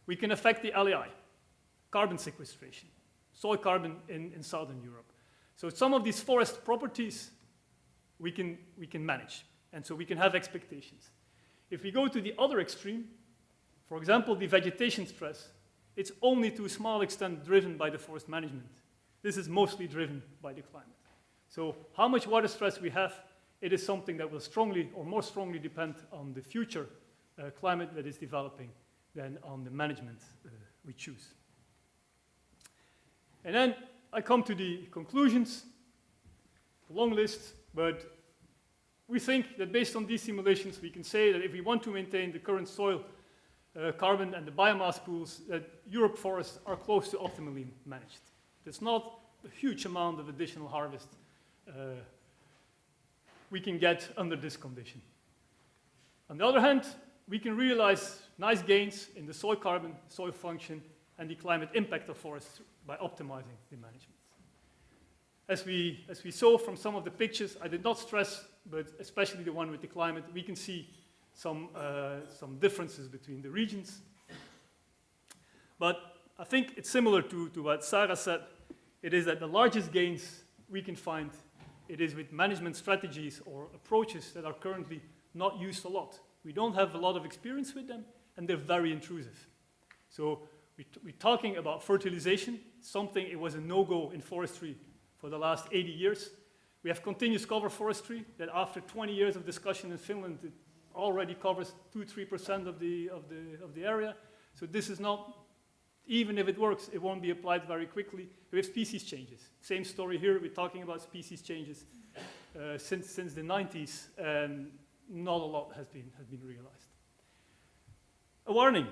We can affect the LEI, carbon sequestration, soil carbon in southern Europe. So some of these forest properties we can manage, and so we can have expectations. If we go to the other extreme, for example, the vegetation stress, it's only to a small extent driven by the forest management. This is mostly driven by the climate. So how much water stress we have, it is something that will strongly or more strongly depend on the future climate that is developing than on the management we choose. And then I come to the conclusions, long list, but we think that based on these simulations, we can say that if we want to maintain the current soil carbon and the biomass pools, that Europe forests are close to optimally managed. There's not a huge amount of additional harvest we can get under this condition. On the other hand, we can realize nice gains in the soil carbon, soil function, and the climate impact of forests by optimizing the management. As we saw from some of the pictures, I did not stress, but especially the one with the climate, we can see some differences between the regions. But I think it's similar to what Sarah said. It is that the largest gains we can find, it is with management strategies or approaches that are currently not used a lot. We don't have a lot of experience with them, and they're very intrusive. So we're talking about fertilization, something it was a no-go in forestry for the last 80 years. We have continuous cover forestry that after 20 years of discussion in Finland, it already covers 2-3% of the area. So this is not, even if it works, it won't be applied very quickly. We have species changes. Same story here, we're talking about species changes since the 90s, and not a lot has been realized. A warning.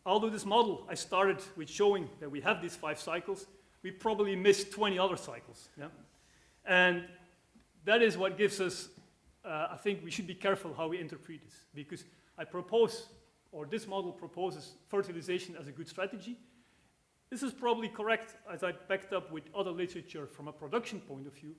Although this model, I started with showing that we have these 5 cycles, we probably missed 20 other cycles. Yeah? And that is what gives us, I think we should be careful how we interpret this, because I propose, or this model proposes fertilization as a good strategy. This is probably correct, as I backed up with other literature from a production point of view,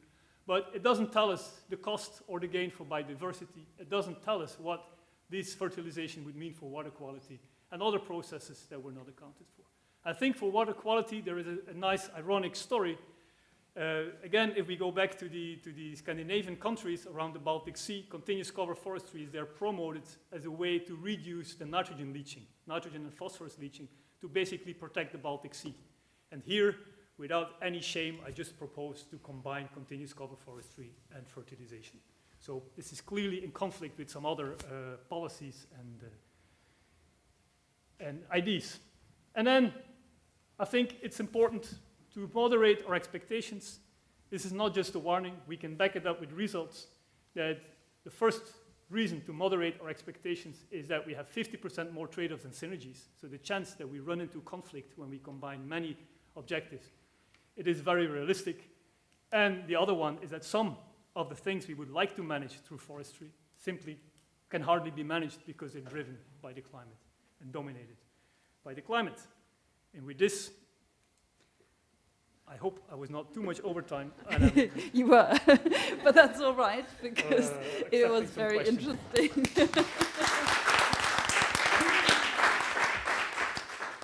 but it doesn't tell us the cost or the gain for biodiversity. It doesn't tell us what this fertilization would mean for water quality and other processes that were not accounted for. I think for water quality, there is a nice ironic story. Again, if we go back to the Scandinavian countries around the Baltic Sea, continuous cover forestry is there promoted as a way to reduce the nitrogen leaching, nitrogen and phosphorus leaching, to basically protect the Baltic Sea. And here, without any shame, I just propose to combine continuous cover forestry and fertilization. So this is clearly in conflict with some other policies and ideas. And then I think it's important to moderate our expectations. This is not just a warning. We can back it up with results that the first reason to moderate our expectations is that we have 50% more trade-offs and synergies. So the chance that we run into conflict when we combine many objectives, it is very realistic. And the other one is that some of the things we would like to manage through forestry simply can hardly be managed because they're driven by the climate and dominated by the climate. And with this, I hope I was not too much overtime. You were, but that's all right, because it was very interesting.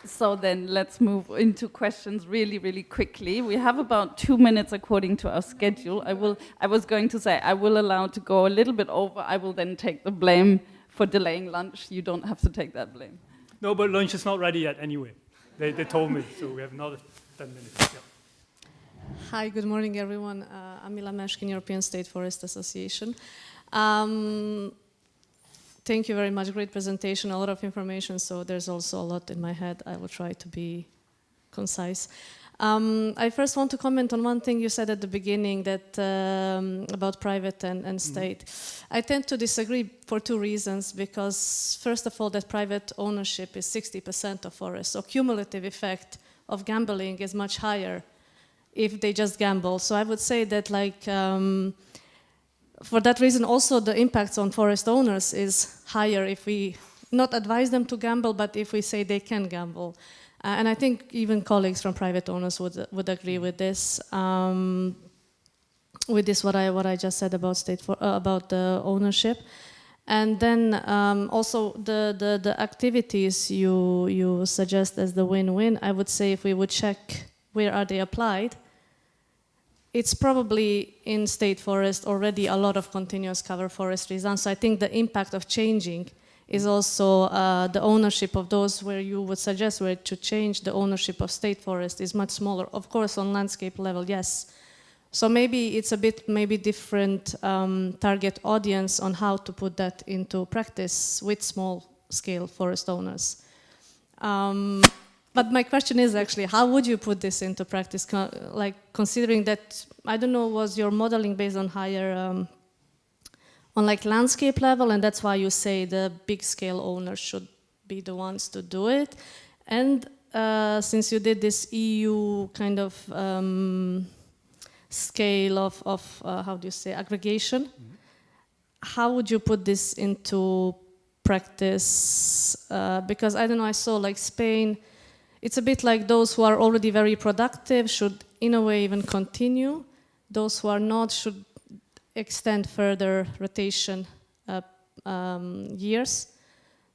So then let's move into questions really, really quickly. We have about 2 minutes according to our schedule. I was going to say I will allow to go a little bit over. I will then take the blame for delaying lunch, you don't have to take that blame. No, but lunch is not ready yet anyway. They told me, so we have another 10 minutes. Yeah. Hi, good morning, everyone. I'm Mila Meshkin, European State Forest Association. Thank you very much. Great presentation, a lot of information, so there's also a lot in my head. I will try to be concise. I first want to comment on one thing you said at the beginning that about private and state. I tend to disagree for two reasons, because first of all, that private ownership is 60% of forests, so cumulative effect of gambling is much higher if they just gamble. So I would say that, like, for that reason also the impacts on forest owners is higher if we not advise them to gamble, but if we say they can gamble. And I think even colleagues from private owners would agree with this. What I just said about about the ownership, and then also the activities you suggest as the win-win. I would say if we would check where are they applied, it's probably in state forest already a lot of continuous cover forestry zones. So I think the impact of changing is also the ownership of those where you would suggest where to change the ownership of state forest is much smaller. Of course, on landscape level, yes. So maybe it's a bit different target audience on how to put that into practice with small scale forest owners. But my question is actually, how would you put this into practice? Like considering that, I don't know, was your modeling based on higher on like landscape level, and that's why you say the big scale owners should be the ones to do it. And since you did this EU kind of scale of how do you say, aggregation, how would you put this into practice? Because I don't know, I saw like Spain, it's a bit like those who are already very productive should in a way even continue. Those who are not should extend further rotation years.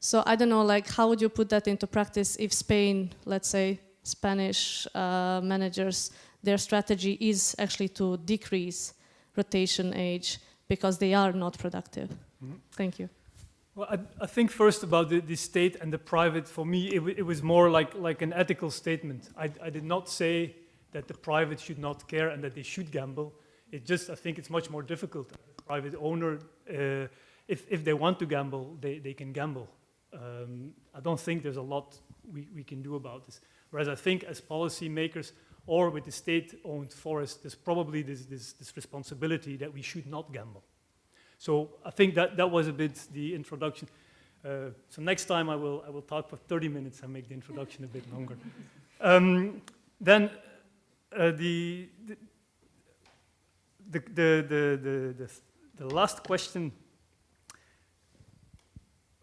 So I don't know, like, how would you put that into practice if Spain, let's say, Spanish managers, their strategy is actually to decrease rotation age because they are not productive? Thank you. Well, I think first about the state and the private, for me, it was more like an ethical statement. I did not say that the private should not care and that they should gamble. It just, I think it's much more difficult. As a private owner, if they want to gamble, they can gamble. I don't think there's a lot we can do about this. Whereas I think as policymakers or with the state-owned forest, there's probably this responsibility that we should not gamble. So I think that was a bit the introduction. So next time I will talk for 30 minutes and make the introduction a bit longer. Then the last question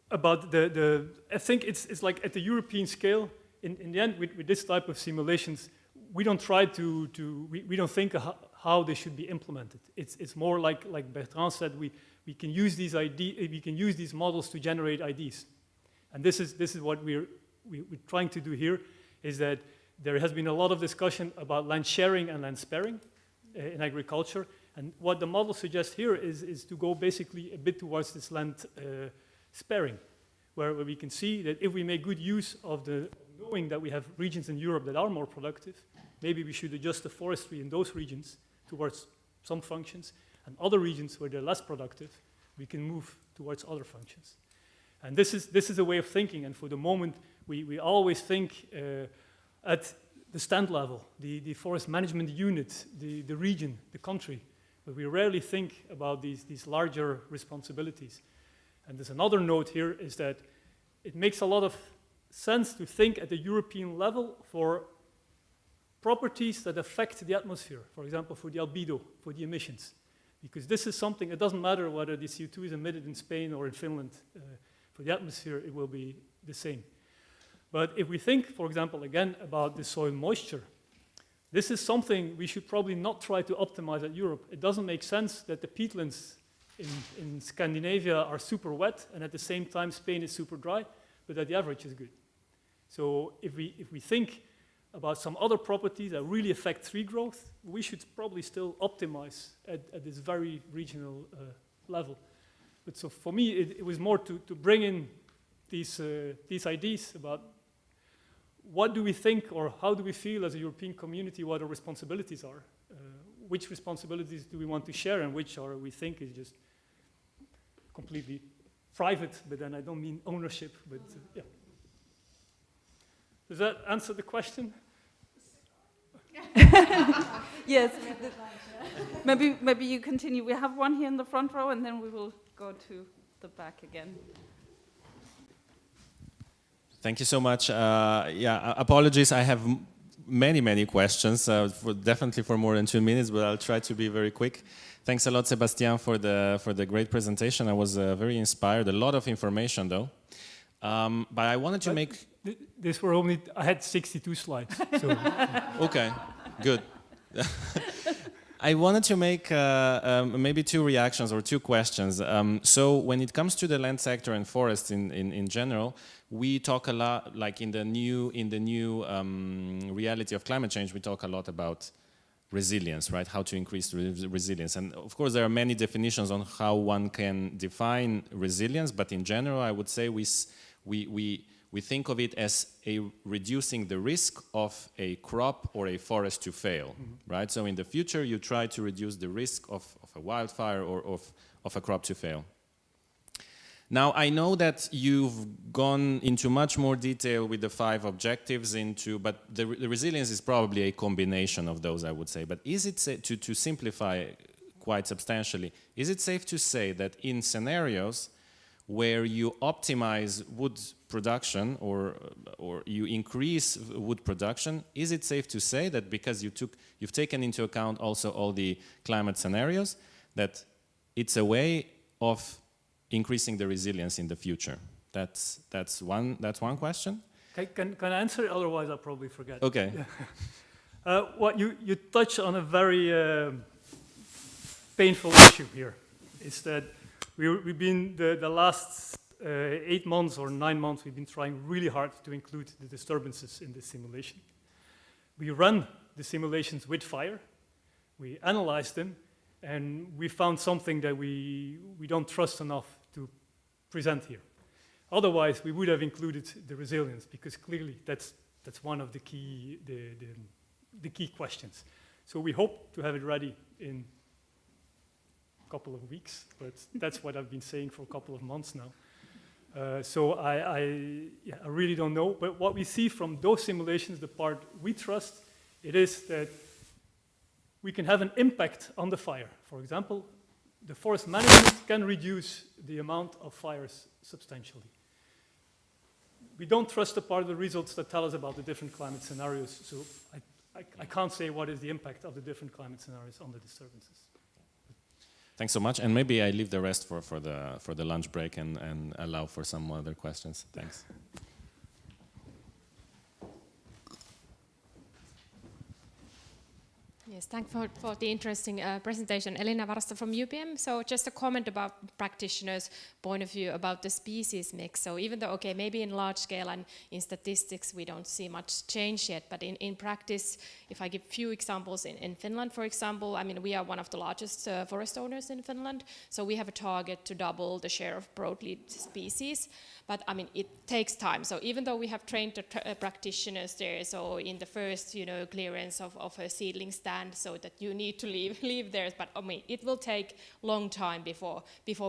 about I think it's like at the European scale. In the end, with this type of simulations, we don't try we don't think how they should be implemented. It's more like Bertrand said, we can use these models to generate ideas, and this is what we're trying to do here. Is that there has been a lot of discussion about land sharing and land sparing in agriculture, and what the model suggests here is to go basically a bit towards this land sparing, where we can see that if we make good use of knowing that we have regions in Europe that are more productive, maybe we should adjust the forestry in those regions towards some functions, and other regions where they're less productive, we can move towards other functions. And this is a way of thinking, and for the moment, we always think at the stand level, the forest management unit, the region, the country, but we rarely think about these larger responsibilities. And there's another note here, is that it makes a lot of sense to think at the European level for properties that affect the atmosphere, for example, for the albedo, for the emissions. Because this is something, it doesn't matter whether the CO2 is emitted in Spain or in Finland. For the atmosphere, it will be the same. But if we think, for example, again, about the soil moisture, this is something we should probably not try to optimize at Europe. It doesn't make sense that the peatlands in Scandinavia are super wet, and at the same time Spain is super dry, but that the average is good. So if we think about some other properties that really affect tree growth, we should probably still optimize at this very regional level. But so for me, it was more to bring in these ideas about what do we think or how do we feel as a European community, what our responsibilities are. Which responsibilities do we want to share and which are we think is just completely private, but then I don't mean ownership, but yeah. Does that answer the question? Yes. Maybe you continue. We have one here in the front row, and then we will go to the back again. Thank you so much. Apologies. I have many questions, definitely for more than 2 minutes, but I'll try to be very quick. Thanks a lot, Sebastian, for the great presentation. I was very inspired. A lot of information, though. But I wanted to make... These were only... I had 62 slides. So. Okay, good. I wanted to make maybe 2 reactions or 2 questions. So when it comes to the land sector and forests in general, we talk a lot, like in the new reality of climate change, we talk a lot about resilience, right? How to increase resilience. And of course, there are many definitions on how one can define resilience, but in general, I would say we think of it as reducing the risk of a crop or a forest to fail, right? So in the future, you try to reduce the risk of a wildfire or of a crop to fail. Now, I know that you've gone into much more detail with the 5 objectives but the resilience is probably a combination of those, I would say. But is it to simplify quite substantially, is it safe to say that in scenarios where you optimize wood production or you increase wood production, is it safe to say that because you've taken into account also all the climate scenarios, that it's a way of increasing the resilience in the future? That's one question. Can I answer it? Otherwise, I'll probably forget. Okay. What you touch on a very painful issue here. Is that we've been the last 8 months or 9 months, we've been trying really hard to include the disturbances in this simulation. We run the simulations with fire, we analyze them, and we found something that we don't trust enough to present here. Otherwise, we would have included the resilience, because clearly that's one of the key questions. So we hope to have it ready in a couple of weeks, but that's what I've been saying for a couple of months now. So I really don't know. But what we see from those simulations, the part we trust, it is that we can have an impact on the fire. For example, the forest management can reduce the amount of fires substantially. We don't trust the part of the results that tell us about the different climate scenarios, so I can't say what is the impact of the different climate scenarios on the disturbances. Thanks so much, and maybe I leave the rest for the lunch break and allow for some other questions. Thanks. Yes, thanks for the interesting presentation. Elina Varsta from UPM. So just a comment about practitioners' point of view about the species mix. So even though, okay, maybe in large scale and in statistics we don't see much change yet, but in practice, if I give a few examples, in Finland, for example, I mean, we are one of the largest forest owners in Finland, so we have a target to double the share of broadleaf species. But I mean, it takes time. So even though we have trained the practitioners there, so in the first, clearance of a seedling stand, so that you need to leave there, but I mean, it will take long time before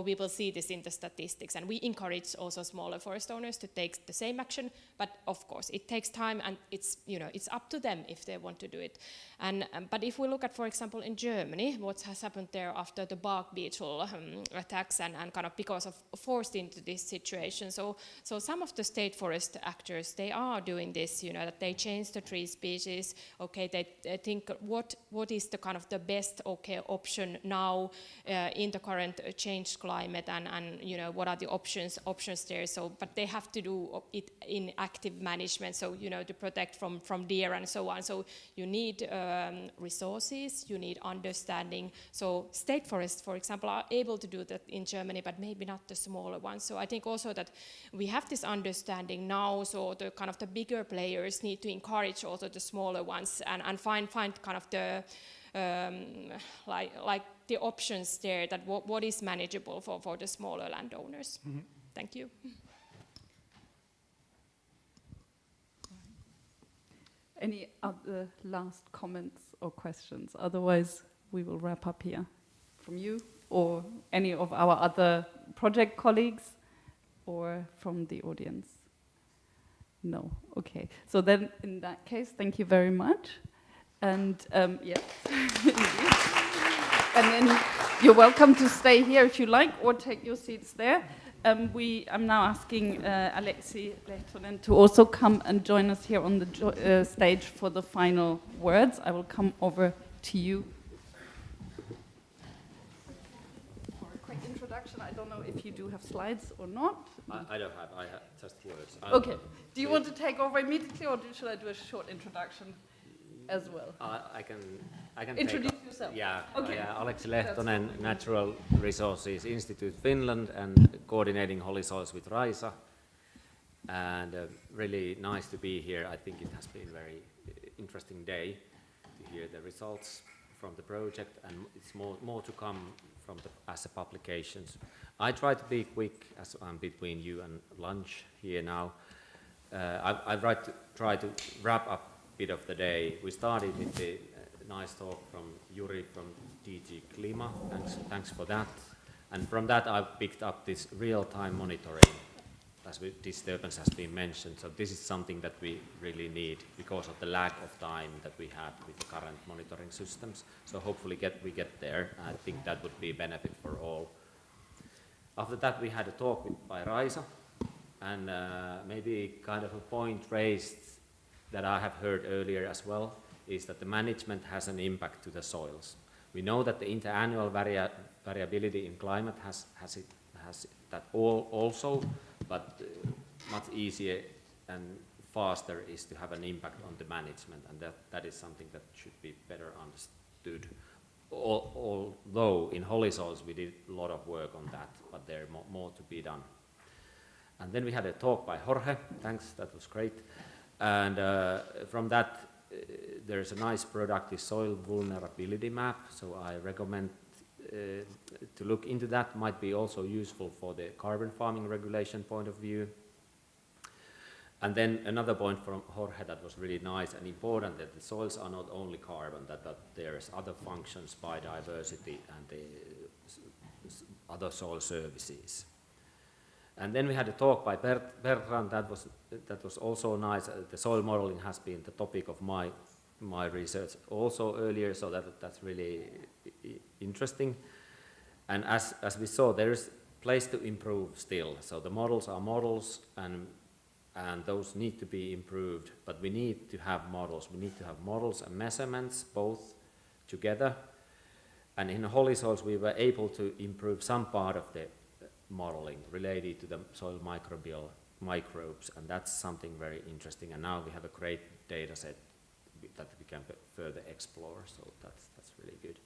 we will see this in the statistics. And we encourage also smaller forest owners to take the same action, but of course, it takes time, and it's up to them if they want to do it. And but if we look at, for example, in Germany, what has happened there after the bark beetle attacks and kind of because of forced into this situation. So some of the state forest actors, they are doing this, that they change the tree species. Okay, they think what is the kind of the best option now in the current changed climate, and what are the options there. So, but they have to do it in active management. So to protect from deer and so on. So you need resources, you need understanding. So state forests, for example, are able to do that in Germany, but maybe not the smaller ones. So I think also that we have this understanding now, so the kind of the bigger players need to encourage also the smaller ones and find kind of the like the options there, that what is manageable for the smaller landowners. Mm-hmm. Thank you. Any other last comments or questions? Otherwise, we will wrap up here. From you or any of our other project colleagues or from the audience? No. Okay. So then, in that case, thank you very much. And yes, and then you're welcome to stay here if you like, or take your seats there. I'm now asking Aleksi Lehtonen to also come and join us here on the stage for the final words. I will come over to you. For a quick introduction, I don't know if you do have slides or not. I don't have, I have just words. Okay. Do you want to take over immediately, or should I do a short introduction as well? I can introduce yourself. Yeah. Okay. Aleksi Lehtonen, Natural Resources Institute Finland, and coordinating HoliSoils with Raisa. And really nice to be here. I think it has been a very interesting day to hear the results from the project, and it's more to come from the as publications. I try to be quick as I'm between you and lunch here now. I try to wrap up a bit of the day. We started with the nice talk from Juri from DG Klima. Thanks for that. And from that I picked up this real-time monitoring, as disturbance has been mentioned. So this is something that we really need because of the lack of time that we have with the current monitoring systems. So hopefully we get there. I think that would be a benefit for all. After that we had a talk by Raisa, and maybe kind of a point raised that I have heard earlier as well is that the management has an impact to the soils. We know that the interannual variability in climate has that also, but much easier and faster is to have an impact on the management, and that is something that should be better understood. Although in HoliSoils we did a lot of work on that, but there more to be done. And then we had a talk by Jorge. Thanks, that was great. And from that, there's a nice product, the soil vulnerability map. So I recommend to look into that. Might be also useful for the carbon farming regulation point of view. And then another point from Jorge that was really nice and important, that the soils are not only carbon, that there's other functions, biodiversity and the other soil services. And then we had a talk by Bertrand that was also nice. The soil modeling has been the topic of my research also earlier, so that's really interesting. And as we saw, there is place to improve still. So the models are models, and those need to be improved, but we need to have models. We need to have models and measurements both together. And in HoliSoils we were able to improve some part of the modeling related to the soil microbes, and that's something very interesting. And now we have a great data set that we can further explore, so that's really good.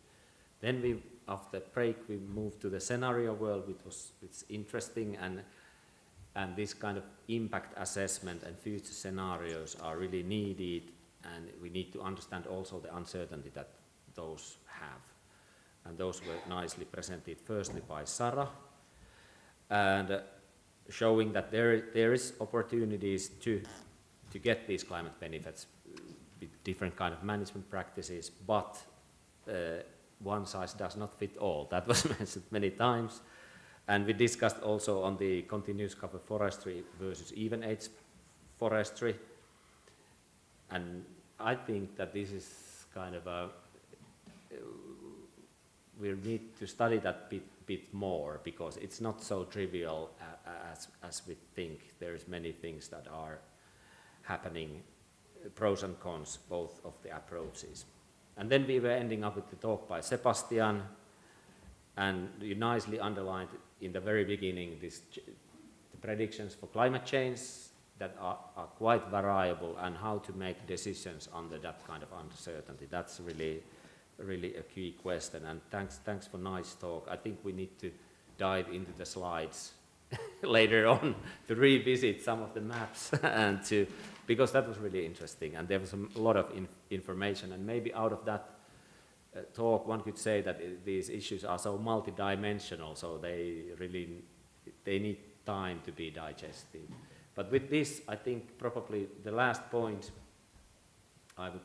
Then after break, we moved to the scenario world, which was interesting, and this kind of impact assessment and future scenarios are really needed, and we need to understand also the uncertainty that those have. And those were nicely presented firstly by Sarah, and showing that there is opportunities to get these climate benefits with different kind of management practices, but one size does not fit all. That was mentioned many times. And we discussed also on the continuous cover forestry versus even age forestry. And I think that this is kind of we need to study that bit more, because it's not so trivial as we think. There's many things that are happening, pros and cons, both of the approaches. And then we were ending up with the talk by Sebastian, and you nicely underlined in the very beginning the predictions for climate change that are quite variable, and how to make decisions under that kind of uncertainty. That's really a key question, and thanks for nice talk. I think we need to dive into the slides later on to revisit some of the maps and because that was really interesting, and there was a lot of information, and maybe out of that talk, one could say that these issues are so multidimensional, so they need time to be digested. But with this, I think probably the last point I would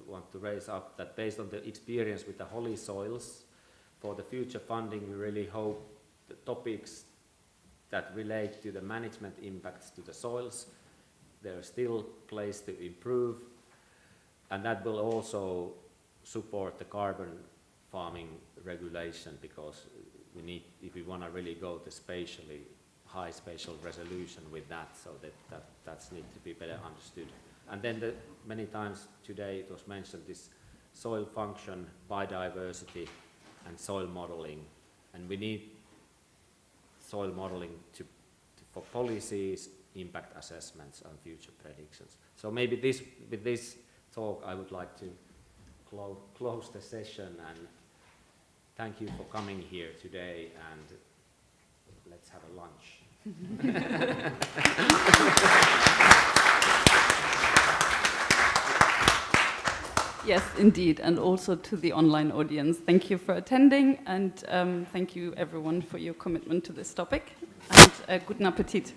want to raise up, that based on the experience with the HoliSoils, for the future funding, we really hope the topics that relate to the management impacts to the soils, there are still places to improve, and that will also support the carbon farming regulation, because we need, if we want to really go to spatially high spatial resolution with that, so that needs to be better understood. And then many times today it was mentioned this soil function, biodiversity, and soil modeling, and we need soil modeling for policies, impact assessments, and future predictions. So maybe with this talk I would like to close the session, and thank you for coming here today, and let's have a lunch. Yes, indeed, and also to the online audience. Thank you for attending, and thank you everyone for your commitment to this topic, and guten Appetit.